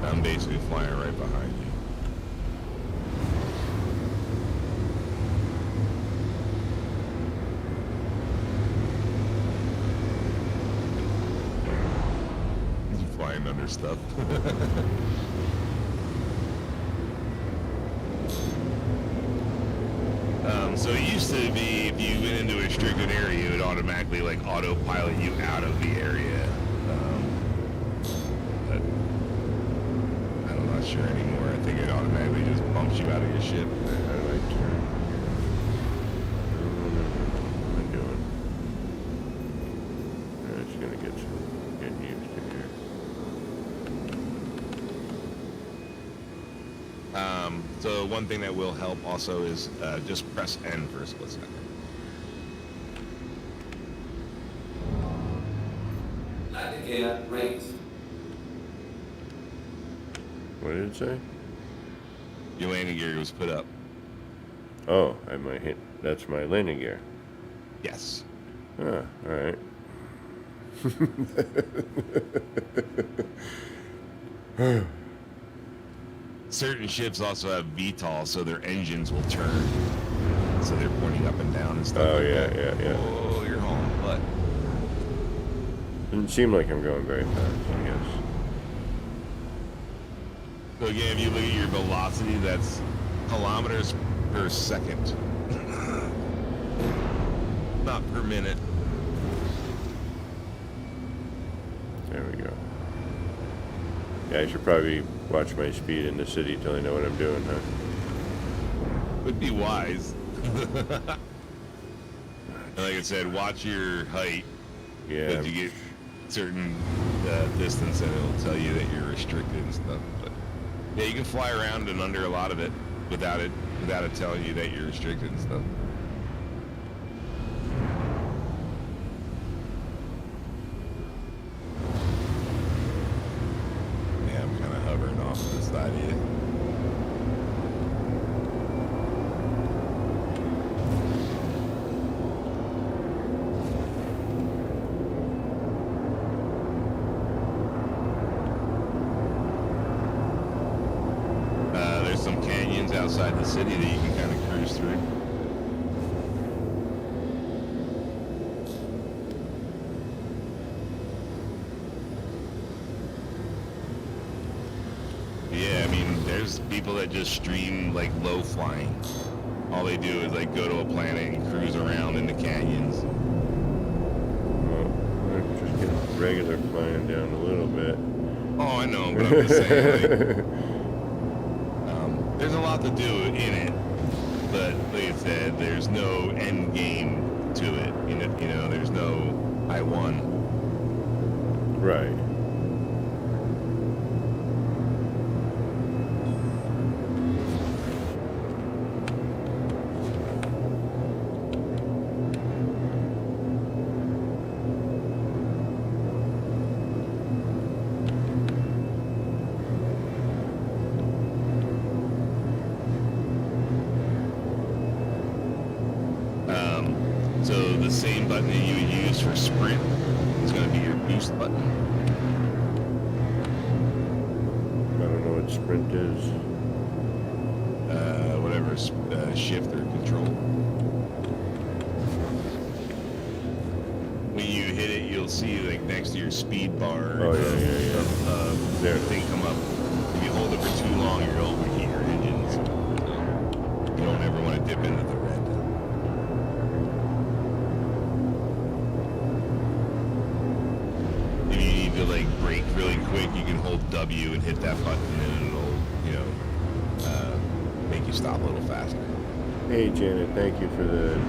I'm basically flying right behind you. You're flying under stuff. So it used to be if you went into a restricted area, it would automatically like autopilot you out of the area. But I'm not sure anymore. I think it automatically just bumps you out of your ship. How do I turn? What am I doing? It's gonna getting used to here. So one thing that will help also is just press N for a split second. Landing gear raised. What did it say? Your landing gear was put up. Oh, I might hit. That's my landing gear. Yes. Ah, all right. Certain ships also have VTOL, so their engines will turn. So they're pointing up and down and stuff. Oh, like yeah, that. yeah. Oh, you're home. But Doesn't seem like I'm going very fast, I guess. so again, if you look at your velocity, that's kilometers per second, not per minute. There we go. Yeah, I should probably watch my speed in the city till I know what I'm doing, huh? Would be wise. Like I said, watch your height. Yeah. Because you get certain distance and it'll tell you that you're restricted and stuff. But yeah, you can fly around and under a lot of it without it telling you that you're restricted and stuff. Yeah, I'm kind of hovering off to the side of you. There's some canyons outside the city that you can kind of cruise through. Yeah, I mean, there's people that just stream like low flying. All they do is like go to a planet and cruise around in the canyons. Well, I'm just getting regular flying down a little bit. Oh, I know, but I'm just saying, like, there's a lot to do in it, but like I said, there's no end game to it. You know, there's no I won. Right. same button that you would use for sprint is going to be your boost button. I don't know what sprint is. Whatever, shift or control. When you hit it, you'll see like next to your speed bar. Oh, yeah. There, thing come up. If you hold it for too long, you're overheat your engines. So you don't ever want to dip into the red. If you need to like brake really quick, you can hold W and hit that button, and it'll, make you stop a little faster. Hey, Janet, thank you for the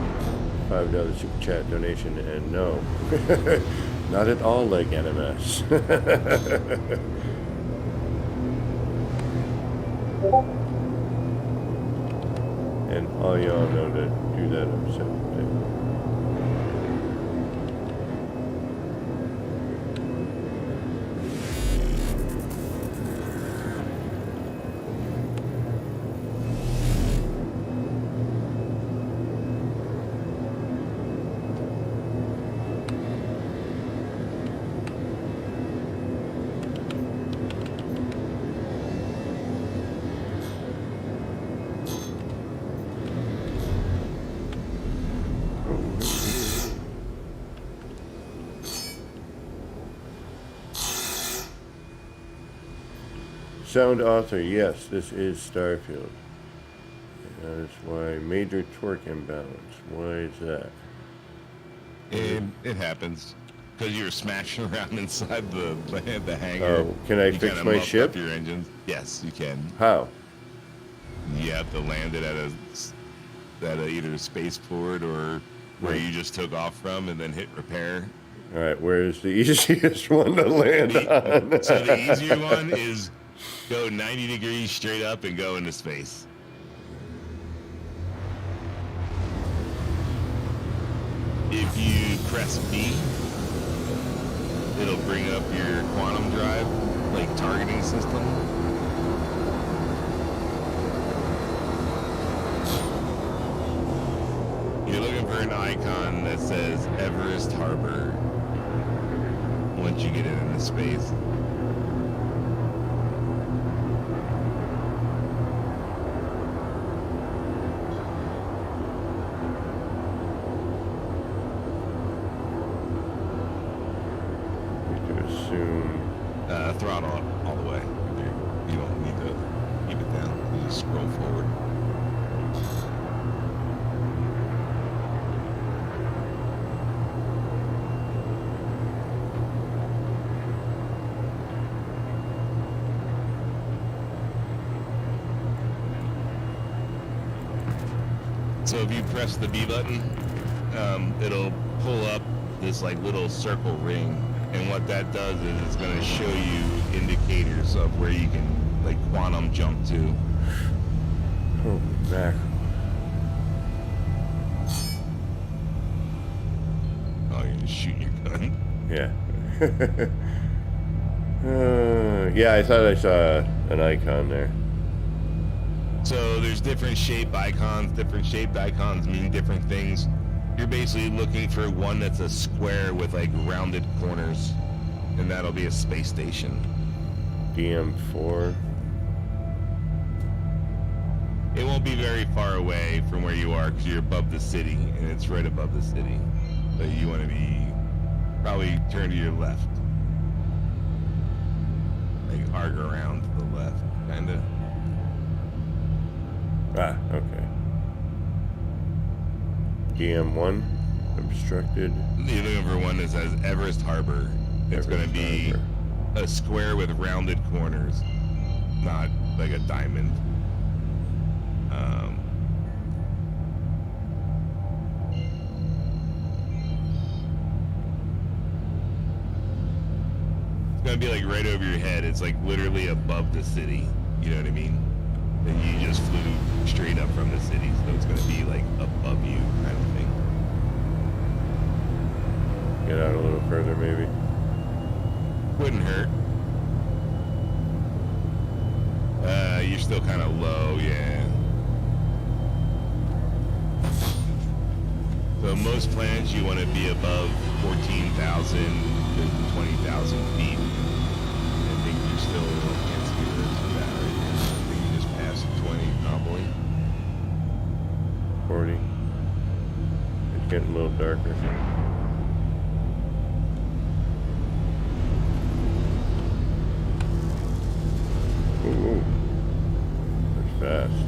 $5 super chat donation. And no, not at all like NMS. And all y'all know to do that upset thing. Sound author, yes, this is Starfield. That is why major torque imbalance. Why is that? And it happens because you're smashing around inside the hangar. Oh, can I You fix kinda my muffed ship? up your engines. Yes, you can. How? You have to land it at either a spaceport or where you just took off from, and then hit repair. All right, where's the easiest one to land on? So the easier one is go 90 degrees straight up and go into space. If you press B, it'll bring up your quantum drive, like targeting system. You're looking for an icon that says Everest Harbor once you get it into space. Throttle up all the way. You don't need to keep it down. You just scroll forward. So if you press the B button, it'll pull up this like little circle ring. And what that does is it's going to show you indicators of where you can like quantum jump to. Oh, mackerel. Oh, you're just shooting your gun. Yeah. Yeah, I thought I saw an icon there. So there's different shape icons. Different shaped icons mean different things. You're basically looking for one that's a square with like rounded corners, and that'll be a space station. DM4. It won't be very far away from where you are because you're above the city, and it's right above the city. But you want to be probably turn to your left, like arc around to the left, kind of. Ah, okay. DM1, obstructed. You're looking for one that says Everest Harbor. It's going to be a square with rounded corners, not like a diamond. It's going to be like right over your head. It's like literally above the city. You know what I mean? And you just flew straight up from the city, so it's going to be like above you kind of thing. Get out a little further, maybe. Wouldn't hurt. You're still kind of low, yeah. So So most planets you want to be above 14,000 to 20,000 feet. I think you're still can't see the rest of that right now. I think you just passed 20 probably. 40. It's getting a little darker. Ooh, that's fast.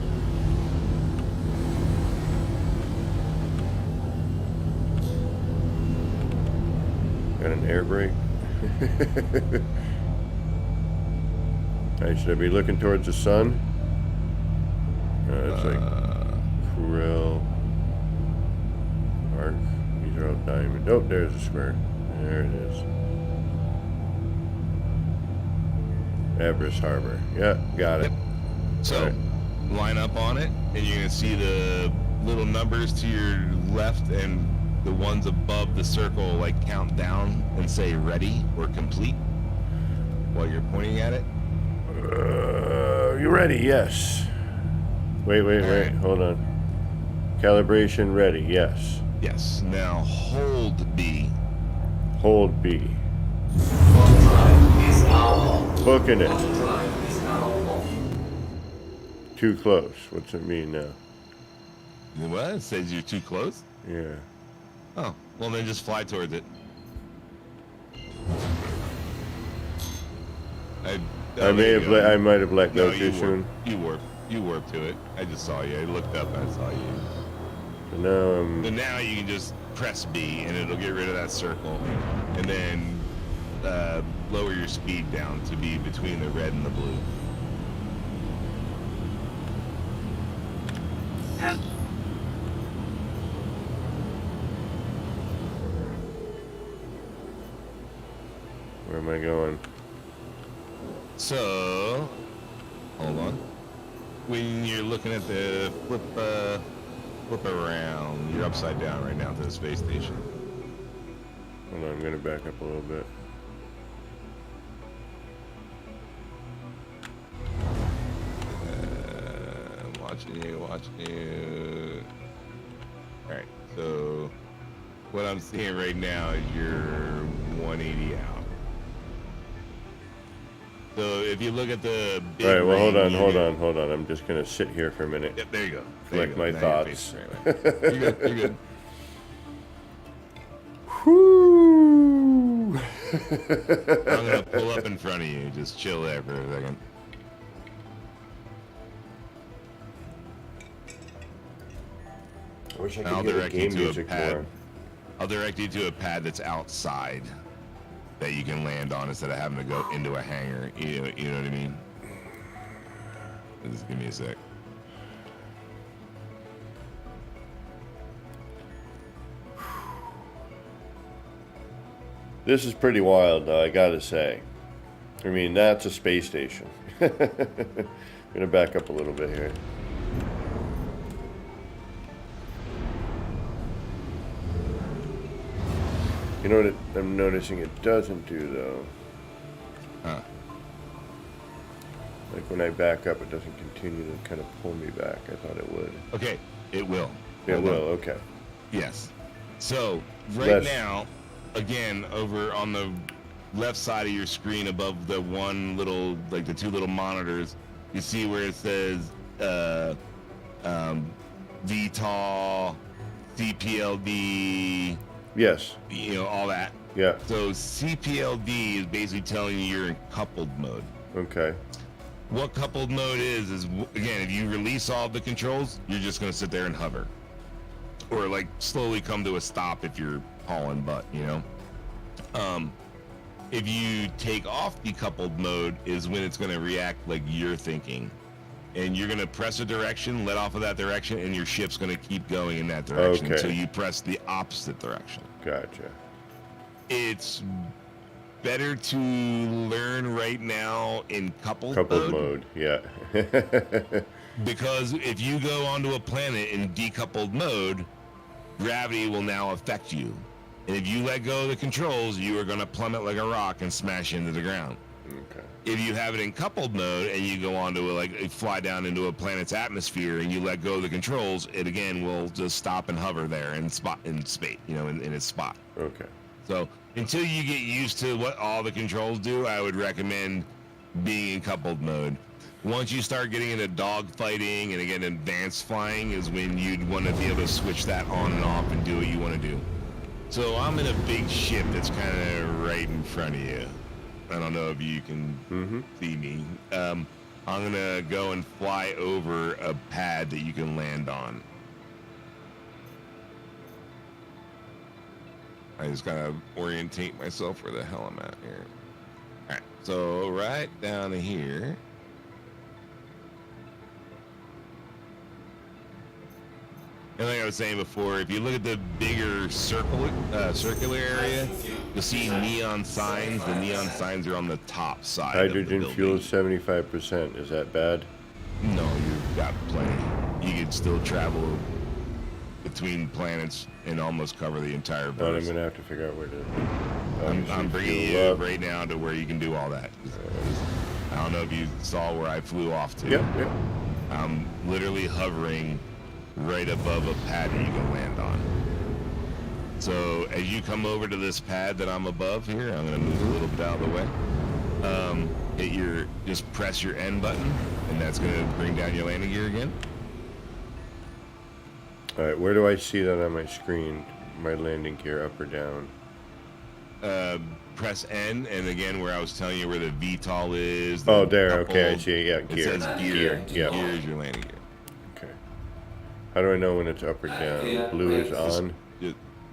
Got an air brake. Alright, should I be looking towards the sun? It's like Corel, arc. These are all diamond. Oh, there's a square. There it is. Everest Harbor. Yeah, got it. So Right. line up on it, and you're gonna see the little numbers to your left and the ones above the circle like count down and say ready or complete while you're pointing at it. You ready? Yes. Wait. right. Hold on. Calibration ready. Yes. Yes. Now hold B. Hold B. Drive is now on. Booking it. Drive is now on. Too close. What's it mean now? What? It says you're too close? Yeah. Oh, well then just fly towards it. I might have let No, go too soon. You warped to it. I just saw you. I looked up and I saw you. So now So now you can just press B and it'll get rid of that circle, and then lower your speed down to be between the red and the blue. where am I going? So, hold on. When you're looking at the flip around, you're upside down right now to the space station. Hold on, I'm gonna back up a little bit. Watching you. Alright, so what I'm seeing right now is you're 180 out. So if you look at the big All right, well, ring, hold on. I'm just gonna sit here for a minute. Yep, there you go. Collect my Now you're thoughts. facing straight away. You're good. You're good. Whoo! I'm gonna pull up in front of you. Just chill there for a second. I wish I I'll could hear the direct you game to a music pad. more. I'll direct you to a pad that's outside that you can land on instead of having to go into a hangar. You know what I mean? Just give me a sec. This is pretty wild, though, I gotta say. I mean, that's a space station. I'm gonna back up a little bit here. You know what I'm noticing it doesn't do, though? Huh. Like when I back up, it doesn't continue to kind of pull me back. I thought it would. Okay, it will. It Hold will, on. okay. Yes. So right Less. now, again, over on the left side of your screen above the one little, like the two little monitors, you see where it says VTOL, CPLD, Yes. you know, all that. Yeah. So CPLD is basically telling you you're in coupled mode. Okay. What coupled mode is again, if you release all the controls, you're just gonna sit there and hover, or like slowly come to a stop if you're hauling butt, you know. If you take off decoupled mode is when it's gonna react like you're thinking, and you're gonna press a direction, let off of that direction, and your ship's gonna keep going in that direction Okay. until you press the opposite direction. Gotcha. It's better to learn right now in coupled Mode. Yeah. because if you go onto a planet in decoupled mode, gravity will now affect you, and if you let go of the controls, you are going to plummet like a rock and smash into the ground. Okay. If you have it in coupled mode and you go onto fly down into a planet's atmosphere and you let go of the controls, it again will just stop and hover there and spot in space, in its spot. Okay. So until you get used to what all the controls do, I would recommend being in coupled mode. Once you start getting into dog fighting and again advanced flying is when you'd want to be able to switch that on and off and do what you want to do. So I'm in a big ship that's kind of right in front of you. I don't know if you can see me. I'm gonna go and fly over a pad that you can land on. I just gotta orientate myself where the hell I'm at here. All right, so right down here. And like I was saying before, if you look at the bigger circular area, you'll see neon signs. The neon signs are on the top side. Hydrogen of the fuel building. 75%. Is that bad? No, you've got plenty. You can still travel between planets and almost cover the entire But I'm verse. gonna have to figure out where to. I'm obviously bringing fuel you up. right now to where you can do all that. I don't know if you saw where I flew off to. Yep. I'm literally hovering right above a pad that you can land on. So as you come over to this pad that I'm above here, I'm gonna move a little bit out of the way. Just press your N button, and that's gonna bring down your landing gear again. All right. Where do I see that on my screen? My landing gear, up or down? Press N, and again where I was telling you where the VTOL is. Oh, there. Okay, I coupled, see. Yeah, It gear. says gear. Yeah. Gear is your landing gear. Okay. How do I know when it's up or down? Blue is on.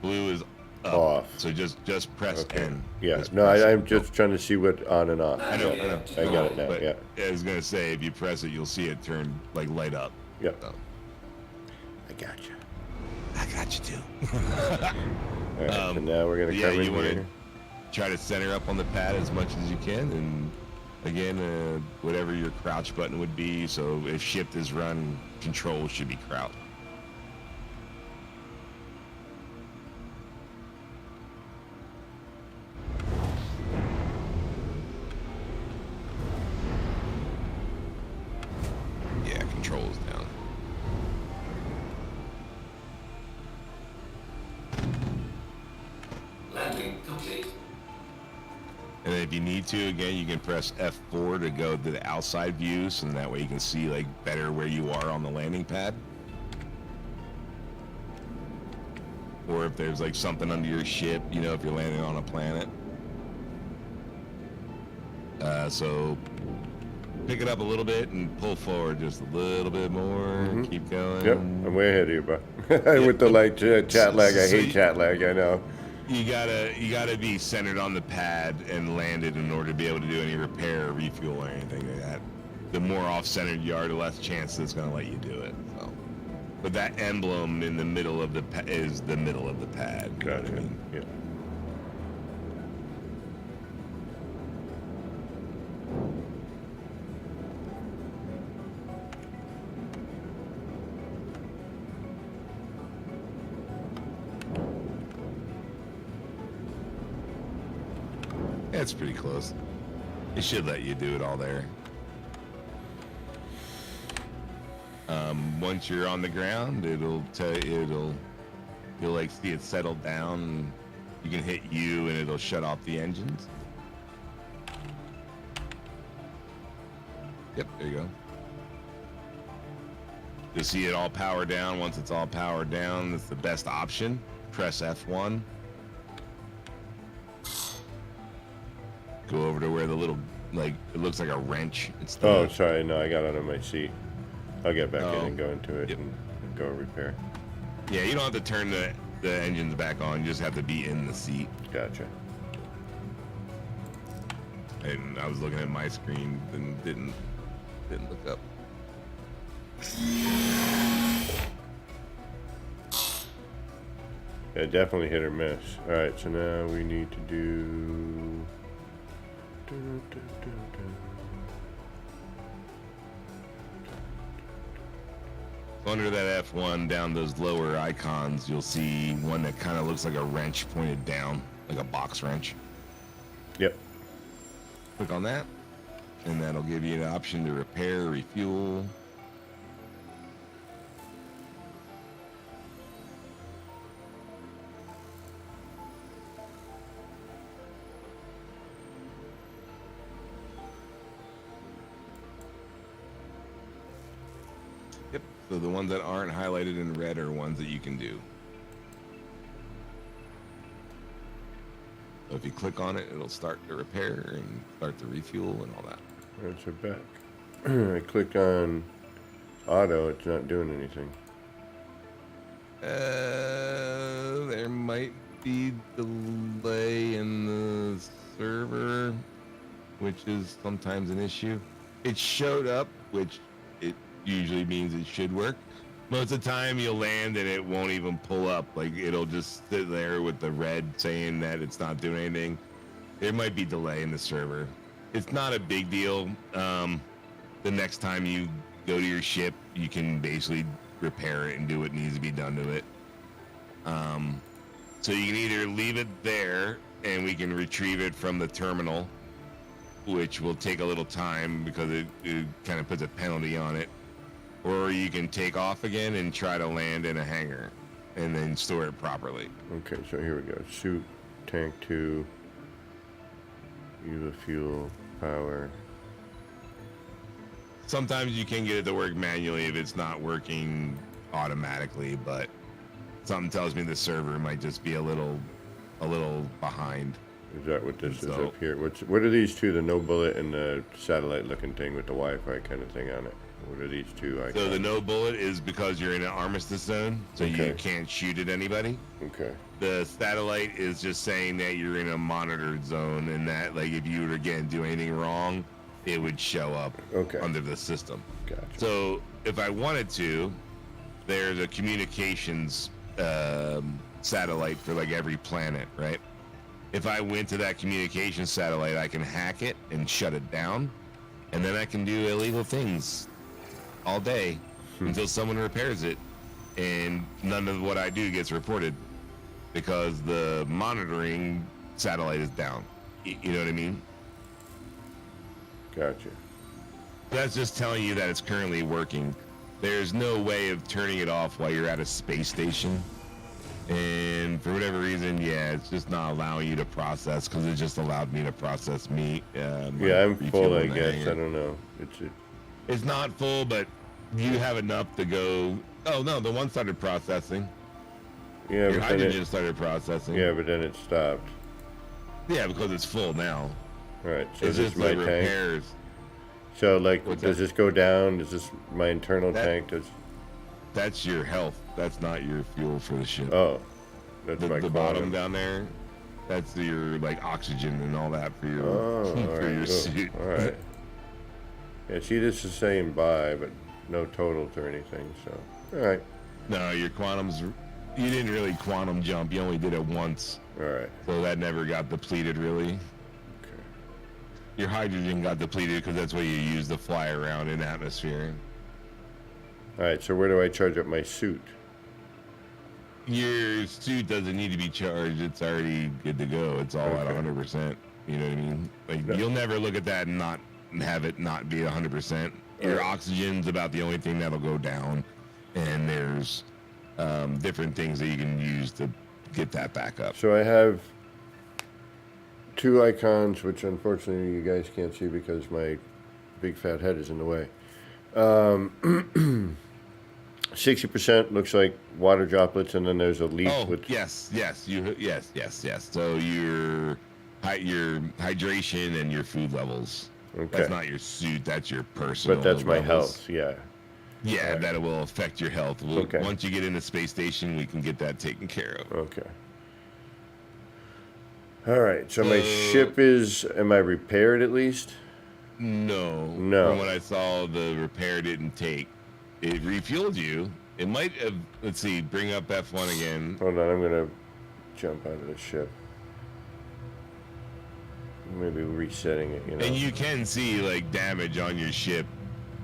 Blue is up. Off. So just press Okay. N. Yeah. Just No, press it. I'm just trying to see what on and off. I know. I got it now. But Yeah. I was gonna say, if you press it, you'll see it turn light up. Yep. So, I got you. I got you too. All right. So now we're gonna Yeah, come in you want to here. try to center up on the pad as much as you can, and again, whatever your crouch button would be. So if shift is run, control should be crouch. Yeah, control is down. Landing complete. And then if you need to, again, you can press F4 to go to the outside view, so that way you can see better where you are on the landing pad. Or if there's something under your ship, if you're landing on a planet. So pick it up a little bit and pull forward just a little bit more. Keep going. Yep. I'm way ahead of you, bro. With the chat lag. I hate chat lag. I know. You gotta be centered on the pad and landed in order to be able to do any repair or refuel or anything like that. The more off-centered you are, the less chance it's gonna let you do it. So, but that emblem in the middle of is the middle of the pad. You know what I Gotcha. mean? Yeah. Yeah, it's pretty close. It should let you do it all there. Once you're on the ground, you'll see it settle down. You can hit U and it'll shut off the engines. Yep, there you go. You'll see it all power down. Once it's all powered down, that's the best option. Press F1. Go over to where the little, it looks like a wrench. It's the, Oh, sorry. No, I got it on my seat. I'll get back in Oh. and go into it Yep. and go repair. Yeah, you don't have to turn the engines back on. You just have to be in the seat. Gotcha. And I was looking at my screen and didn't look up. Yeah, definitely hit or miss. All right, so now we need to do. Under that F1, down those lower icons, you'll see one that kind of looks like a wrench pointed down, like a box wrench. Yep. Click on that, and that'll give you an option to repair, refuel. Yep, so the ones that aren't highlighted in red are ones that you can do. So if you click on it, it'll start the repair and start the refuel and all that. That's it back. I clicked on auto, it's not doing anything. There might be delay in the server, which is sometimes an issue. It showed up, which it usually means it should work. Most of the time you'll land and it won't even pull up. Like it'll just sit there with the red saying that it's not doing anything. There might be delay in the server. It's not a big deal. The next time you go to your ship, you can basically repair it and do what needs to be done to it. So you can either leave it there and we can retrieve it from the terminal, which will take a little time because it kind of puts a penalty on it. Or you can take off again and try to land in a hangar and then store it properly. Okay, so here we go. Suit, tank 2, use of fuel, power. Sometimes you can get it to work manually if it's not working automatically, but something tells me the server might just be a little behind. Is that what this is up here? What are these two, the no bullet and the satellite looking thing with the Wi-Fi kind of thing on it? What are these two icons? So the no bullet is because you're in an armistice zone, so Okay. you can't shoot at anybody. Okay. The satellite is just saying that you're in a monitored zone and that like if you would again do anything wrong, it would show up under the system. Gotcha. So if I wanted to, there's a communications satellite for like every planet, right? If I went to that communications satellite, I can hack it and shut it down, and then I can do illegal things all day until someone repairs it, and none of what I do gets reported because the monitoring satellite is down. You know what I mean? Gotcha. That's just telling you that it's currently working. There's no way of turning it off while you're at a space station. And for whatever reason, yeah, it's just not allowing you to process because it just allowed me to process meat. Yeah, I'm full, I guess. I don't know. It's not full, but you have enough to go. Oh, no, the one started processing. Yeah, Your but then hydrogen started processing. Yeah, but then it stopped. Yeah, because it's full now. Right, so it's this just is my the tank. repairs. So, like, What's does that? this go down? Is this my internal tank? That's your health. That's not your fuel for the ship. Oh, that's the my bottom down there. That's your like oxygen and all that for your for your suit. All right. Yeah, see, this is saying buy, but no totals or anything. So, all right. No, your quantum's. You didn't really quantum jump. You only did it once. All right. So that never got depleted, really. Okay. Your hydrogen got depleted because that's what you use to fly around in atmosphere. All right. So where do I charge up my suit? Your suit doesn't need to be charged. It's already good to go. It's all at 100%. You know what I mean? Like you'll never look at that and not have it not be 100%. Your oxygen's about the only thing that'll go down, and there's different things that you can use to get that back up. So I have two icons, which unfortunately you guys can't see because my big fat head is in the way. 60% looks like water droplets, and then there's a leaf with. Yes. So your hydration and your food levels. Okay. That's not your suit. That's your personal. But that's my levels. health. Yeah. Yeah, Right. that will affect your health. Okay. Once you get in the space station, we can get that taken care of. Okay. All right. So my ship is. Am I repaired at least? No. No. From what I saw, the repair didn't take. It refueled you. It might have. Let's see. Bring up F1 again. Hold on. I'm gonna jump out of the ship. Maybe resetting it. You know. And you can see like damage on your ship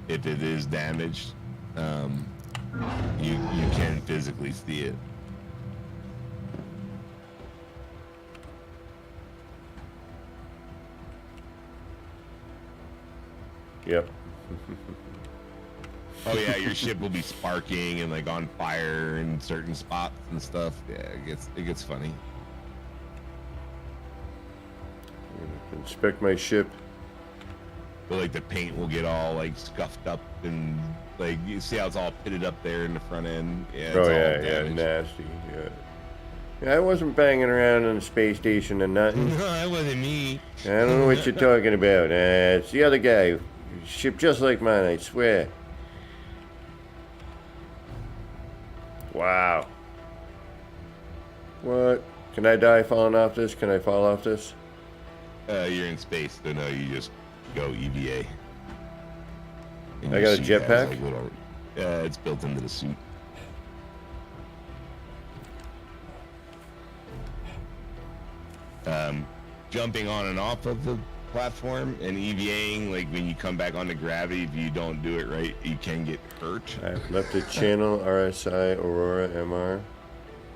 if it is damaged. You can physically see it. Yep. Oh yeah, your ship will be sparking and like on fire in certain spots and stuff. Yeah, it gets funny. Inspect my ship. But like the paint will get all like scuffed up and like you see how it's all pitted up there in the front end. Yeah. It's Oh all yeah, damaged. nasty. Yeah. Yeah, I wasn't banging around on the space station or nothing. No, that wasn't me. I don't know what you're talking about. It's the other guy. Ship just like mine, I swear. Wow. What? Can I die falling off this? Can I fall off this? You're in space, so no, you just go EVA. And I your got a suit has, jetpack? like, little- it's built into the suit. Jumping on and off of the platform and EVAing, like when you come back onto gravity, if you don't do it right, you can get hurt. I've left the channel, RSI, Aurora, MR.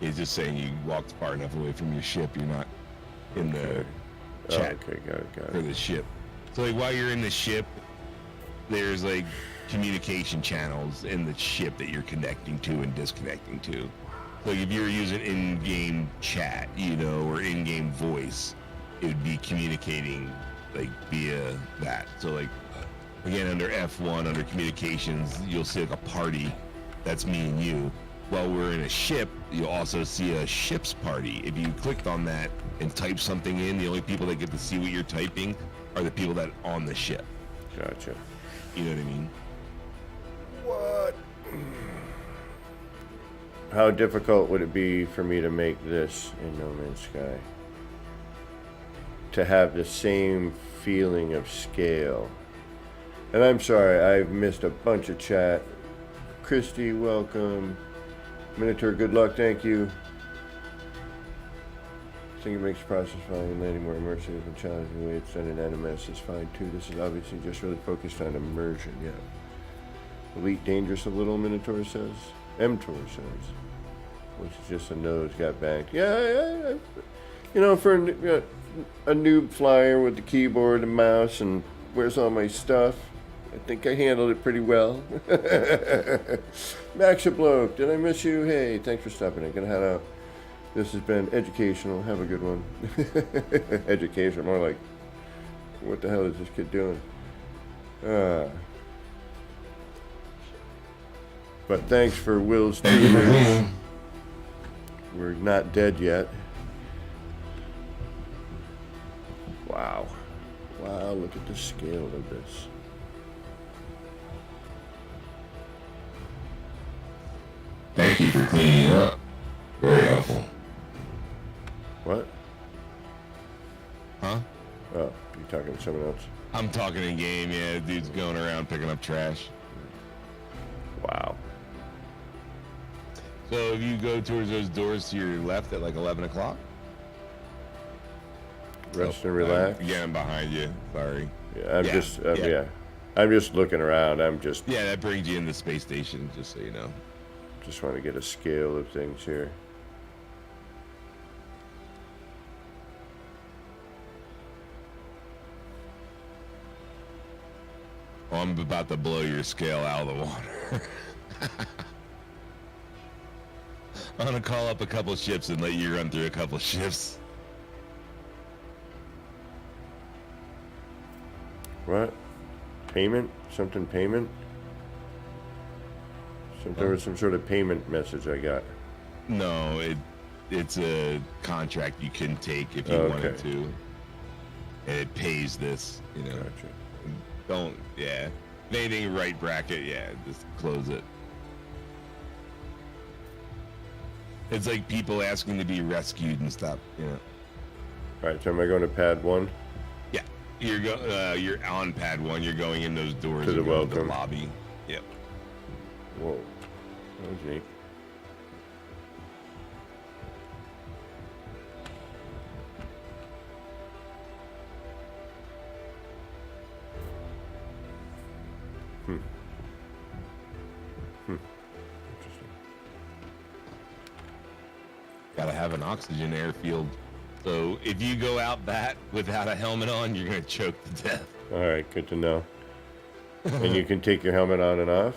He's just saying you walked far enough away from your ship, you're not in the Oh, chat okay, got it, got for it. the ship. So like while you're in the ship, there's like communication channels in the ship that you're connecting to and disconnecting to. Like if you're using in-game chat, you know, or in-game voice, it would be communicating like via that. So like again under F1 under communications, you'll see like a party. That's me and you. While we're in a ship, you'll also see a ship's party. If you clicked on that and type something in, the only people that get to see what you're typing are the people that are on the ship. Gotcha. You know what I mean? What? How difficult would it be for me to make this in No Man's Sky? To have the same feeling of scale. And I'm sorry, I've missed a bunch of chat. Christy, welcome. Minotaur, good luck, thank you. I think it makes the process flying and landing more immersive and challenging. The way it's done in NMS is fine too. This is obviously just really focused on immersion, yeah. Elite dangerous a little, Minotaur says. Mtor says. Which is just a nose got banked. Yeah, you know, for a noob flyer with the keyboard and mouse and where's all my stuff, I think I handled it pretty well. Maxabloke, did I miss you? Hey, thanks for stopping in. Gonna head out. This has been educational. Have a good one. Educational, more like, what the hell is this kid doing? But thanks for Will's teamers. We're not dead yet. Wow. Wow, look at the scale of this. Thank you for cleaning up. Very helpful. What? Huh? Oh, you're talking to someone else. I'm talking in game, yeah. Dude's going around picking up trash. Wow. So if you go towards those doors to your left at like 11 o'clock. Rest and relax. Yeah, I'm behind you. Sorry. Yeah, I'm Yeah, just, yeah. yeah. I'm just looking around. I'm just Yeah, that brings you in the space station, just so you know. want to get a scale of things here. Well, I'm about to blow your scale out of the water. I'm gonna call up a couple ships and let you run through a couple shifts. What? Payment? Something payment? There was some sort of payment message I got. No, it's a contract you can take if you Okay. wanted to. And it pays this, you know. Gotcha. Don't, yeah. If anything right bracket, yeah, just close it. It's like people asking to be rescued and stuff, you know. Alright, so am I going to pad 1? Yeah, you're on pad 1. You're going in those doors To the you're going welcome. lobby. Yep. Whoa. That was neat. Interesting. Gotta have an oxygen airfield. So if you go out that without a helmet on, you're gonna choke to death. Alright, good to know. And you can take your helmet on and off?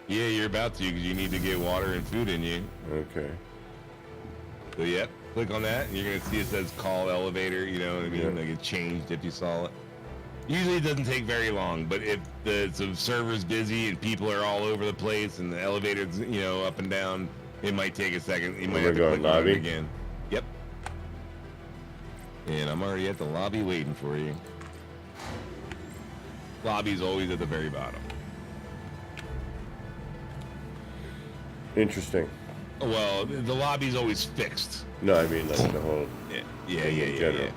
Yeah, you're about to because you need to get water and food in you. Okay. So yep, click on that and you're gonna see it says call elevator, you know what I mean? Yeah. Like it changed if you saw it. Usually it doesn't take very long, but if the server's busy and people are all over the place and the elevator's, you know, up and down, it might take a second. You might We're have to going click on lobby? it again. Yep. And I'm already at the lobby waiting for you. Lobby's always at the very bottom. Interesting. Well, the lobby's always fixed. No, I mean, like the whole Yeah. thing in general.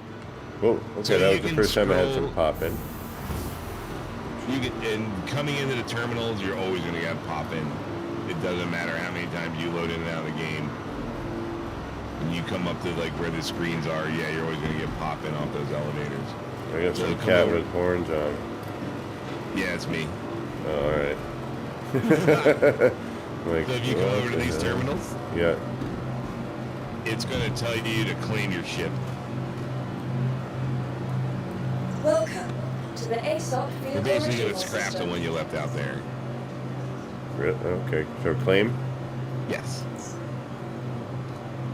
Whoa, okay, So that you was the can first time I had some scroll- pop in. You get, and coming into the terminals, you're always going to get pop in. It doesn't matter how many times you load in and out of the game. When you come up to like where the screens are, yeah, you're always going to get pop in off those elevators. I got So some come cat over. with horns on. Yeah, it's me. Oh, all right. Like, So if you go what over to the these hell? terminals, Yeah. it's going to tell you to claim your ship. Welcome to the ASOP You're vehicle basically going retrieval to scrap the system. one you left out there. Okay, so claim? Yes.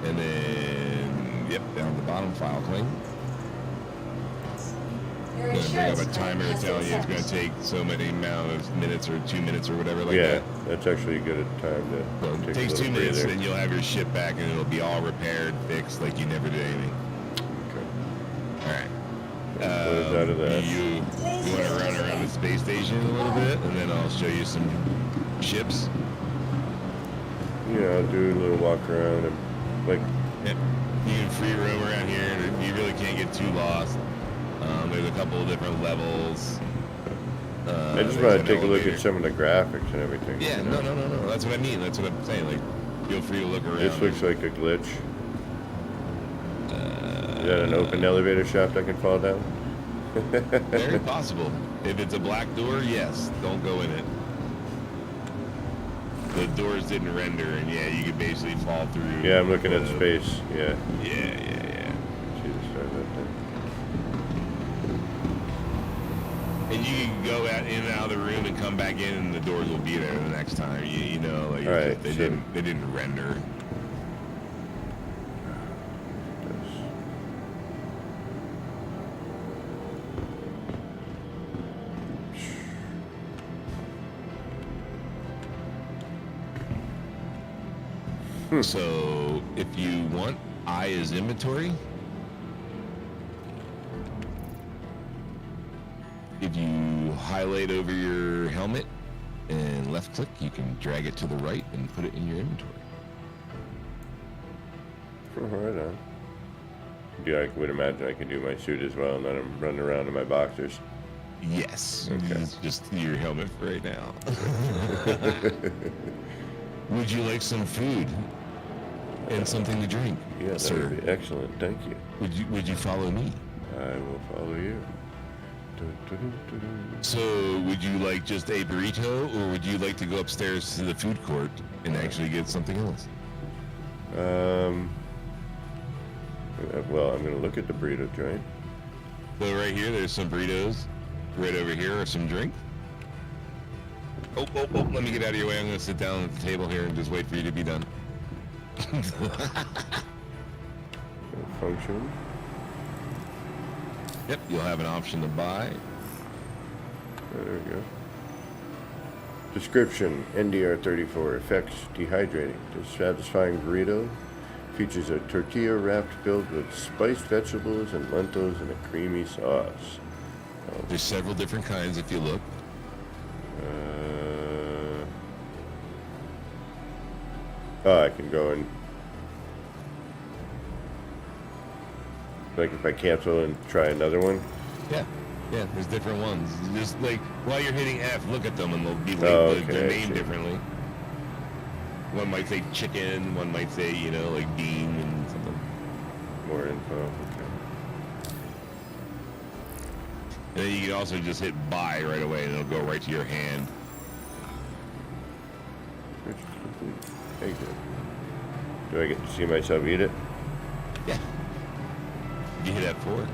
And then, yep, down at the bottom, file claim. Your Going to bring up insurance a claim timer has telling been you it's going to set. take so many amount of minutes or 2 minutes or whatever like Yeah, that. that's actually a good time to So take it takes a 2 little minutes, breather. and you'll have your ship back, and it'll be all repaired, fixed, like you never did anything. Okay. All right. Close out of that. You want to run around the space station a little bit, and then I'll show you some ships. Yeah, I'll do a little walk around and like, Yep. You can free roam around here, and you really can't get too lost. There's a couple of different levels. I just there's want an to take a look elevator. at some of the graphics and everything. Yeah, you know? no. That's what I mean. That's what I'm saying. Like, feel free to look around. This looks like a glitch. Is that an open elevator shaft I can fall down? Very possible. If it's a black door, yes, don't go in it. The doors didn't render, and yeah, you could basically fall through. Yeah, I'm looking at space. Yeah. Yeah. See the stars up there. And you can go out in and out of the room and come back in, and the doors will be there the next time. You know, like it's All right, just- they so- didn't render. So if you want, I is inventory. If you highlight over your helmet and left click, you can drag it to the right and put it in your inventory. Oh, right on. Yeah, I would imagine I could do my suit as well, and then I'm running around in my boxers. Yes. Okay. It's just your helmet for right now. Would you like some food and something to drink? Yeah, that sir. would be excellent. Thank you. Would you follow me? I will follow you. Dun, dun, dun, dun, dun. So, would you like just a burrito, or would you like to go upstairs to the food court and actually get something else? Well, I'm going to look at the burrito joint. So right here, there's some burritos. Right over here are some drink. Oh, let me get out of your way. I'm going to sit down at the table here and just wait for you to be done. Function. Yep, you'll have an option to buy. There we go. Description: NDR34 effects dehydrating. This satisfying burrito features a tortilla wrapped filled with spiced vegetables and lentils and a creamy sauce. There's several different kinds if you look. I can go and like if I cancel and try another one. Yeah, there's different ones. Just like while you're hitting F, look at them and they'll be like Oh, okay, they're I named see. differently. One might say chicken, one might say, you know, like bean and something. More info. Okay. And then you can also just hit buy right away and it'll go right to your hand. Purchase complete. Thank you. Do I get to see myself eat it? Yeah. You hit F4.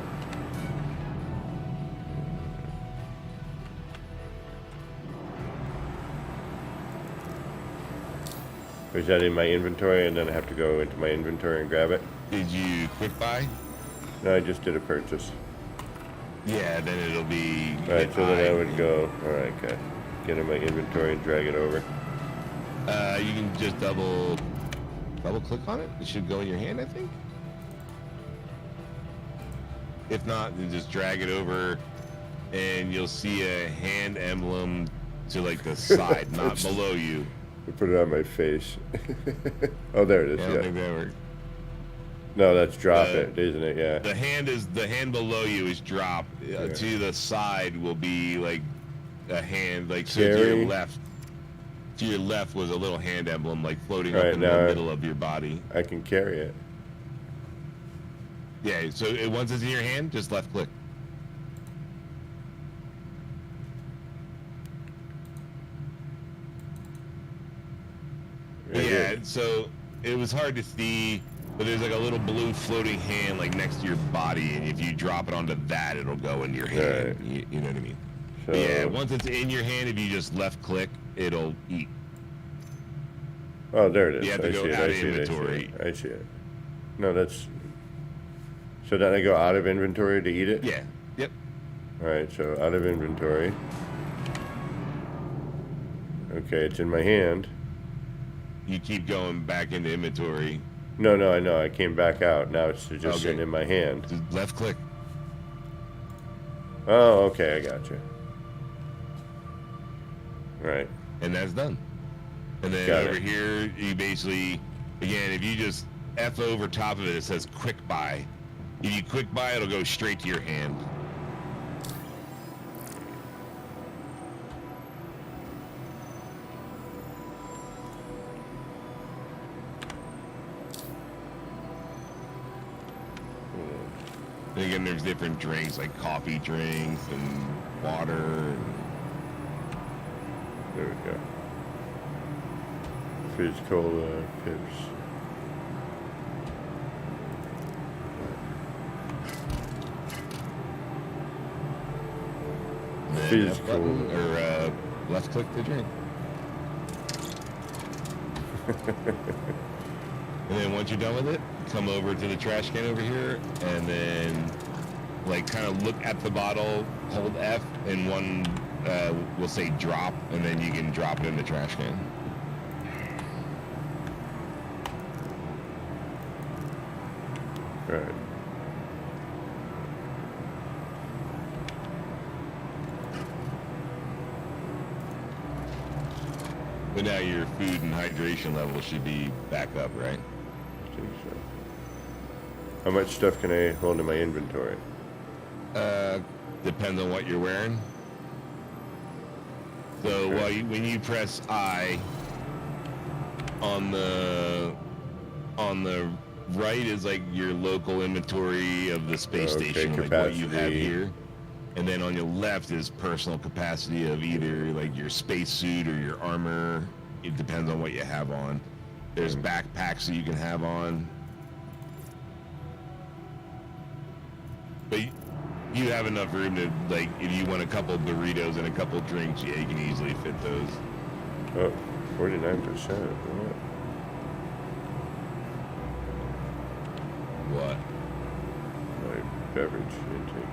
Or is that in my inventory and then I have to go into my inventory and grab it? Did you quick buy? No, I just did a purchase. Yeah, then it'll be. Alright, so then I would go, alright, okay. Get in my inventory and drag it over. You can just double click on it. It should go in your hand, I think. If not, then just drag it over and you'll see a hand emblem to like the side, not below you. I put it on my face. Oh, there it is. I don't think that worked. No, that's drop it, isn't it? Yeah. The hand below you is drop. Yeah. To the side will be like a hand, like so Carry. to your left. To your left was a little hand emblem, like floating up Right, in the now middle of your body. I can carry it. Yeah. So once it's in your hand, just left click. Very Yeah. good. So it was hard to see. But there's like a little blue floating hand like next to your body, and if you drop it onto that, it'll go in your hand. Right. You know what I mean? So, But yeah, once it's in your hand, if you just left click, it'll eat. oh, there it is. You have to I go see it. out I of see it. inventory. I see it. No, that's. So then I go out of inventory to eat it? Yeah. Yep. Alright, so out of inventory. Okay, it's in my hand. You keep going back into inventory. No, I know. I came back out. Now it's just Okay. sitting in my hand. Just left click. Oh, okay. I got you. Right. And that's done. And then Got over it. here, you basically, again, if you just F over top of it, it says quick buy. If you quick buy, it'll go straight to your hand. And again, there's different drinks like coffee drinks and water. And There we go. Fizz Cola, Pips. then Fizz F button, Cola. or left click to drink. And then once you're done with it, come over to the trash can over here, and then like kind of look at the bottle, hold F, and one will say drop, and then you can drop it in the trash can. Right. But now your food and hydration level should be back up, right? I think so. How much stuff can I hold in my inventory? Depends on what you're wearing. So Okay. when you press I on the right is like your local inventory of the space Okay, station, like what you have capacity. here. And then on your left is personal capacity of either like your spacesuit or your armor. It depends on what you have on. There's backpacks that you can have on. But you have enough room to, like, if you want a couple burritos and a couple drinks, yeah, you can easily fit those. Oh, 49%. What? My beverage intake.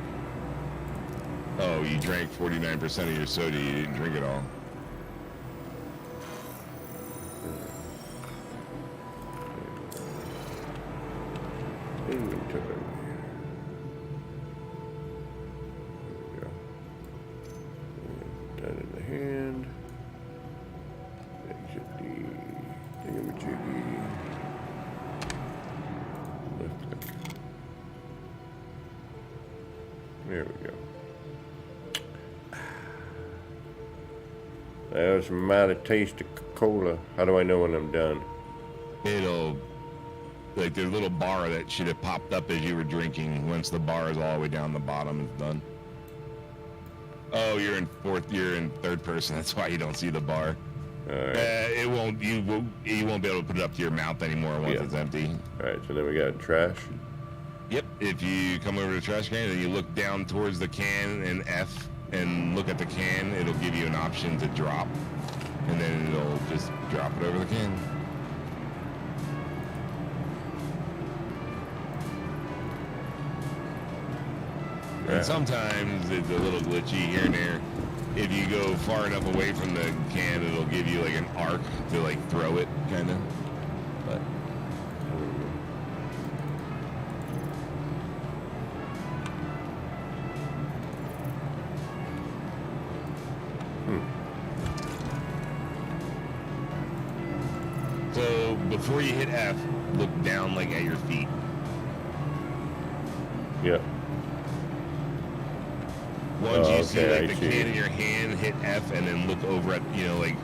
Oh, you drank 49% of your soda, you didn't drink it all. Inventory. There we go. That in the hand. Exit the thingamajiggy. Left click. There we go. That was a mighty taste of cola. How do I know when I'm done? It'll, like, there's a little bar that should have popped up as you were drinking. Once the bar is all the way down the bottom, it's done. Oh, you're in third person. That's why you don't see the bar. Alright. You won't be able to put it up to your mouth anymore once Yeah. it's empty. Alright, so then we got trash. Yep. If you come over to the trash can and you look down towards the can and F and look at the can, it'll give you an option to drop, and then it'll just drop it over the can. Yeah. And sometimes it's a little glitchy here and there. If you go far enough away from the can, it'll give you like an arc to like throw it, kind of. But so before you hit F, look down like at your feet. Yep. Once Oh, you see okay, like I the see. can in your hand, hit F, and then look over at like